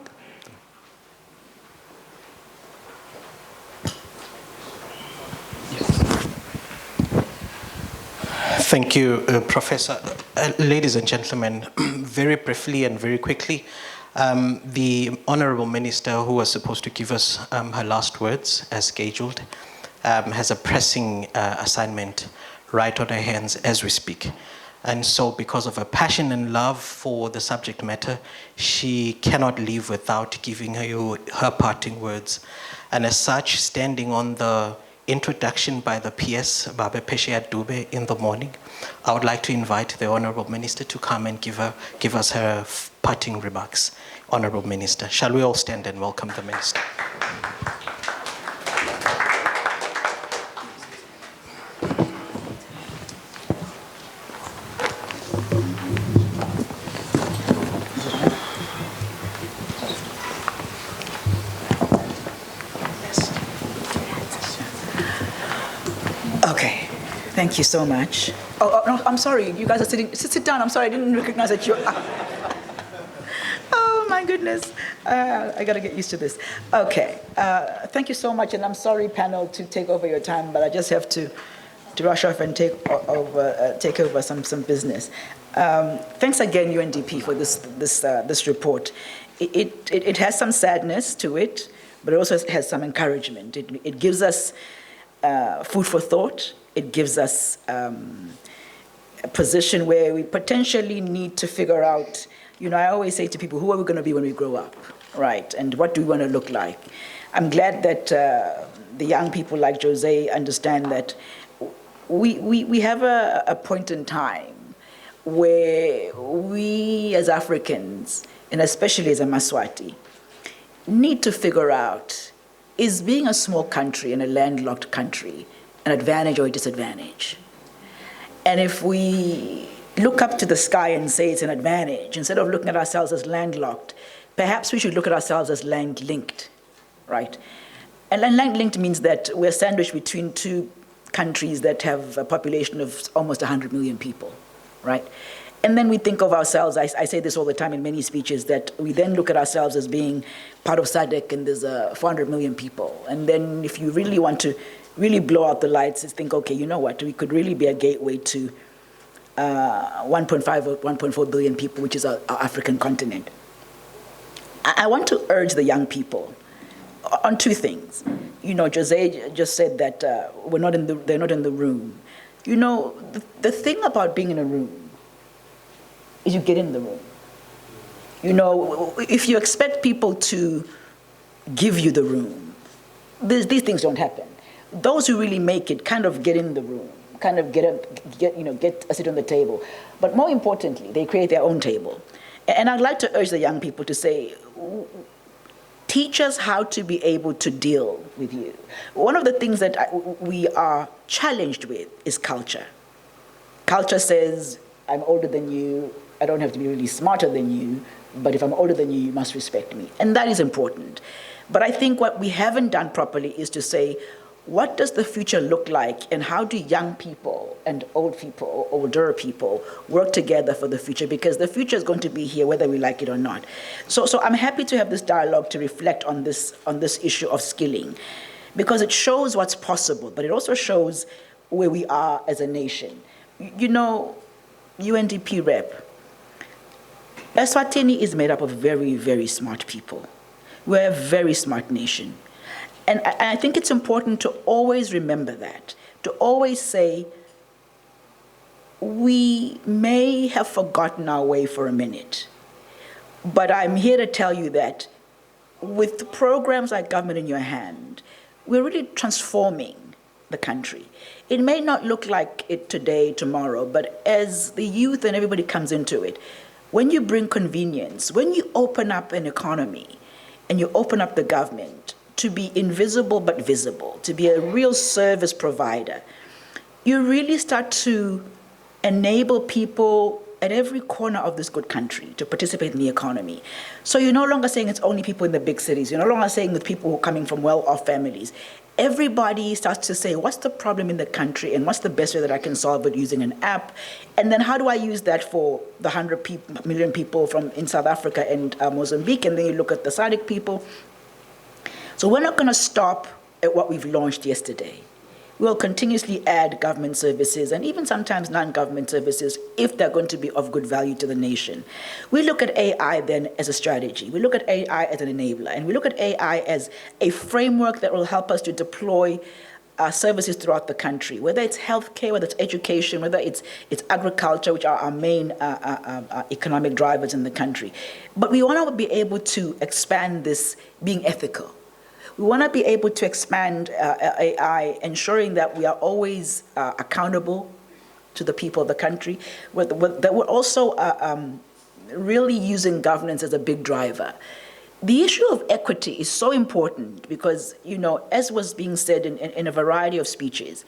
Thank you, Professor. Ladies and gentlemen, very briefly and very quickly, the Honorable Minister, who was supposed to give us her last words as scheduled, has a pressing assignment right on her hands as we speak. And so because of her passion and love for the subject matter, she cannot leave without giving you her parting words. And as such, standing on the introduction by the PS, Babe Pesheya Dube, in the morning, I would like to invite the Honorable Minister to come and give us her parting remarks. Honorable Minister, shall we all stand and welcome the Minister? Okay, thank you so much. Oh, no, I'm sorry, you guys are sitting, sit down, I'm sorry, I didn't recognize that you're, oh my goodness, I gotta get used to this. Okay, thank you so much, and I'm sorry, panel, to take over your time, but I just have to rush off and take over some business. Thanks again, UNDP, for this report. It has some sadness to it, but it also has some encouragement. It gives us food for thought. It gives us a position where we potentially need to figure out, you know, I always say to people, who are we going to be when we grow up, right? And what do we want to look like? I'm glad that the young people like Jose understand that we have a point in time where we as Africans, and especially as a Maswati, need to figure out, is being a small country and a landlocked country an advantage or a disadvantage? And if we look up to the sky and say it's an advantage, instead of looking at ourselves as landlocked, perhaps we should look at ourselves as land-linked, right? And land-linked means that we're sandwiched between two countries that have a population of almost 100 million people, right? And then we think of ourselves, I say this all the time in many speeches, that we then look at ourselves as being part of SADC and there's 400 million people. And then if you really want to really blow out the lights, think, okay, you know what, we could really be a gateway to 1.5 or 1.4 billion people, which is our African continent. I want to urge the young people on two things. You know, Jose just said that they're not in the room. You know, the thing about being in a room is you get in the room. You know, if you expect people to give you the room, these things don't happen. Those who really make it kind of get in the room, kind of get a seat on the table. But more importantly, they create their own table. And I'd like to urge the young people to say, teach us how to be able to deal with you. One of the things that we are challenged with is culture. Culture says, I'm older than you, I don't have to be really smarter than you, but if I'm older than you, you must respect me. And that is important. But I think what we haven't done properly is to say, what does the future look like, and how do young people and old people, older people, work together for the future? Because the future is going to be here whether we like it or not. So I'm happy to have this dialogue to reflect on this issue of skilling, because it shows what's possible, but it also shows where we are as a nation. You know, UNDP rep, Eswatini is made up of very, very smart people. We're a very smart nation. And I think it's important to always remember that, to always say, we may have forgotten our way for a minute, but I'm here to tell you that with programs like Government in Your Hand, we're really transforming the country. It may not look like it today, tomorrow, but as the youth and everybody comes into it, when you bring convenience, when you open up an economy and you open up the government to be invisible but visible, to be a real service provider, you really start to enable people at every corner of this good country to participate in the economy. So you're no longer saying it's only people in the big cities. You're no longer saying with people who are coming from well-off families. Everybody starts to say, what's the problem in the country and what's the best way that I can solve it using an app? And then how do I use that for the 100 million people from in South Africa and Mozambique? And then you look at the SADC people. So we're not going to stop at what we've launched yesterday. We'll continuously add government services and even sometimes non-government services if they're going to be of good value to the nation. We look at AI then as a strategy. We look at AI as an enabler. And we look at AI as a framework that will help us to deploy services throughout the country, whether it's healthcare, whether it's education, whether it's agriculture, which are our main economic drivers in the country. But we want to be able to expand this being ethical. We want to be able to expand AI, ensuring that we are always accountable to the people of the country, that we're also really using governance as a big driver. The issue of equity is so important because, as was being said in a variety of speeches,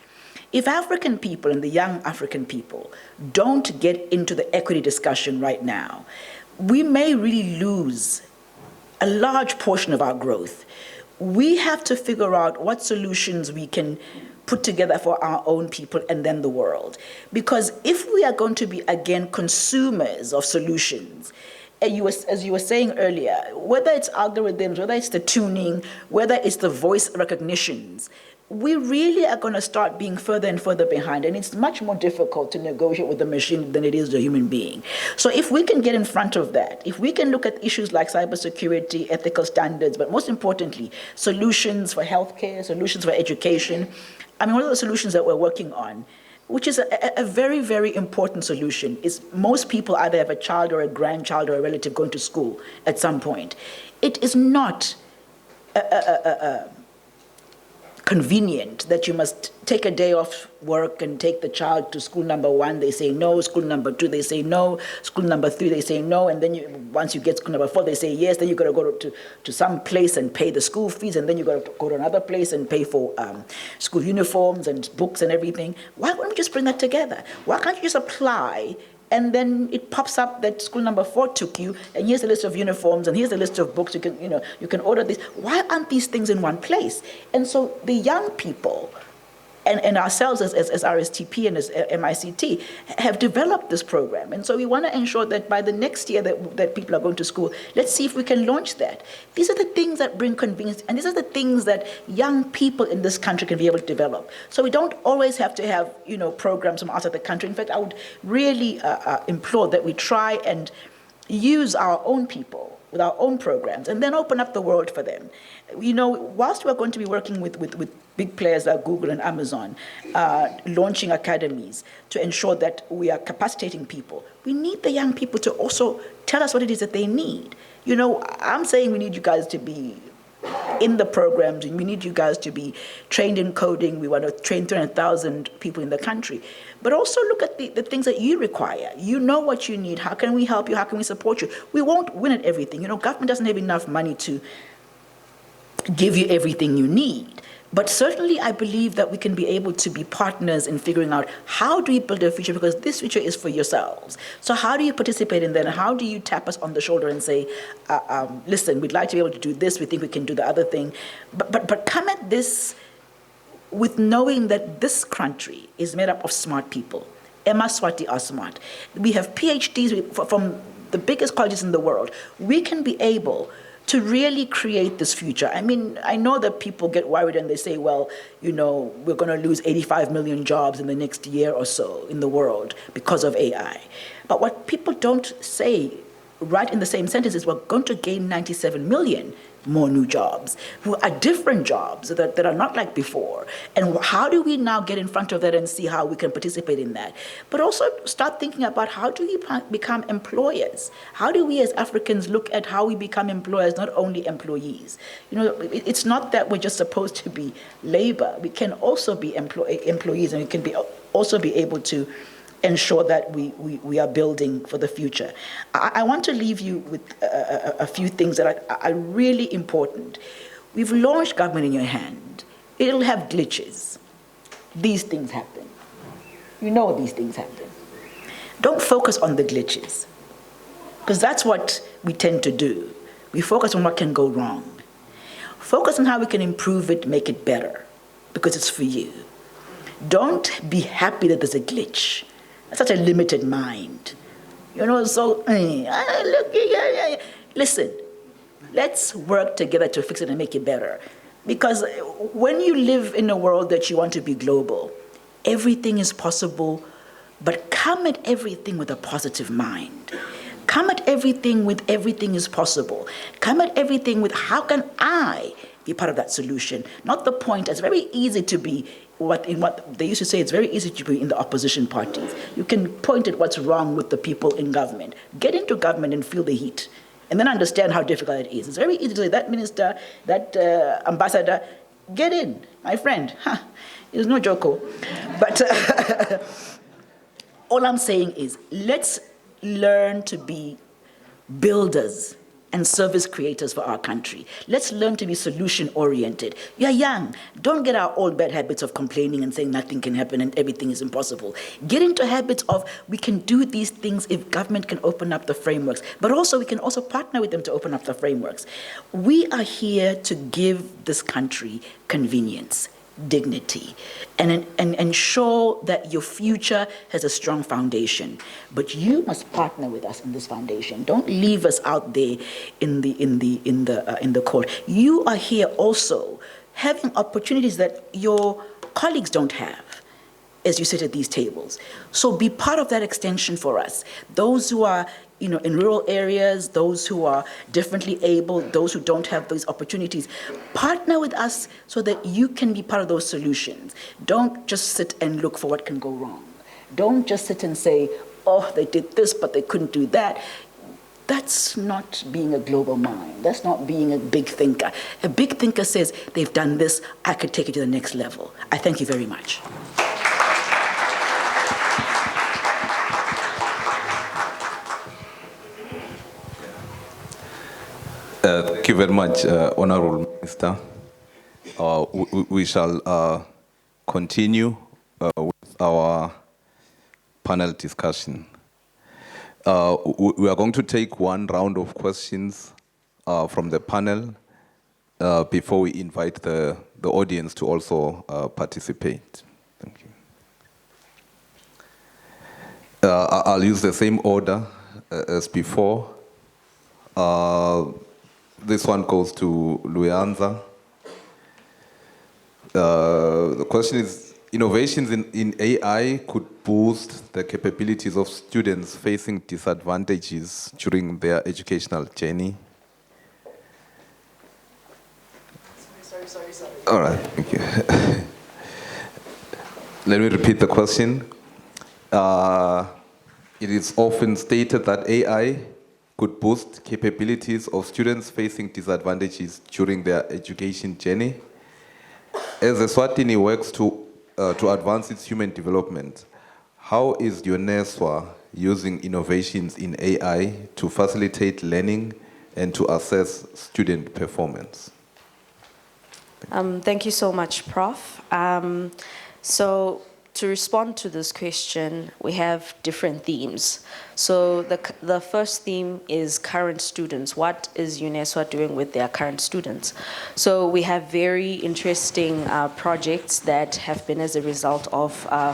if African people and the young African people don't get into the equity discussion right now, we may really lose a large portion of our growth. We have to figure out what solutions we can put together for our own people and then the world. Because if we are going to be, again, consumers of solutions, as you were saying earlier, whether it's algorithms, whether it's the tuning, whether it's the voice recognitions, we really are going to start being further and further behind. And it's much more difficult to negotiate with the machine than it is the human being. So if we can get in front of that, if we can look at issues like cybersecurity, ethical standards, but most importantly, solutions for healthcare, solutions for education. I mean, one of the solutions that we're working on, which is a very, very important solution, is most people either have a child or a grandchild or a relative going to school at some point. It is not convenient that you must take a day off work and take the child to school number 1, they say no, school number 2, they say no, school number 3, they say no, and then once you get school number 4, they say yes, then you got to go to some place and pay the school fees, and then you got to go to another place and pay for school uniforms and books and everything. Why wouldn't we just bring that together? Why can't you just apply and then it pops up that school number 4 took you, and here's a list of uniforms, and here's a list of books, you can order this. Why aren't these things in one place? And so the young people, and ourselves as RSTP and as MICT, have developed this program. And so we want to ensure that by the next year that people are going to school, let's see if we can launch that. These are the things that bring convenience, and these are the things that young people in this country can be able to develop. So we don't always have to have, programs from outside the country. In fact, I would really implore that we try and use our own people with our own programs and then open up the world for them. Whilst we're going to be working with big players like Google and Amazon, launching academies to ensure that we are capacitating people, we need the young people to also tell us what it is that they need. I'm saying we need you guys to be in the programs, and we need you guys to be trained in coding. We want to train 300,000 people in the country. But also look at the things that you require. You know what you need. How can we help you? How can we support you? We won't win at everything. Government doesn't have enough money to give you everything you need. But certainly I believe that we can be able to be partners in figuring out how do we build a future, because this future is for yourselves. So how do you participate in that? And how do you tap us on the shoulder and say, listen, we'd like to be able to do this. We think we can do the other thing. But come at this with knowing that this country is made up of smart people. Eswatini are smart. We have PhDs from the biggest colleges in the world. We can be able to really create this future. I mean, I know that people get worried and they say, well, we're going to lose 85 million jobs in the next year or so in the world because of AI. But what people don't say right in the same sentence is we're going to gain 97 million more new jobs, who are different jobs that are not like before. And how do we now get in front of that and see how we can participate in that? But also start thinking about how do we become employers? How do we as Africans look at how we become employers, not only employees? It's not that we're just supposed to be labor. We can also be employees, and we can also be able to ensure that we are building for the future. I want to leave you with a few things that are really important. We've launched government in your hand. It'll have glitches. These things happen. You know these things happen. Don't focus on the glitches, because that's what we tend to do. We focus on what can go wrong. Focus on how we can improve it, make it better, because it's for you. Don't be happy that there's a glitch. That's such a limited mind. You know, so, listen, let's work together to fix it and make it better. Because when you live in a world that you want to be global, everything is possible, but come at everything with a positive mind. Come at everything with everything is possible. Come at everything with how can I be part of that solution? Not the point. It's very easy to be what they used to say, it's very easy to be in the opposition parties. You can point at what's wrong with the people in government. Get into government and feel the heat, and then understand how difficult it is. It's very easy to say, that minister, that ambassador, get in, my friend. It's no joke. But all I'm saying is, let's learn to be builders and service creators for our country. Let's learn to be solution-oriented. You're young. Don't get our old bad habits of complaining and saying nothing can happen and everything is impossible. Get into habits of, we can do these things if government can open up the frameworks, but also we can also partner with them to open up the frameworks. We are here to give this country convenience, dignity, and ensure that your future has a strong foundation. But you must partner with us in this foundation. Don't leave us out there in the court. You are here also having opportunities that your colleagues don't have as you sit at these tables. So be part of that extension for us. Those who are in rural areas, those who are differently able, those who don't have those opportunities, partner with us so that you can be part of those solutions. Don't just sit and look for what can go wrong. Don't just sit and say, oh, they did this, but they couldn't do that. That's not being a global mind. That's not being a big thinker. A big thinker says, they've done this, I could take it to the next level. I thank you very much. Thank you very much, Honorable Minister. We shall continue with our panel discussion. We are going to take one round of questions from the panel before we invite the audience to also participate. Thank you. I'll use the same order as before. This one goes to Luyanza. The question is, innovations in AI could boost the capabilities of students facing disadvantages during their educational journey. Sorry. All right, thank you. Let me repeat the question. It is often stated that AI could boost capabilities of students facing disadvantages during their education journey. As Eswatini works to advance its human development, how is UNESWA using innovations in AI to facilitate learning and to assess student performance? Thank you so much, Prof. So to respond to this question, we have different themes. So the first theme is current students. What is UNESWA doing with their current students? So we have very interesting projects that have been as a result of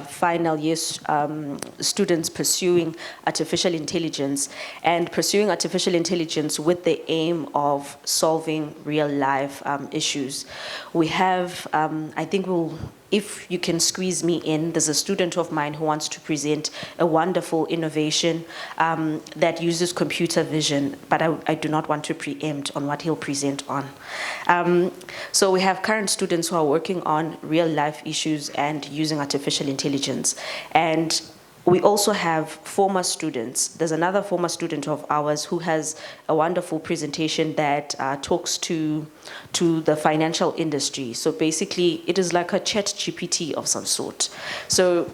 final year students pursuing artificial intelligence and pursuing artificial intelligence with the aim of solving real life issues. We have, I think if you can squeeze me in, there's a student of mine who wants to present a wonderful innovation that uses computer vision, but I do not want to preempt on what he'll present on. So we have current students who are working on real life issues and using artificial intelligence. And we also have former students. There's another former student of ours who has a wonderful presentation that talks to the financial industry. So basically, it is like a chat GPT of some sort. So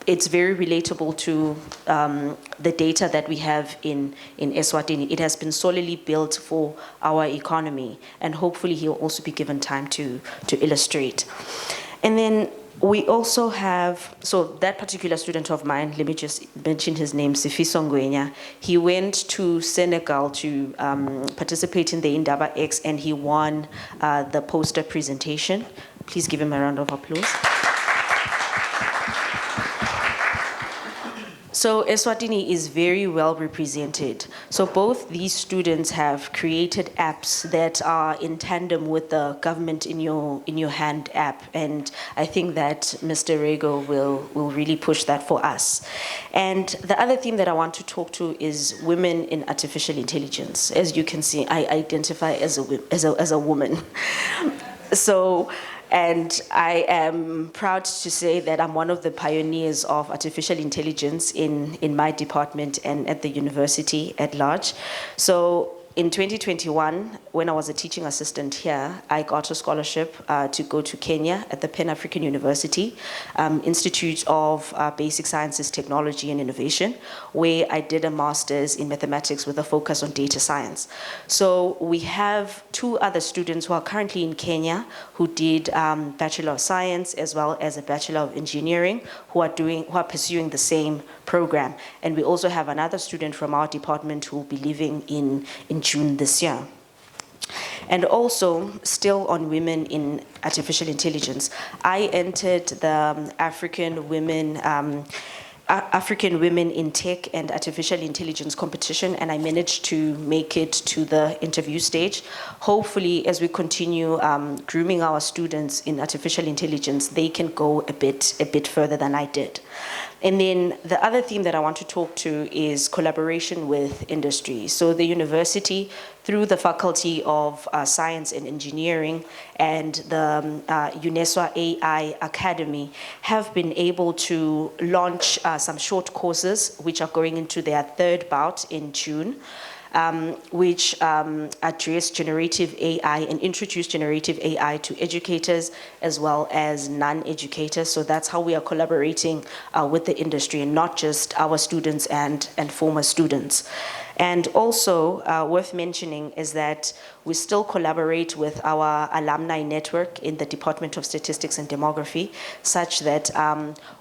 it's very relatable to the data that we have in Eswatini. It has been solely built for our economy, and hopefully he'll also be given time to illustrate. And then we also have, so that particular student of mine, let me just mention his name, Sifiso Ngwenya. He went to Senegal to participate in the Indaba X, and he won the poster presentation. Please give him a round of applause. So Eswatini is very well represented. So both these students have created apps that are in tandem with the government in your hand app, and I think that Mr. Rego will really push that for us. And the other theme that I want to talk to is women in artificial intelligence. As you can see, I identify as a woman. So. And I am proud to say that I'm one of the pioneers of artificial intelligence in my department and at the university at large. So in 2021, when I was a teaching assistant here, I got a scholarship to go to Kenya at the Pan-African University Institute of Basic Sciences, Technology and Innovation, where I did a master's in mathematics with a focus on data science. So we have two other students who are currently in Kenya who did Bachelor of Science as well as a Bachelor of Engineering who are pursuing the same program. And we also have another student from our department who will be leaving in June this year. And also, still on women in artificial intelligence, I entered the African Women in Tech and Artificial Intelligence competition, and I managed to make it to the interview stage. Hopefully, as we continue grooming our students in artificial intelligence, they can go a bit further than I did. And then the other theme that I want to talk to is collaboration with industry. So the university, through the Faculty of Science and Engineering and the UNESWA AI Academy, have been able to launch some short courses which are going into their third bout in June. Which address generative AI and introduce generative AI to educators as well as non-educators. So that's how we are collaborating with the industry, and not just our students and former students. And also worth mentioning is that we still collaborate with our alumni network in the Department of Statistics and Demography, such that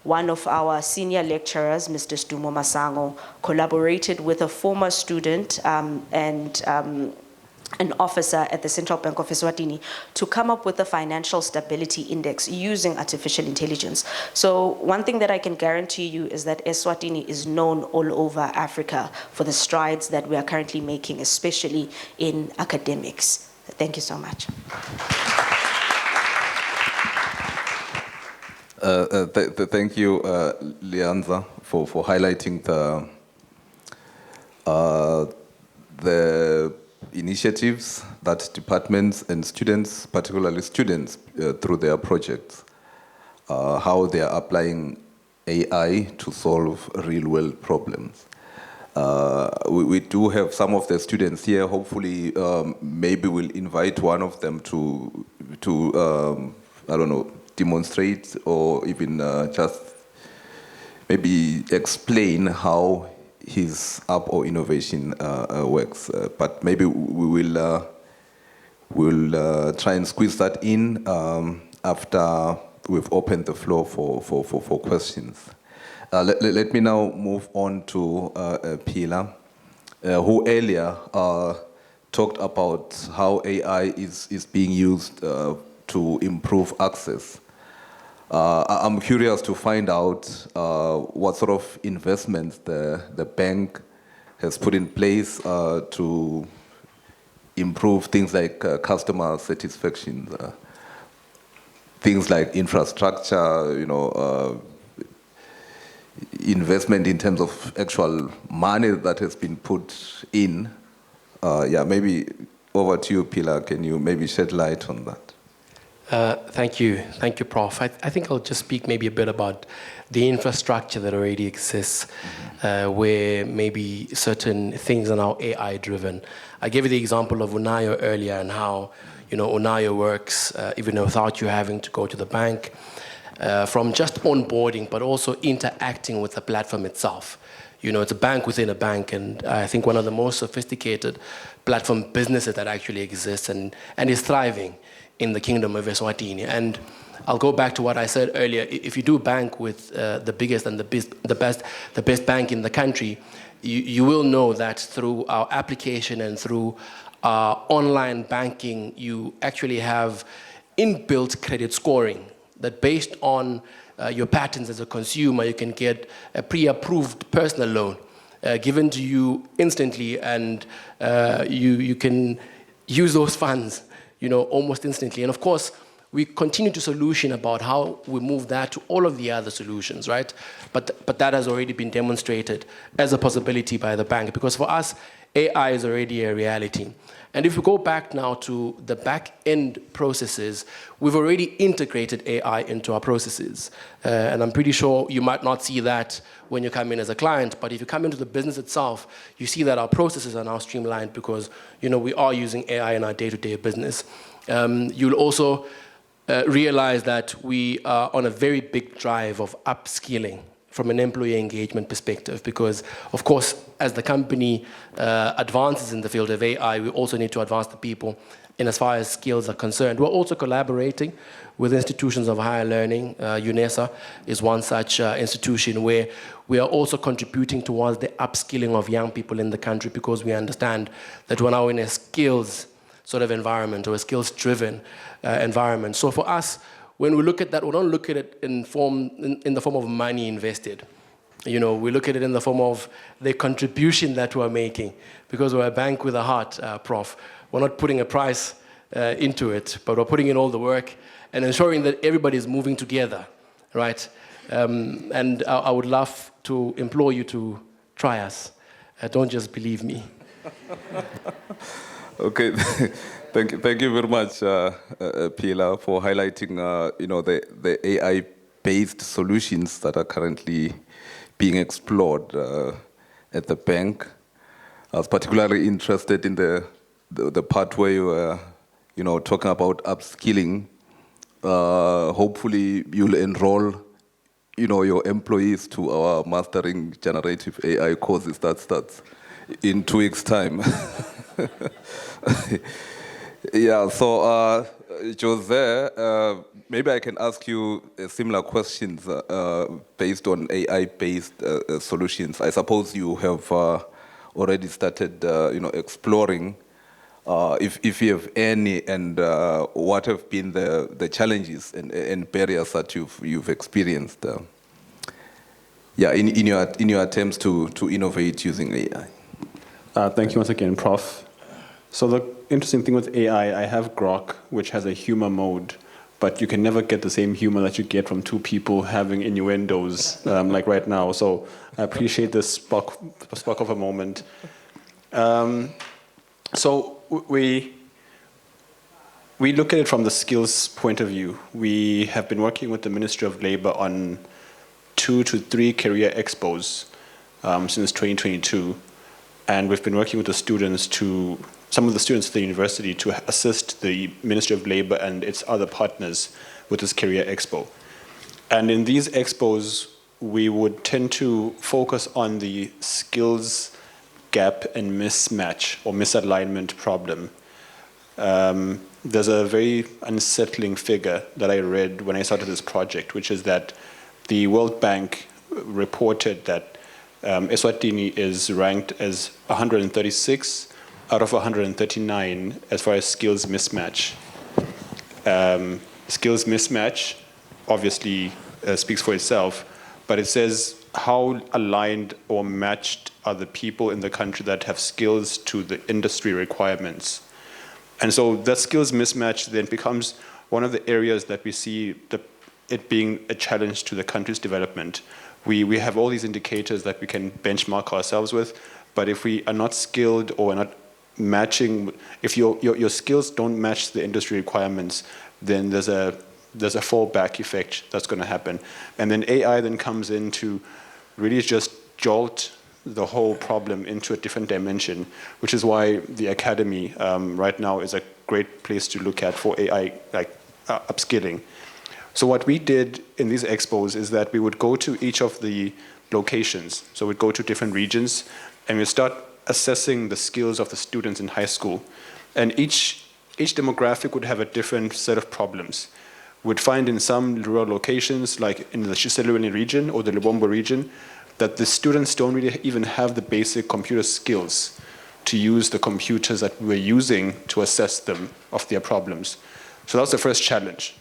one of our senior lecturers, Mr. Stumo Masango, collaborated with a former student and an officer at the Central Bank of Eswatini to come up with a financial stability index using artificial intelligence. So one thing that I can guarantee you is that Eswatini is known all over Africa for the strides that we are currently making, especially in academics. Thank you so much. Thank you, Lianza, for highlighting the initiatives that departments and students, particularly students, through their projects, how they are applying AI to solve real-world problems. We do have some of the students here. Hopefully, maybe we'll invite one of them to I don't know, demonstrate or even just maybe explain how his app or innovation works. But maybe we will try and squeeze that in after we've opened the floor for questions. Let me now move on to Pilar, who earlier talked about how AI is being used to improve access. I'm curious to find out what sort of investments the bank has put in place to improve things like customer satisfaction, things like infrastructure, investment in terms of actual money that has been put in. Maybe over to you, Pilar. Can you maybe shed light on that? Thank you, Prof. I think I'll just speak maybe a bit about the infrastructure that already exists, where maybe certain things are now AI-driven. I gave you the example of Unayo earlier and how Unayo works even without you having to go to the bank. from just onboarding, but also interacting with the platform itself. You know, it's a bank within a bank, and I think one of the most sophisticated platform businesses that actually exists and is thriving in the Kingdom of Eswatini. And I'll go back to what I said earlier. If you do bank with the biggest and the best bank in the country, you will know that through our application and through our online banking, you actually have inbuilt credit scoring that based on your patterns as a consumer, you can get a pre-approved personal loan given to you instantly, and you can use those funds, you know, almost instantly. And of course, we continue to solution about how we move that to all of the other solutions, right? But that has already been demonstrated as a possibility by the bank, because for us, AI is already a reality. And if we go back now to the back-end processes, we've already integrated AI into our processes. And I'm pretty sure you might not see that when you come in as a client, but if you come into the business itself, you see that our processes are now streamlined because, you know, we are using AI in our day-to-day business. You'll also realize that we are on a very big drive of upskilling from an employee engagement perspective, because of course, as the company advances in the field of AI, we also need to advance the people in as far as skills are concerned. We're also collaborating with institutions of higher learning. UNESA is one such institution where we are also contributing towards the upskilling of young people in the country, because we understand that we're now in a skills sort of environment, or a skills-driven environment. So for us, when we look at that, we don't look at it in the form of money invested. You know, we look at it in the form of the contribution that we're making, because we're a bank with a heart, Prof. We're not putting a price into it, but we're putting in all the work and ensuring that everybody's moving together, right? And I would love to implore you to try us. Don't just believe me. Okay, thank you very much, Pila, for highlighting you know, the AI-based solutions that are currently being explored at the bank. I was particularly interested in the part where you were, you know, talking about upskilling. Hopefully, you'll enroll, you know, your employees to our Mastering Generative AI courses that starts in 2 weeks' time. Yeah, so Jose, maybe I can ask you similar questions based on AI-based solutions. I suppose you have already started, you know, exploring if you have any, and what have been the challenges and barriers that you've experienced. Yeah, in your attempts to innovate using AI. Thank you once again, Prof. So the interesting thing with AI, I have Grok, which has a humor mode, but you can never get the same humor that you get from two people having innuendos like right now. So I appreciate this spark of a moment. So we look at it from the skills point of view. We have been working with the Ministry of Labor on 2 to 3 career expos since 2022. And we've been working with the students some of the students at the university to assist the Ministry of Labor and its other partners with this career expo. And in these expos, we would tend to focus on the skills gap and mismatch or misalignment problem. There's a very unsettling figure that I read when I started this project, which is that the World Bank reported that Eswatini is ranked as 136 out of 139 as far as skills mismatch. Skills mismatch obviously speaks for itself, but it says how aligned or matched are the people in the country that have skills to the industry requirements. And so that skills mismatch then becomes one of the areas that we see it being a challenge to the country's development. We have all these indicators that we can benchmark ourselves with, but if we are not skilled or are not matching, if your skills don't match the industry requirements, then there's a fallback effect that's going to happen. And then AI then comes in to really just jolt the whole problem into a different dimension, which is why the academy right now is a great place to look at for AI upskilling. So what we did in these expos is that we would go to each of the locations. So we'd go to different regions and we'd start assessing the skills of the students in high school. And each demographic would have a different set of problems. We'd find in some rural locations, like in the Shiselweni region or the Lubombo region, that the students don't really even have the basic computer skills to use the computers that we were using to assess them of their problems. So that was the first challenge.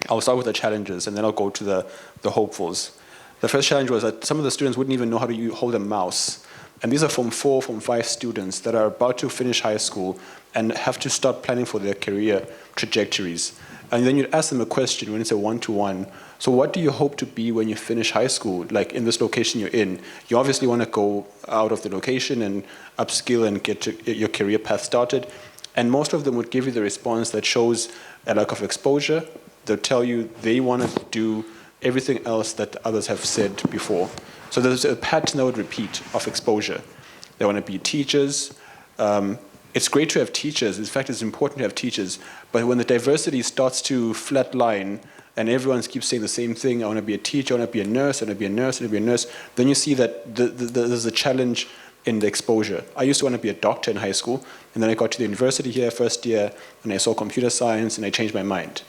I'll start with the challenges and then I'll go to the hopefuls. The first challenge was that some of the students wouldn't even know how to hold a mouse. And these are Form 4, Form 5 students that are about to finish high school and have to start planning for their career trajectories. And then you'd ask them a question when it's a one-to-one. So what do you hope to be when you finish high school, like in this location you're in? You obviously want to go out of the location and upskill and get your career path started. And most of them would give you the response that shows a lack of exposure. They'll tell you they want to do everything else that others have said before. So there's a pattern that would repeat of exposure. They want to be teachers. It's great to have teachers. In fact, it's important to have teachers. But when the diversity starts to flatline and everyone keeps saying the same thing, I want to be a teacher, I want to be a nurse, I want to be a nurse, I want to be a nurse, then you see that there's a challenge in the exposure. I used to want to be a doctor in high school, and then I got to the university here, first year, and I saw computer science, and I changed my mind.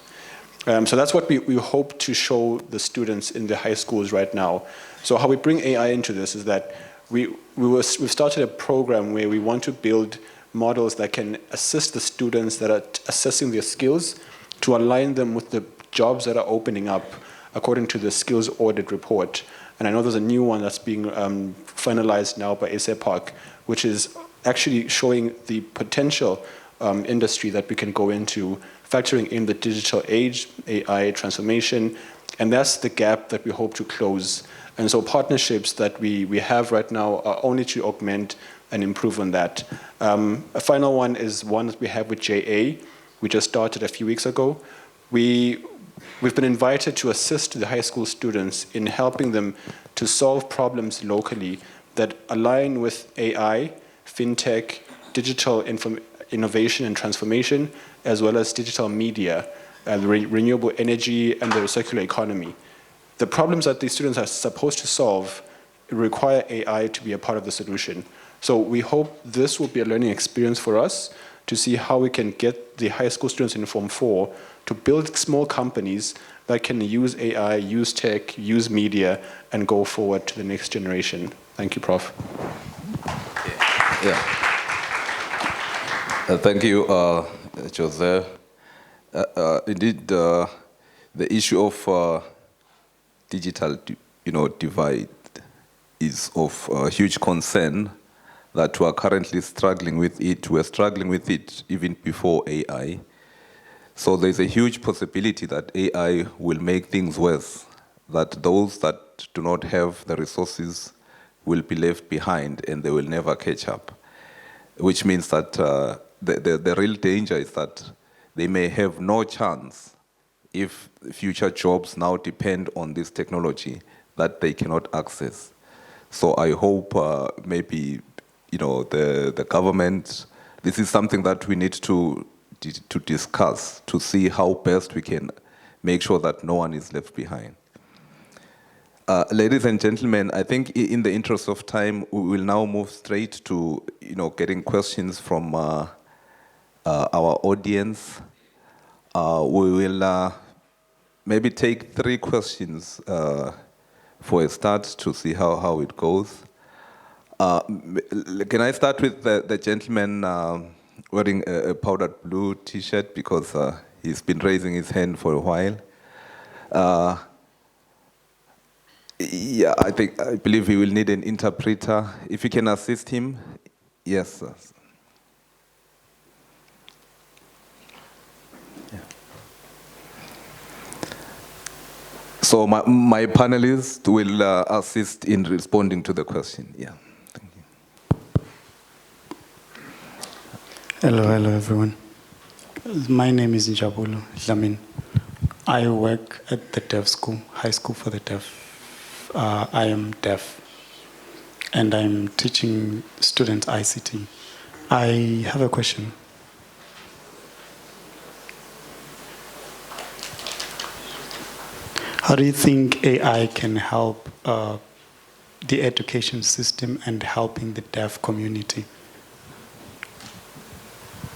So that's what we hope to show the students in the high schools right now. So how we bring AI into this is that we've started a program where we want to build models that can assist the students that are assessing their skills to align them with the jobs that are opening up according to the skills audit report. And I know there's a new one that's being finalized now by SAPOC, which is actually showing the potential industry that we can go into, factoring in the digital age, AI transformation, and that's the gap that we hope to close. And so partnerships that we have right now are only to augment and improve on that. A final one is one that we have with JA. We just started a few weeks ago. We've been invited to assist the high school students in helping them to solve problems locally that align with AI, fintech, digital innovation and transformation, as well as digital media, renewable energy, and the circular economy. The problems that these students are supposed to solve require AI to be a part of the solution. So we hope this will be a learning experience for us to see how we can get the high school students in Form 4 to build small companies that can use AI, use tech, use media, and go forward to the next generation. Thank you, Prof. Yeah. Thank you, Jose. Indeed, the issue of digital, divide is of huge concern that we are currently struggling with it. We're struggling with it even before AI. So there's a huge possibility that AI will make things worse, that those that do not have the resources will be left behind and they will never catch up, which means that the real danger is that they may have no chance if future jobs now depend on this technology that they cannot access. So I hope maybe the government, this is something that we need to discuss to see how best we can make sure that no one is left behind. Ladies and gentlemen, I think in the interest of time, we will now move straight to getting questions from our audience. We will maybe take 3 questions for a start to see how it goes. Can I start with the gentleman wearing a powdered blue T-shirt because he's been raising his hand for a while? Yeah, I believe he will need an interpreter. If you can assist him, yes, sir. Yeah. So my panelists will assist in responding to the question. Yeah. Hello everyone. My name is Njabulo Dlamini. I work at the deaf school, high school for the deaf. I am deaf and I'm teaching students ICT. I have a question. How do you think AI can help the education system and helping the deaf community?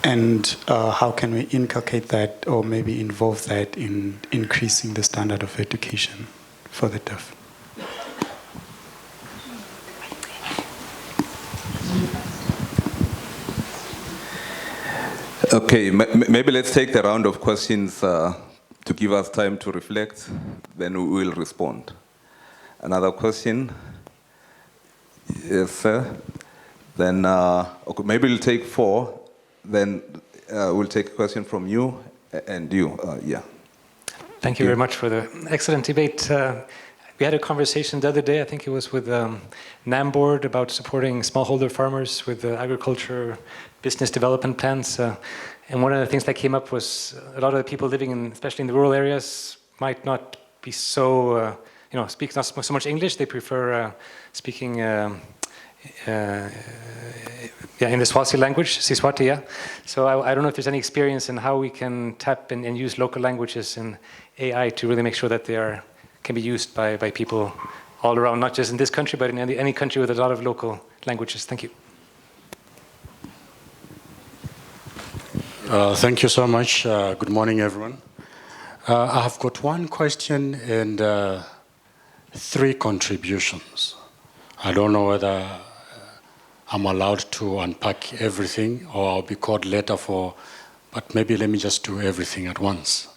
And how can we inculcate that or maybe involve that in increasing the standard of education for the deaf? Okay, maybe let's take the round of questions to give us time to reflect, then we will respond. Another question? Yes, sir. Then, okay, maybe we'll take 4, then we'll take a question from you and you, yeah. Thank you very much for the excellent debate. We had a conversation the other day, I think it was with NAMBoard, about supporting smallholder farmers with agriculture business development plans. And one of the things that came up was a lot of the people living in, especially in the rural areas, might not be so, speak not so much English. They prefer speaking in the Swazi language, Siswati, yeah. So I don't know if there's any experience in how we can tap and use local languages in AI to really make sure that they can be used by people all around, not just in this country, but in any country with a lot of local languages. Thank you. Thank you so much. Good morning, everyone. I have got one question and 3 contributions. I don't know whether I'm allowed to unpack everything or I'll be called later but maybe let me just do everything at once.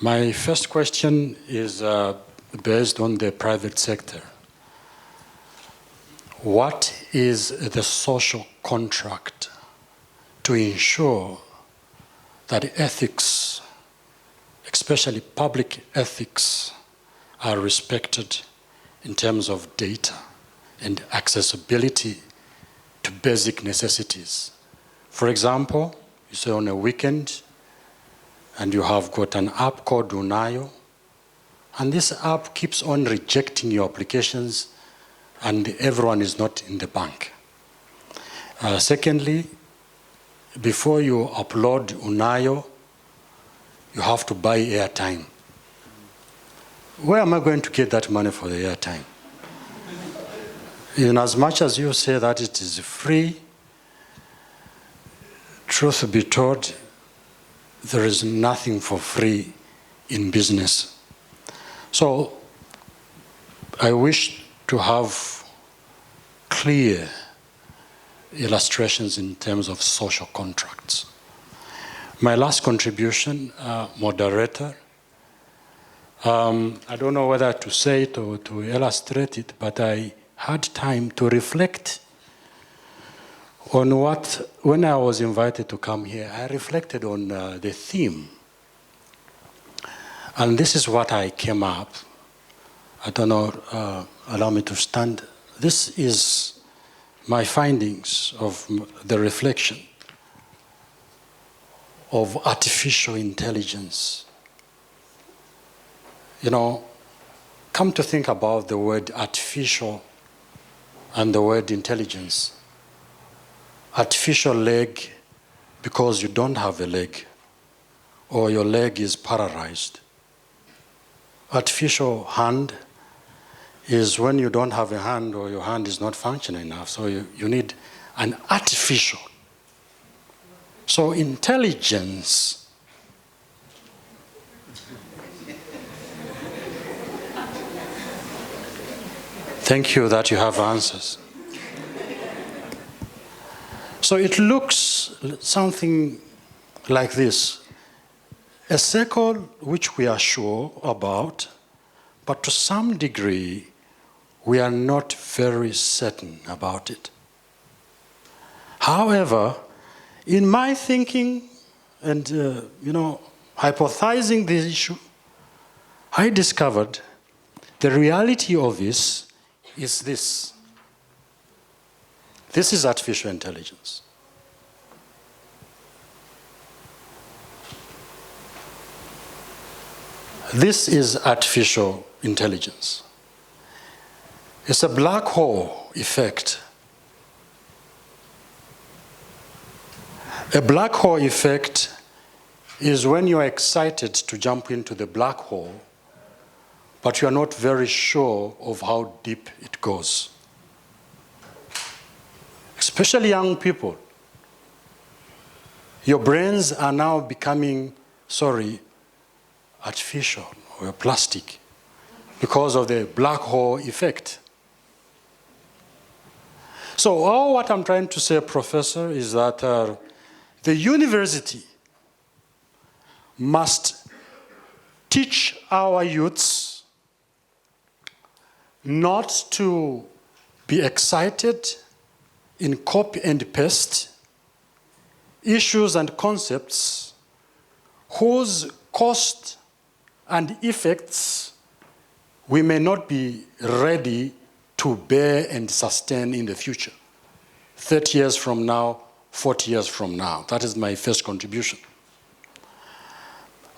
My first question is based on the private sector. What is the social contract to ensure that ethics, especially public ethics, are respected in terms of data and accessibility to basic necessities? For example, you say on a weekend, and you have got an app called Unayo, and this app keeps on rejecting your applications, and everyone is not in the bank. Secondly, before you upload Unayo, you have to buy airtime. Where am I going to get that money for the airtime? In as much as you say that it is free, truth be told, there is nothing for free in business. So I wish to have clear illustrations in terms of social contracts. My last contribution, moderator, I don't know whether to say it or to illustrate it, but I had time to reflect on when I was invited to come here, I reflected on the theme. And this is what I came up. I don't know, allow me to stand. This is my findings of the reflection of artificial intelligence. Come to think about the word artificial and the word intelligence. Artificial leg because you don't have a leg or your leg is paralyzed. Artificial hand is when you don't have a hand or your hand is not functioning enough, so you need an artificial. So intelligence thank you that you have answers. So it looks something like this. A circle which we are sure about, but to some degree, we are not very certain about it. However, in my thinking and, hypothesizing this issue, I discovered the reality of this is this. This is artificial intelligence. This is artificial intelligence. It's a black hole effect. A black hole effect is when you're excited to jump into the black hole but we are not very sure of how deep it goes. Especially young people. Your brains are now becoming, artificial or plastic because of the black hole effect. So all what I'm trying to say, Professor, is that the university must teach our youths not to be excited in copy and paste issues and concepts whose cost and effects we may not be ready to bear and sustain in the future. 30 years from now, 40 years from now. That is my first contribution.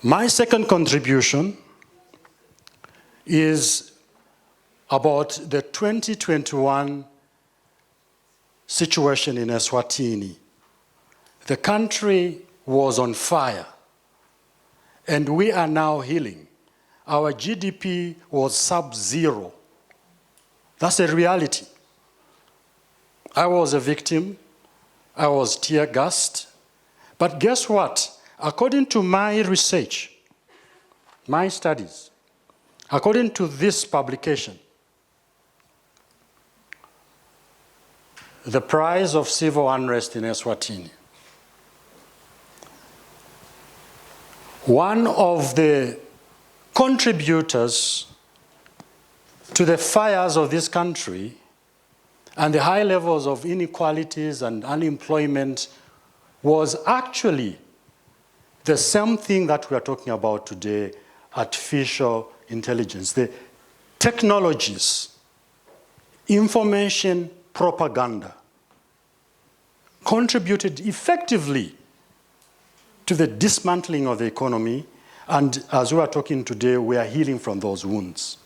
My second contribution is about the 2021 situation in Eswatini. The country was on fire, and we are now healing. Our GDP was sub-zero. That's a reality. I was a victim. I was tear-gassed. But guess what? According to my research, my studies, according to this publication, the price of civil unrest in Eswatini, one of the contributors to the fires of this country and the high levels of inequalities and unemployment was actually the same thing that we are talking about today, artificial intelligence. The technologies, information propaganda, contributed effectively to the dismantling of the economy, and as we are talking today, we are healing from those wounds.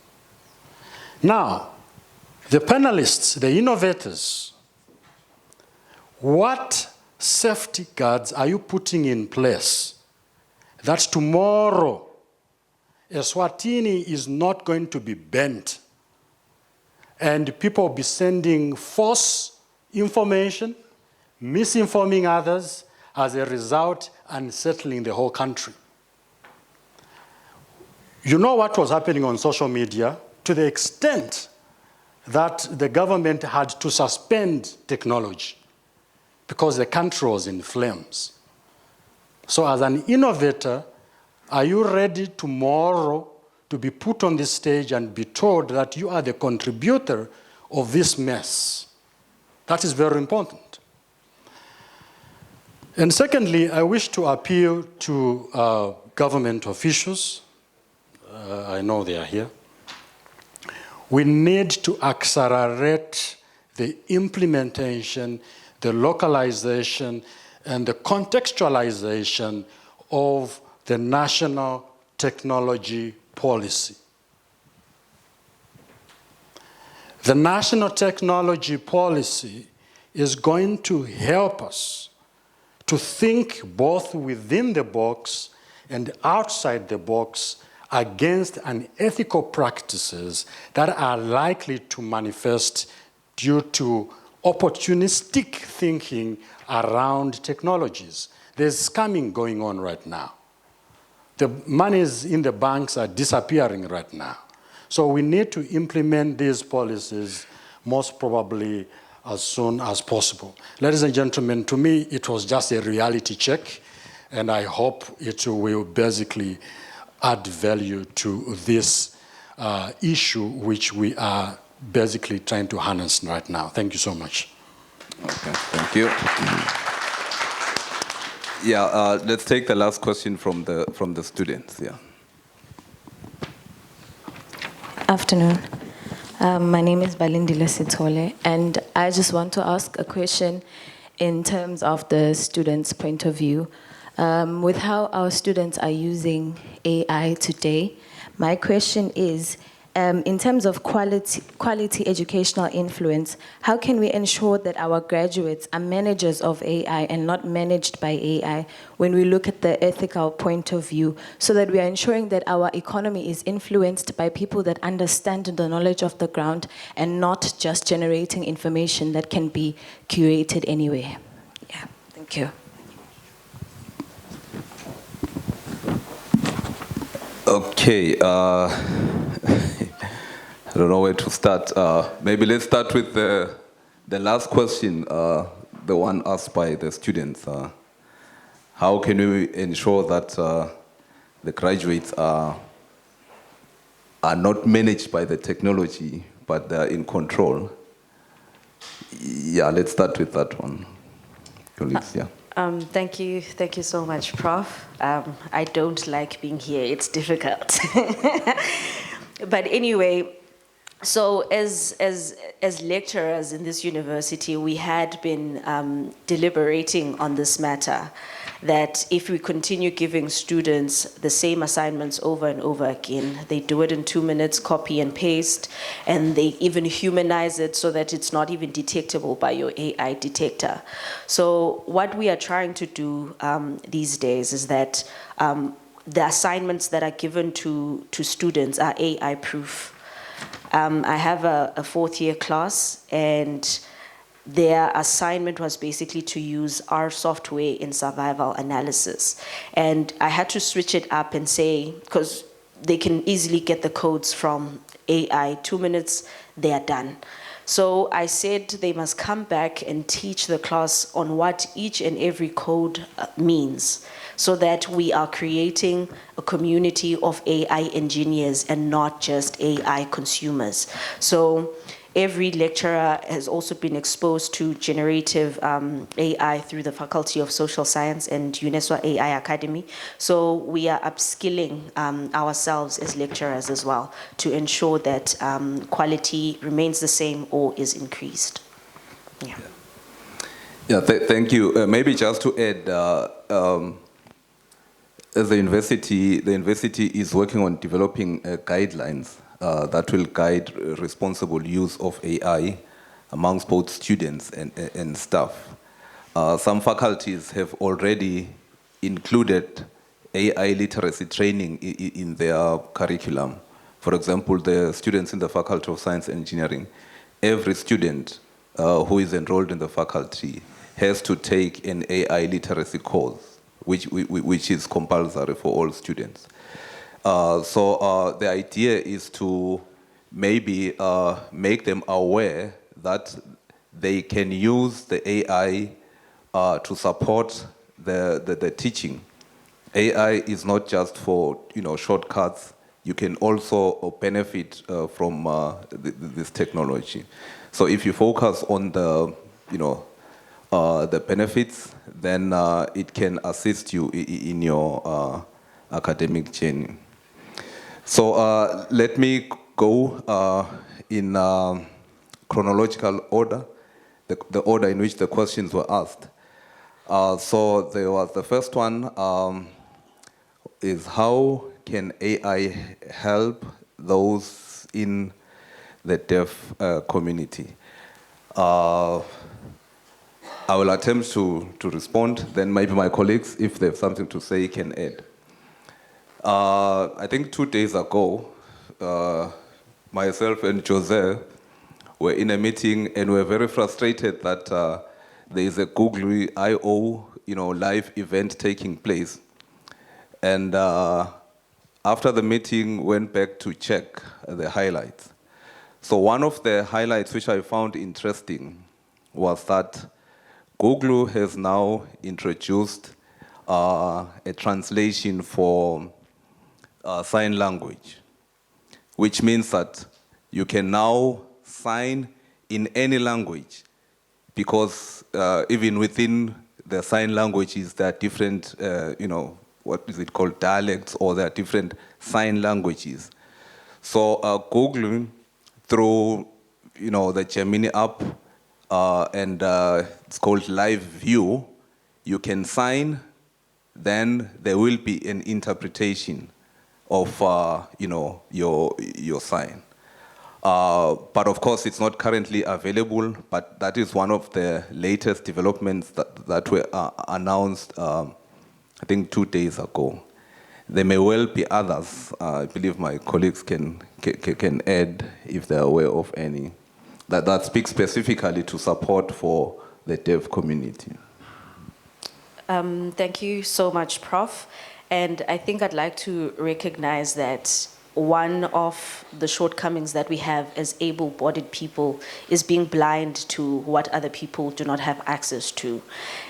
Now, the panelists, the innovators, what safety guards are you putting in place that tomorrow Eswatini is not going to be bent and people will be sending false information, misinforming others, as a result, unsettling the whole country? You know what was happening on social media to the extent that the government had to suspend technology because the country was in flames. So as an innovator, are you ready tomorrow to be put on this stage and be told that you are the contributor of this mess? That is very important. And secondly, I wish to appeal to government officials. I know they are here. We need to accelerate the implementation, the localization, and the contextualization of the national technology policy. The national technology policy is going to help us to think both within the box and outside the box against unethical practices that are likely to manifest due to opportunistic thinking around technologies. There's scamming going on right now. The monies in the banks are disappearing right now. So we need to implement these policies most probably as soon as possible. Ladies and gentlemen, to me, it was just a reality check, and I hope it will basically add value to this issue which we are basically trying to harness right now. Thank you so much. Okay, thank you. Yeah, let's take the last question from the students. Yeah. Afternoon. My name is Balindile Sitole, and I just want to ask a question in terms of the students' point of view. With how our students are using AI today, my question is, In terms of quality educational influence, how can we ensure that our graduates are managers of AI and not managed by AI when we look at the ethical point of view, so that we are ensuring that our economy is influenced by people that understand the knowledge of the ground and not just generating information that can be curated anywhere? Yeah, thank you. Okay, I don't know where to start. Maybe let's start with the last question, the one asked by the students. How can we ensure that the graduates are not managed by the technology, but they're in control? Yeah, let's start with that one. Colleagues, yeah. Thank you so much, Prof. I don't like being here, it's difficult. But anyway, so as lecturers in this university, we had been deliberating on this matter, that if we continue giving students the same assignments over and over again, they do it in 2 minutes, copy and paste, and they even humanize it so that it's not even detectable by your AI detector. So what we are trying to do these days is that the assignments that are given to students are AI proof. I have a fourth-year class, and their assignment was basically to use our software in survival analysis. And I had to switch it up and say, because they can easily get the codes from AI, 2 minutes, they are done. So I said they must come back and teach the class on what each and every code means, so that we are creating a community of AI engineers and not just AI consumers. So every lecturer has also been exposed to generative AI through the Faculty of Social Science and UNESCO AI Academy. So we are upskilling ourselves as lecturers as well to ensure that quality remains the same or is increased. Yeah. Yeah, thank you. Maybe just to add, as the university is working on developing guidelines that will guide responsible use of AI amongst both students and staff. Some faculties have already included AI literacy training in their curriculum. For example, the students in the Faculty of Science and Engineering, every student who is enrolled in the faculty has to take an AI literacy course, which is compulsory for all students. So the idea is to maybe make them aware that they can use the AI to support the teaching. AI is not just for shortcuts. You can also benefit from this technology. So if you focus on the the benefits, then it can assist you in your academic journey. So let me go in chronological order, the order in which the questions were asked. So there was the first one is how can AI help those in the deaf community? I will attempt to respond, then maybe my colleagues, if they have something to say, can add. I think 2 days ago, myself and Jose were in a meeting and were very frustrated that there is a Google I/O live event taking place. And after the meeting, went back to check the highlights. So one of the highlights which I found interesting was that Google has now introduced a translation for sign language, which means that you can now sign in any language, because even within the sign languages, there are different, what is it called, dialects, or there are different sign languages. So Google, through the Gemini app, and it's called Live View, you can sign, then there will be an interpretation of your sign. But of course, it's not currently available, but that is one of the latest developments that were announced, I think 2 days ago. There may well be others. I believe my colleagues can add if they're aware of any that speak specifically to support for the deaf community. Thank you so much, Prof. And I think I'd like to recognize that one of the shortcomings that we have as able-bodied people is being blind to what other people do not have access to.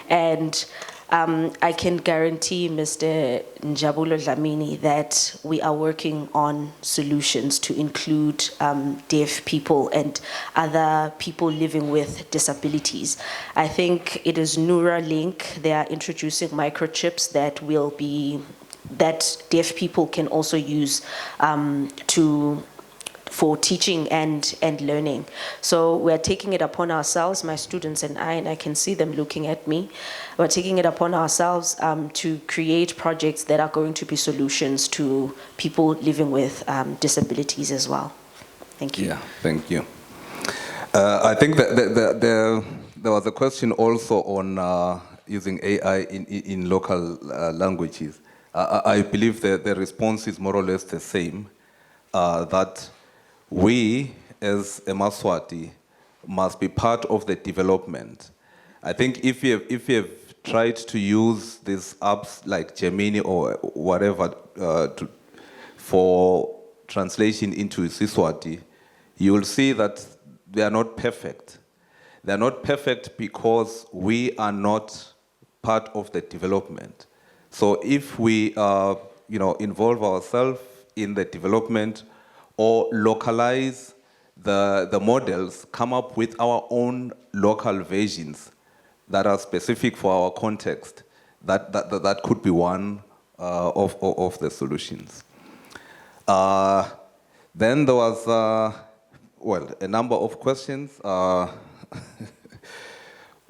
And I can guarantee Mr. Njabulo Dlamini that we are working on solutions to include deaf people and other people living with disabilities. I think it is Neuralink. They are introducing microchips that deaf people can also use for teaching and learning. So we're taking it upon ourselves, my students and I can see them looking at me. We're taking it upon ourselves to create projects that are going to be solutions to people living with disabilities as well. Thank you. Yeah, thank you. I think that there was a question also on using AI in local languages. I believe that the response is more or less the same, that we, as Eswatini, must be part of the development. I think if you have tried to use these apps like Gemini or whatever for translation into Eswatini, you will see that they are not perfect. They are not perfect because we are not part of the development. So if we involve ourselves in the development or localize the models, come up with our own local versions that are specific for our context, that could be one of the solutions. Then there was, a number of questions.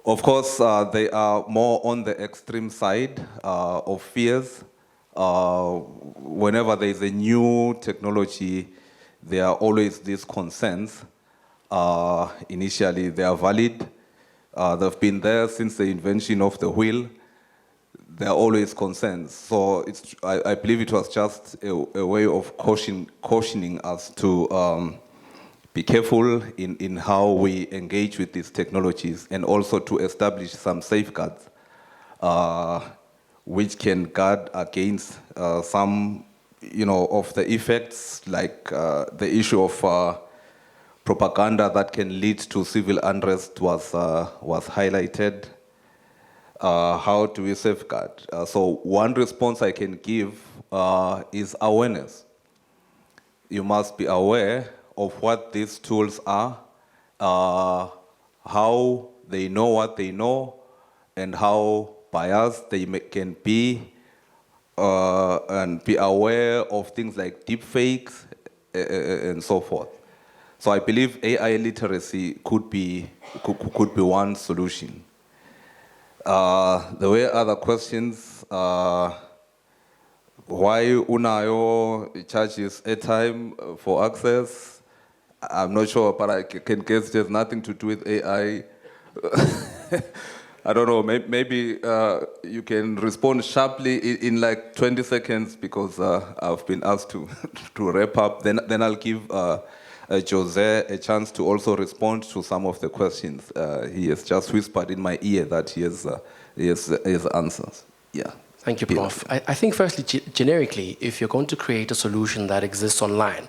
Of course, they are more on the extreme side of fears. Whenever there is a new technology, there are always these concerns. Initially, they are valid. They've been there since the invention of the wheel. There are always concerns. So I believe it was just a way of cautioning us to be careful in how we engage with these technologies, and also to establish some safeguards which can guard against some of the effects, like the issue of propaganda that can lead to civil unrest was highlighted. How do we safeguard? So one response I can give is awareness. You must be aware of what these tools are, how they know what they know, and how biased they can be, and be aware of things like deepfakes and so forth. So I believe AI literacy could be one solution. There were other questions. Why Unayo charges airtime for access? I'm not sure, but I can guess it has nothing to do with AI. I don't know, maybe you can respond sharply in like 20 seconds, because I've been asked to wrap up. Then I'll give Jose a chance to also respond to some of the questions. He has just whispered in my ear that he has answers. Yeah. Thank you, Prof. I think firstly, generically, if you're going to create a solution that exists online,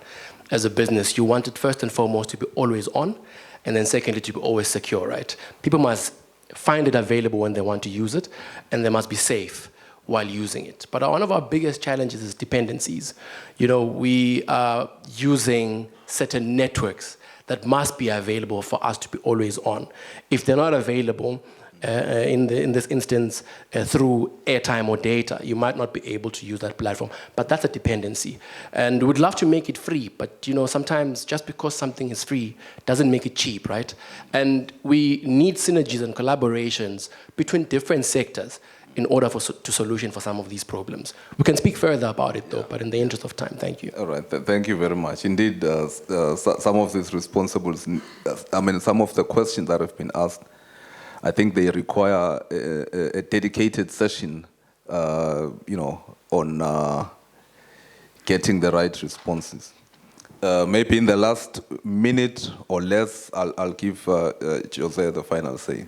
as a business, you want it first and foremost to be always on, and then secondly, to be always secure, right? People must find it available when they want to use it, and they must be safe while using it. But one of our biggest challenges is dependencies. We are using certain networks that must be available for us to be always on. If they're not available, in this instance, through airtime or data, you might not be able to use that platform. But that's a dependency. And we'd love to make it free, but sometimes just because something is free doesn't make it cheap, right? And we need synergies and collaborations between different sectors in order to solution for some of these problems. We can speak further about it though, but in the interest of time, thank you. All right, thank you very much. Indeed, some of these responsibles, some of the questions that have been asked, I think they require a dedicated session, on getting the right responses. Maybe in the last minute or less, I'll give Jose the final say.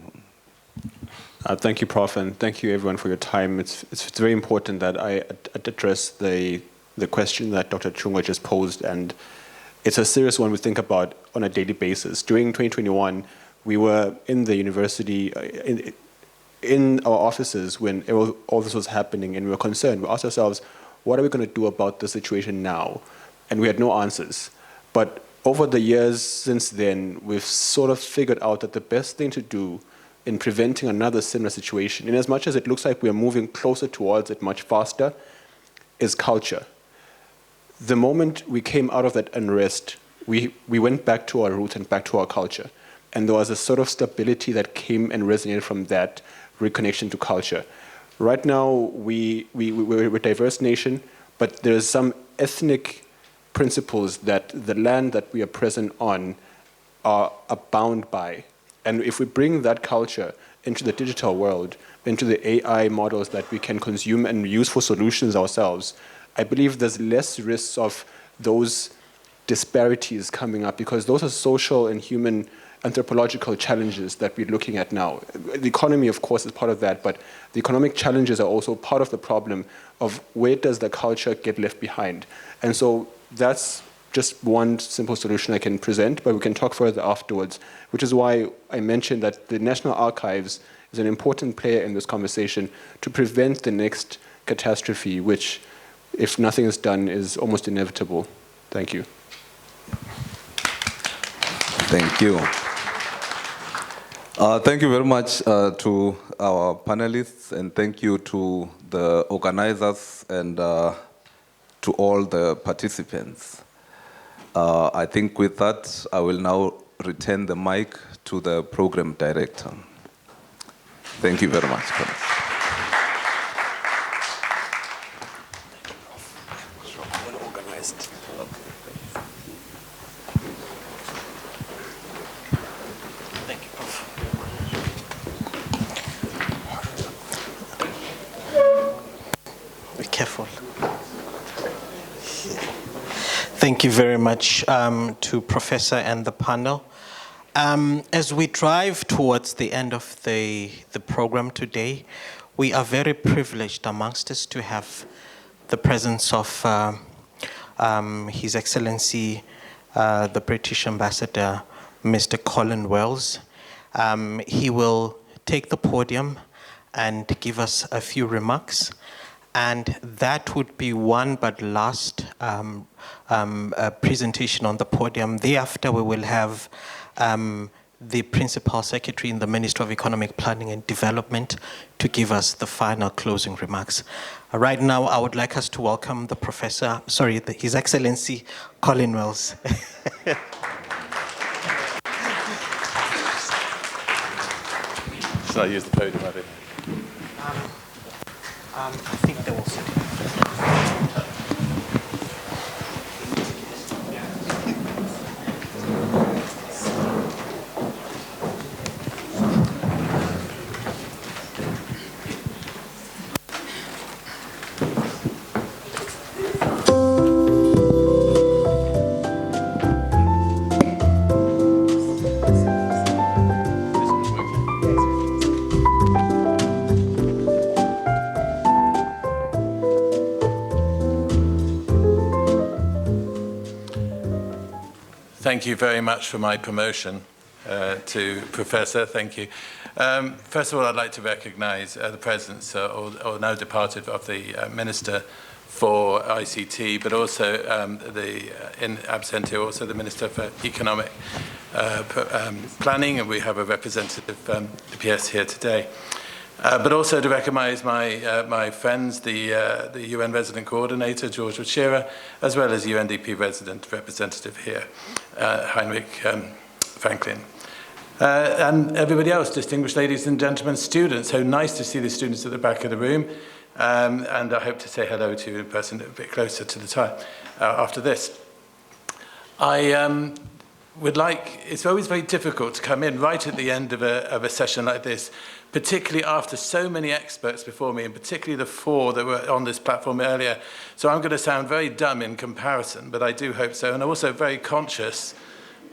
Thank you, Prof, and thank you everyone for your time. It's very important that I address the question that Dr. Chungwa just posed, and it's a serious one we think about on a daily basis. During 2021, we were in the university, in our offices when all this was happening, and we were concerned. We asked ourselves, what are we going to do about the situation now? And we had no answers. But over the years since then, we've sort of figured out that the best thing to do in preventing another similar situation, in as much as it looks like we are moving closer towards it much faster, is culture. The moment we came out of that unrest, we went back to our roots and back to our culture. And there was a sort of stability that came and resonated from that reconnection to culture. Right now, we're a diverse nation, but there's some ethnic principles that the land that we are present on are bound by. And if we bring that culture into the digital world, into the AI models that we can consume and use for solutions ourselves, I believe there's less risks of those disparities coming up, because those are social and human anthropological challenges that we're looking at now. The economy, of course, is part of that, but the economic challenges are also part of the problem of where does the culture get left behind. And so that's just one simple solution I can present, but we can talk further afterwards, which is why I mentioned that the National Archives is an important player in this conversation to prevent the next catastrophe, which, if nothing is done, is almost inevitable. Thank you. Thank you. Thank you very much to our panelists, and thank you to the organizers and to all the participants. I think with that, I will now return the mic to the program director. Thank you very much. Be careful. Thank you very much to Professor and the panel. As we drive towards the end of the program today, we are very privileged amongst us to have the presence of His Excellency, the British Ambassador, Mr. Colin Wells. He will take the podium and give us a few remarks. And that would be one but last presentation on the podium. Thereafter, we will have the Principal Secretary in the Ministry of Economic Planning and Development to give us the final closing remarks. Right now, I would like us to welcome the Professor, His Excellency Colin Wells. Should I use the podium, I think? I think they will sit. Thank you very much for my promotion to Professor. Thank you. First of all, I'd like to recognize the presence, or now departed, of the Minister for ICT, but also in absentia, also the Minister for Economic Planning, and we have a representative from the PS here today. But also to recognise my friends, the UN Resident Coordinator, George Wachira, as well as UNDP Resident Representative here, Heinrich Franklin. And everybody else, distinguished ladies and gentlemen, students, so nice to see the students at the back of the room. And I hope to say hello to you in person a bit closer to the time after this. I would like, it's always very difficult to come in right at the end of a session like this, particularly after so many experts before me, and particularly the 4 that were on this platform earlier. So I'm going to sound very dumb in comparison, but I do hope so. And I'm also very conscious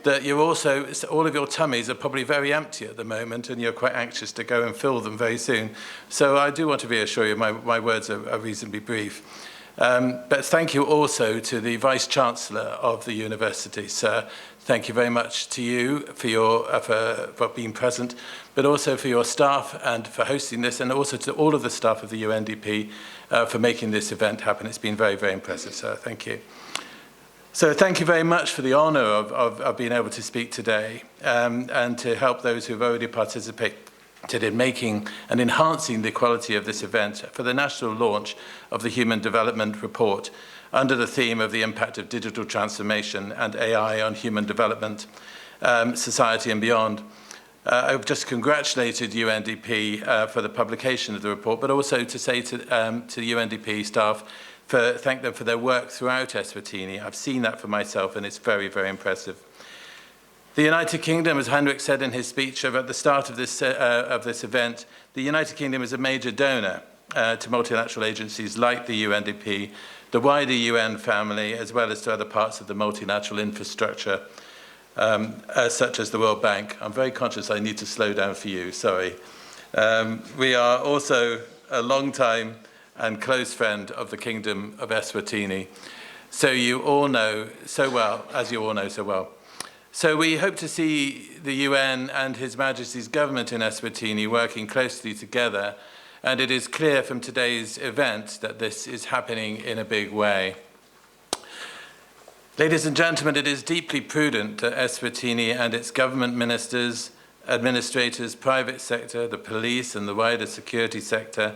that you're also, all of your tummies are probably very empty at the moment, and you're quite anxious to go and fill them very soon. So I do want to reassure you, my words are reasonably brief. But thank you also to the Vice-Chancellor of the university, sir. Thank you very much to you for being present, but also for your staff and for hosting this, and also to all of the staff of the UNDP for making this event happen. It's been very, very impressive, sir. Thank you. So thank you very much for the honour of being able to speak today and to help those who've already participated in making and enhancing the quality of this event for the national launch of the Human Development Report under the theme of the impact of digital transformation and AI on human development, society and beyond. I've just congratulated UNDP for the publication of the report, but also to say to UNDP staff, thank them for their work throughout Eswatini. I've seen that for myself, and it's very, very impressive. The United Kingdom, as Henrik said in his speech at the start of this event, the United Kingdom is a major donor to multilateral agencies like the UNDP, the wider UN family, as well as to other parts of the multilateral infrastructure, such as the World Bank. I'm very conscious I need to slow down for you, sorry. We are also a long-time and close friend of the Kingdom of Eswatini, so you all know so well, as you all know so well. So we hope to see the UN and His Majesty's government in Eswatini working closely together, and it is clear from today's event that this is happening in a big way. Ladies and gentlemen, it is deeply prudent that Eswatini and its government ministers, administrators, private sector, the police and the wider security sector,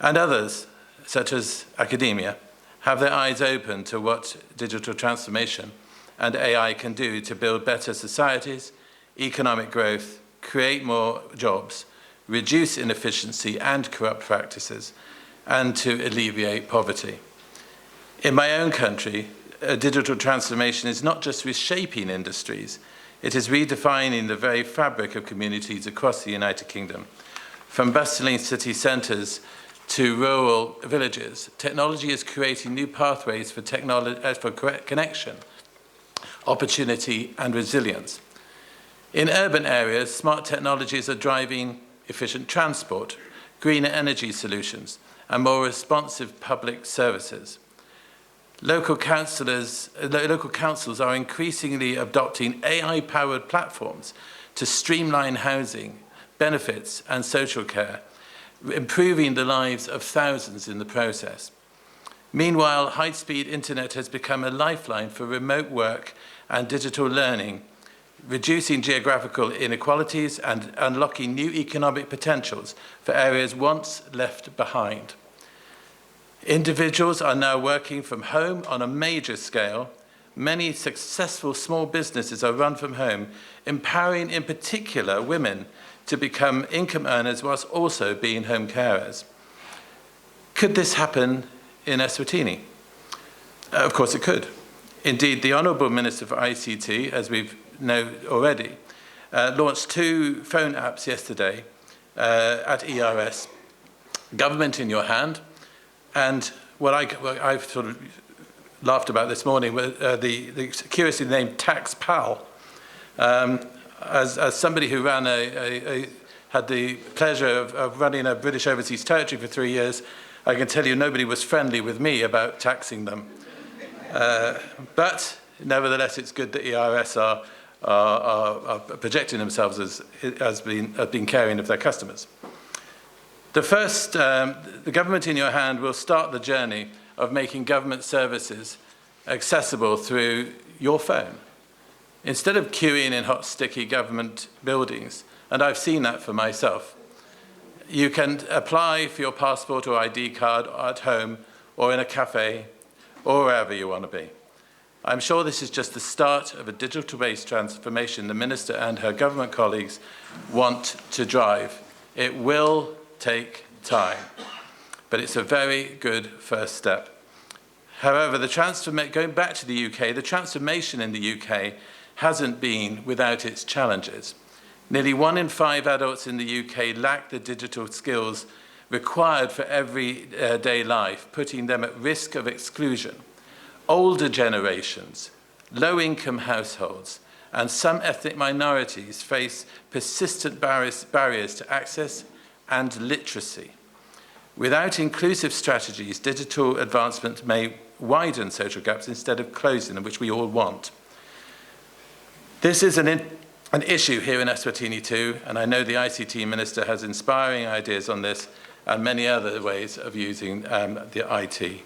and others, such as academia, have their eyes open to what digital transformation and AI can do to build better societies, economic growth, create more jobs, reduce inefficiency and corrupt practices, and to alleviate poverty. In my own country, digital transformation is not just reshaping industries, it is redefining the very fabric of communities across the United Kingdom. From bustling city centres to rural villages, technology is creating new pathways for connection, opportunity and resilience. In urban areas, smart technologies are driving efficient transport, greener energy solutions, and more responsive public services. Local councils are increasingly adopting AI-powered platforms to streamline housing, benefits, and social care, improving the lives of thousands in the process. Meanwhile, high-speed internet has become a lifeline for remote work and digital learning, reducing geographical inequalities and unlocking new economic potentials for areas once left behind. Individuals are now working from home on a major scale. Many successful small businesses are run from home, empowering in particular women to become income earners whilst also being home carers. Could this happen in Eswatini? Of course it could. Indeed, the Honourable Minister for ICT, as we know already, launched 2 phone apps yesterday at ERS, Government in Your Hand, and what I've sort of laughed about this morning was the curiously named Tax Pal. As somebody who ran had the pleasure of running a British overseas territory for 3 years, I can tell you nobody was friendly with me about taxing them. But nevertheless, it's good that ERS are projecting themselves as being caring of their customers. The Government in Your Hand will start the journey of making government services accessible through your phone. Instead of queuing in hot, sticky government buildings, and I've seen that for myself, you can apply for your passport or ID card at home or in a cafe or wherever you want to be. I'm sure this is just the start of a digital-based transformation the Minister and her government colleagues want to drive. It will take time, but it's a very good first step. However, going back to the UK, the transformation in the UK hasn't been without its challenges. Nearly 1 in 5 adults in the UK lack the digital skills required for everyday life, putting them at risk of exclusion. Older generations, low-income households, and some ethnic minorities face persistent barriers to access and literacy. Without inclusive strategies, digital advancement may widen social gaps instead of closing them, which we all want. This is an issue here in Eswatini too, and I know the ICT Minister has inspiring ideas on this and many other ways of using the IT.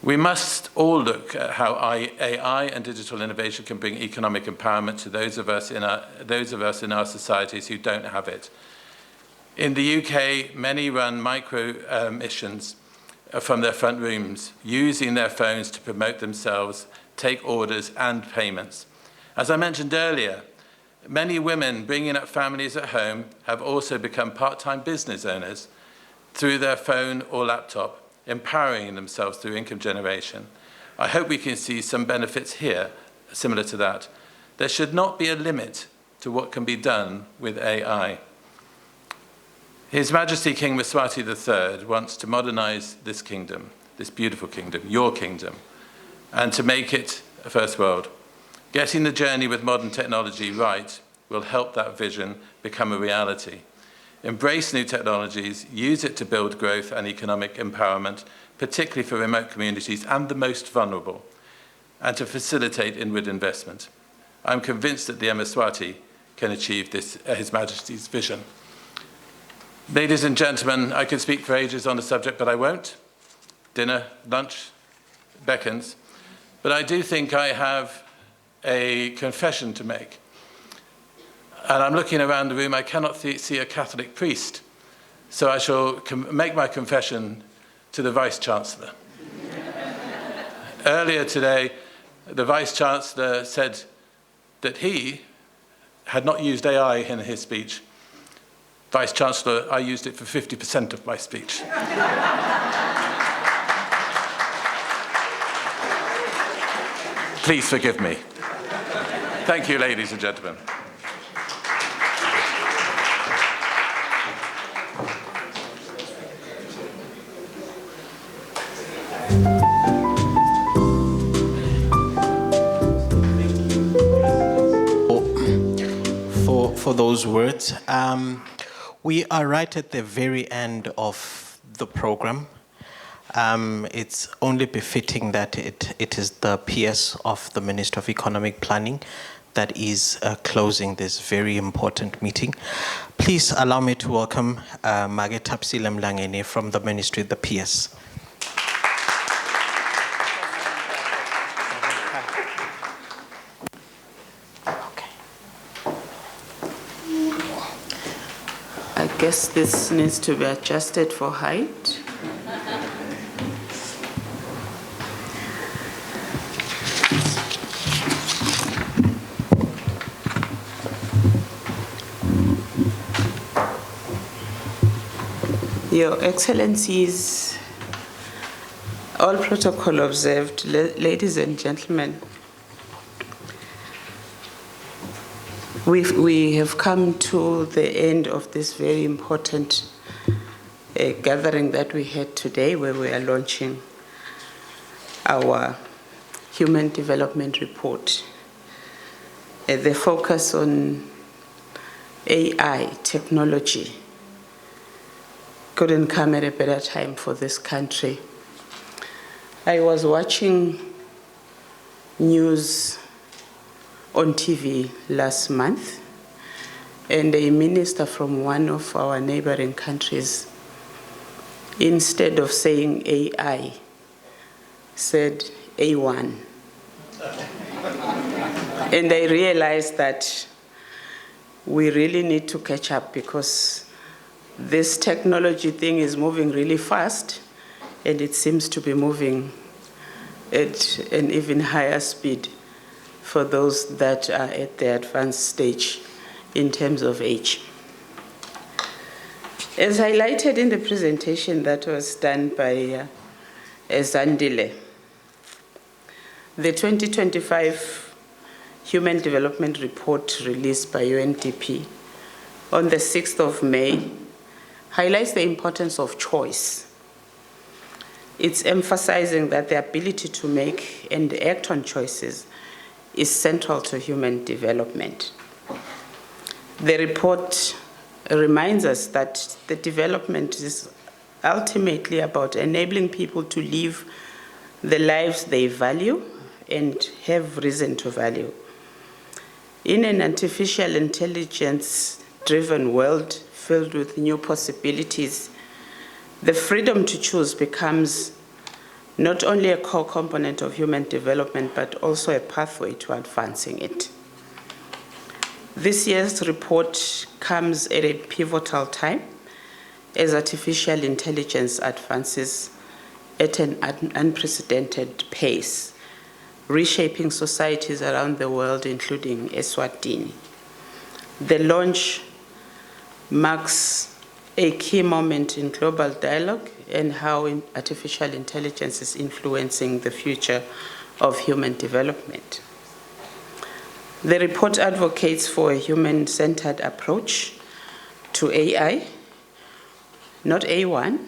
We must all look at how AI and digital innovation can bring economic empowerment to those of us in our societies who don't have it. In the UK, many run micro missions from their front rooms, using their phones to promote themselves, take orders and payments. As I mentioned earlier, many women bringing up families at home have also become part-time business owners through their phone or laptop, empowering themselves through income generation. I hope we can see some benefits here, similar to that. There should not be a limit to what can be done with AI. His Majesty King Mswati III wants to modernize this kingdom, this beautiful kingdom, your kingdom, and to make it a first world. Getting the journey with modern technology right will help that vision become a reality. Embrace new technologies, use it to build growth and economic empowerment, particularly for remote communities and the most vulnerable, and to facilitate inward investment. I'm convinced that the Eswatini can achieve this, His Majesty's vision. Ladies and gentlemen, I could speak for ages on the subject, but I won't. Dinner, lunch, beckons. But I do think I have a confession to make. And I'm looking around the room, I cannot see a Catholic priest. So I shall make my confession to the Vice-Chancellor. Earlier today, the Vice-Chancellor said that he had not used AI in his speech. Vice-Chancellor, I used it for 50% of my speech. Please forgive me. Thank you, ladies and gentlemen. For those words. We are right at the very end of the program. It's only befitting that it is the PS of the Minister of Economic Planning that is closing this very important meeting. Please allow me to welcome Mage Tapsile Mlangeni from the Ministry, the PS. I guess this needs to be adjusted for height. Your Excellencies, all protocol observed, ladies and gentlemen, we have come to the end of this very important gathering that we had today, where we are launching our Human Development Report. The focus on AI technology couldn't come at a better time for this country. I was watching news on TV last month, and a minister from one of our neighboring countries, instead of saying AI, said A1. And I realized that we really need to catch up, because this technology thing is moving really fast, and it seems to be moving at an even higher speed for those that are at the advanced stage in terms of age. As highlighted in the presentation that was done by Zandile, the 2025 Human Development Report released by UNDP on the 6th of May highlights the importance of choice. It's emphasizing that the ability to make and act on choices is central to human development. The report reminds us that the development is ultimately about enabling people to live the lives they value and have reason to value. In an artificial intelligence-driven world filled with new possibilities, the freedom to choose becomes not only a core component of human development, but also a pathway to advancing it. This year's report comes at a pivotal time as artificial intelligence advances at an unprecedented pace, reshaping societies around the world, including Eswatini. The launch marks a key moment in global dialogue and how artificial intelligence is influencing the future of human development. The report advocates for a human-centered approach to AI, not A1,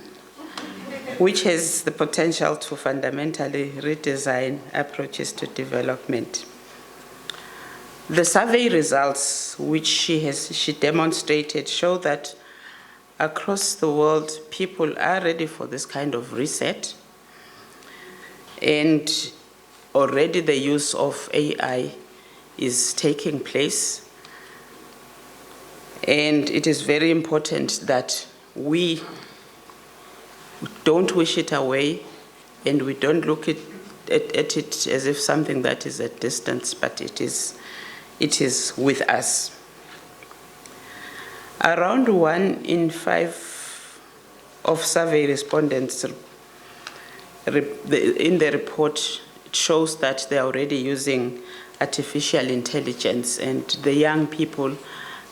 which has the potential to fundamentally redesign approaches to development. The survey results, which she demonstrated, show that across the world, people are ready for this kind of reset, and already the use of AI is taking place. And it is very important that we don't wish it away and we don't look at it as if something that is at distance, but it is with us. Around 1 in 5 of survey respondents in the report shows that they're already using artificial intelligence, and the young people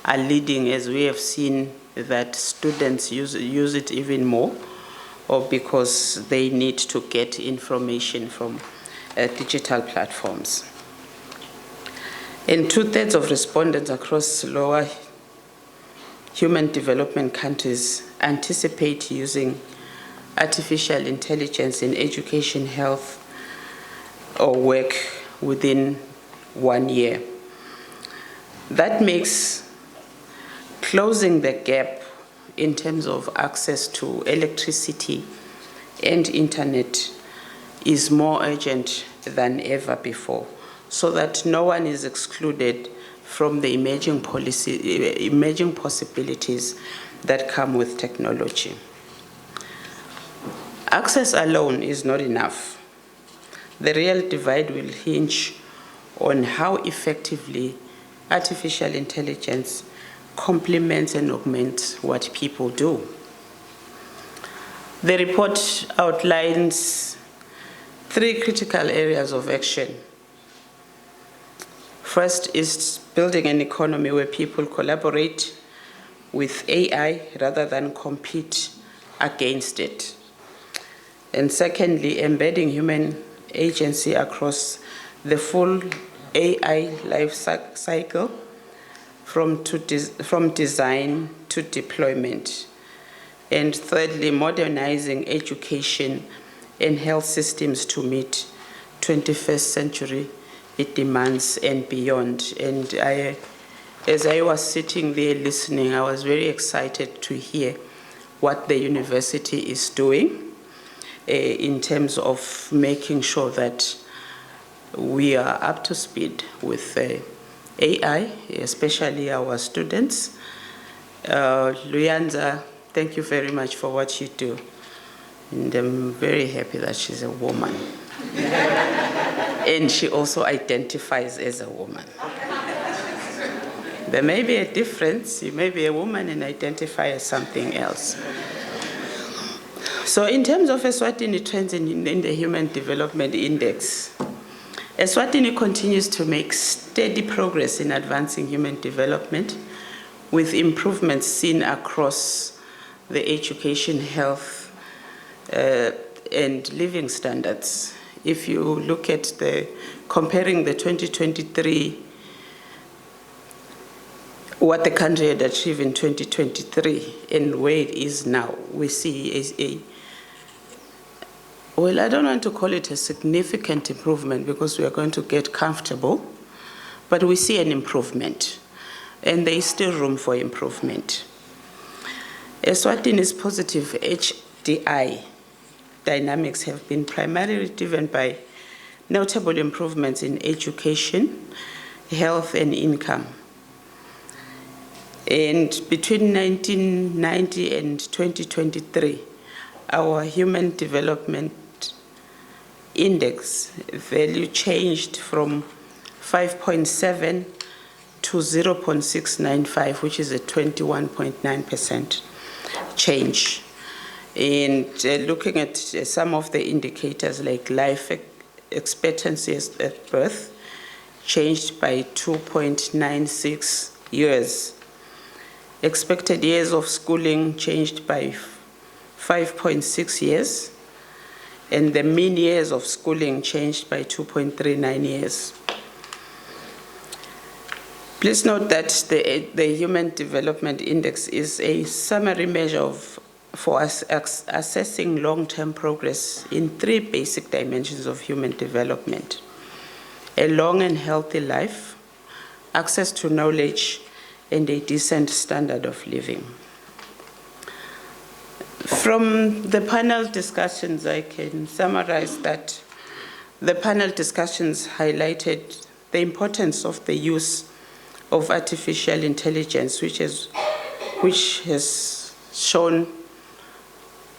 are leading, as we have seen that students use it even more, or because they need to get information from digital platforms. And 2/3 of respondents across lower human development countries anticipate using artificial intelligence in education, health, or work within 1 year. That makes closing the gap in terms of access to electricity and internet is more urgent than ever before, so that no one is excluded from the emerging possibilities that come with technology. Access alone is not enough. The real divide will hinge on how effectively artificial intelligence complements and augments what people do. The report outlines 3 critical areas of action. First is building an economy where people collaborate with AI rather than compete against it. And secondly, embedding human agency across the full AI life cycle, from design to deployment. And thirdly, modernizing education and health systems to meet 21st century demands and beyond. And as I was sitting there listening, I was very excited to hear what the university is doing in terms of making sure that we are up to speed with AI, especially our students. Luyanza, thank you very much for what you do. And I'm very happy that she's a woman. And she also identifies as a woman. There may be a difference. You may be a woman and identify as something else. So in terms of Eswatini trends in the Human Development Index, Eswatini continues to make steady progress in advancing human development, with improvements seen across the education, health, and living standards. If you look at comparing the 2023, what the country had achieved in 2023 and where it is now, we see well, I don't want to call it a significant improvement because we are going to get comfortable, but we see an improvement, and there is still room for improvement. Eswatini's positive HDI dynamics have been primarily driven by notable improvements in education, health, and income. And between 1990 and 2023, our Human Development Index value changed from 5.7 to 0.695, which is a 21.9% change. And looking at some of the indicators like life expectancy at birth changed by 2.96 years. Expected years of schooling changed by 5.6 years, and the mean years of schooling changed by 2.39 years. Please note that the Human Development Index is a summary measure for us assessing long-term progress in 3 basic dimensions of human development: a long and healthy life, access to knowledge, and a decent standard of living. From the panel discussions, I can summarize that the panel discussions highlighted the importance of the use of artificial intelligence, which has shown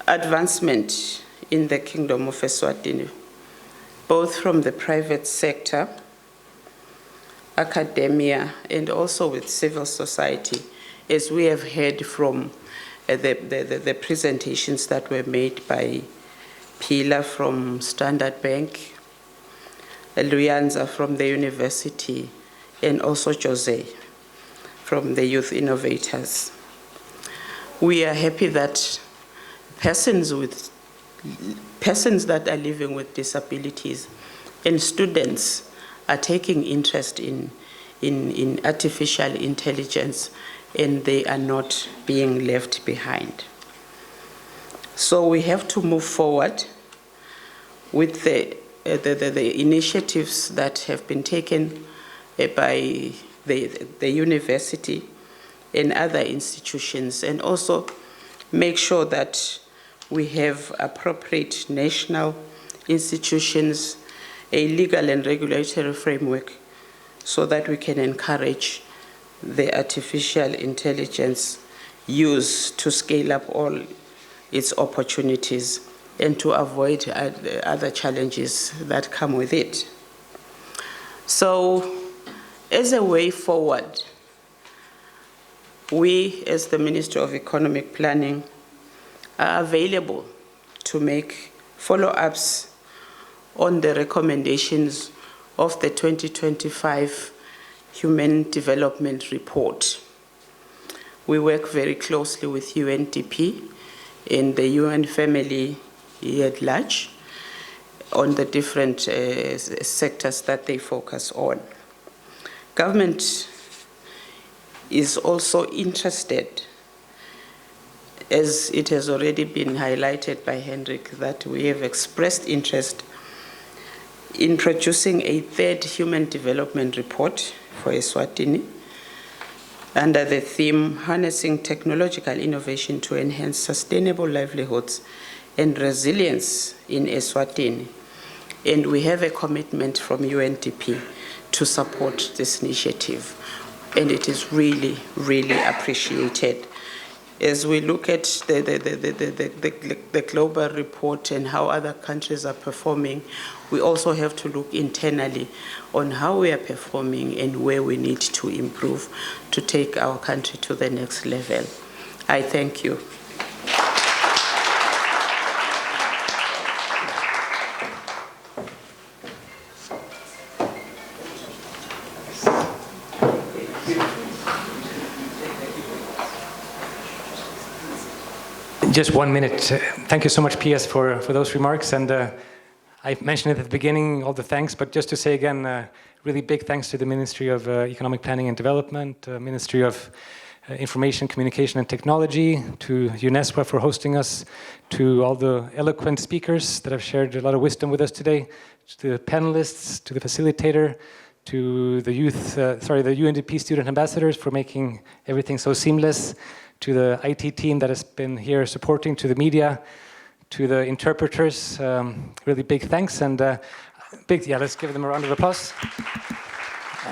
advancement in the Kingdom of Eswatini, both from the private sector, academia, and also with civil society, as we have heard from the presentations that were made by Pila from Standard Bank, Luyanza from the university, and also Jose from the Youth Innovators. We are happy that persons that are living with disabilities and students are taking interest in artificial intelligence, and they are not being left behind. So we have to move forward with the initiatives that have been taken by the university and other institutions, and also make sure that we have appropriate national institutions, a legal and regulatory framework, so that we can encourage the artificial intelligence use to scale up all its opportunities and to avoid other challenges that come with it. So, as a way forward, we, as the Ministry of Economic Planning, are available to make follow-ups on the recommendations of the 2025 Human Development Report. We work very closely with UNDP and the UN family at large on the different sectors that they focus on. Government is also interested, as it has already been highlighted by Hendrik, that we have expressed interest in producing a 3rd Human Development Report for Eswatini under the theme Harnessing Technological Innovation to Enhance Sustainable Livelihoods and Resilience in Eswatini. And we have a commitment from UNDP to support this initiative. And it is really, really appreciated. As we look at the global report and how other countries are performing, we also have to look internally on how we are performing and where we need to improve to take our country to the next level. I thank you. Just 1 minute. Thank you so much, PS, for those remarks. And I mentioned it at the beginning, all the thanks, but just to say again, really big thanks to the Ministry of Economic Planning and Development, Ministry of Information, Communication and Technology, to UNESCO for hosting us, to all the eloquent speakers that have shared a lot of wisdom with us today, to the panelists, to the facilitator, to the the UNDP student ambassadors for making everything so seamless, to the IT team that has been here supporting, to the media, to the interpreters, really big thanks, and let's give them a round of applause.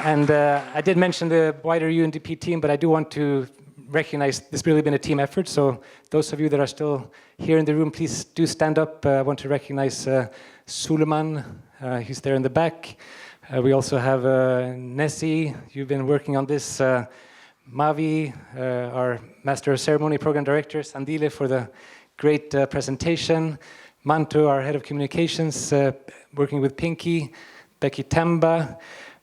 And I did mention the wider UNDP team, but I do want to recognize this really been a team effort. So those of you that are still here in the room, please do stand up. I want to recognize Suleiman, he's there in the back. We also have Nessie, you've been working on this. Mavi, our Master of Ceremony Program Director. Sandile for the great presentation. Manto, our Head of Communications, working with Pinky. Becky Tamba.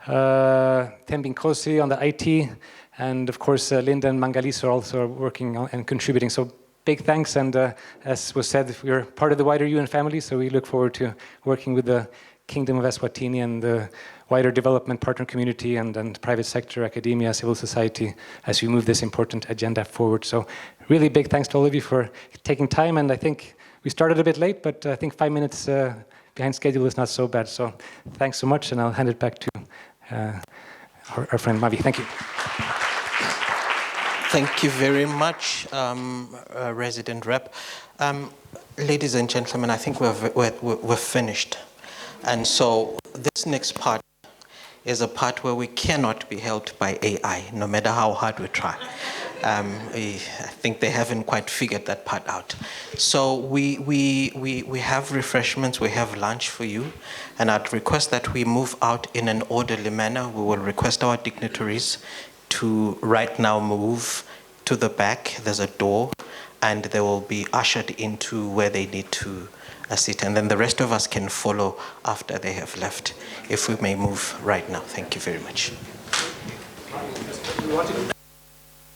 Tembin Kosi on the IT, and of course Linda and Mangaliso are also working on and contributing. So big thanks, and as was said, we're part of the wider UN family, so we look forward to working with the Kingdom of Eswatini and the wider development partner community and private sector, academia, civil society, as we move this important agenda forward. So really big thanks to all of you for taking time, and I think we started a bit late, but I think 5 minutes behind schedule is not so bad. So thanks so much, and I'll hand it back to our friend Mavi. Thank you. Thank you very much, Resident Rep. Ladies and gentlemen, I think we're finished. And so this next part is a part where we cannot be helped by AI, no matter how hard we try. I think they haven't quite figured that part out. So we have refreshments, we have lunch for you, and I'd request that we move out in an orderly manner. We will request our dignitaries to right now move to the back. There's a door, and they will be ushered into where they need to sit, and then the rest of us can follow after they have left. If we may move right now. Thank you very much.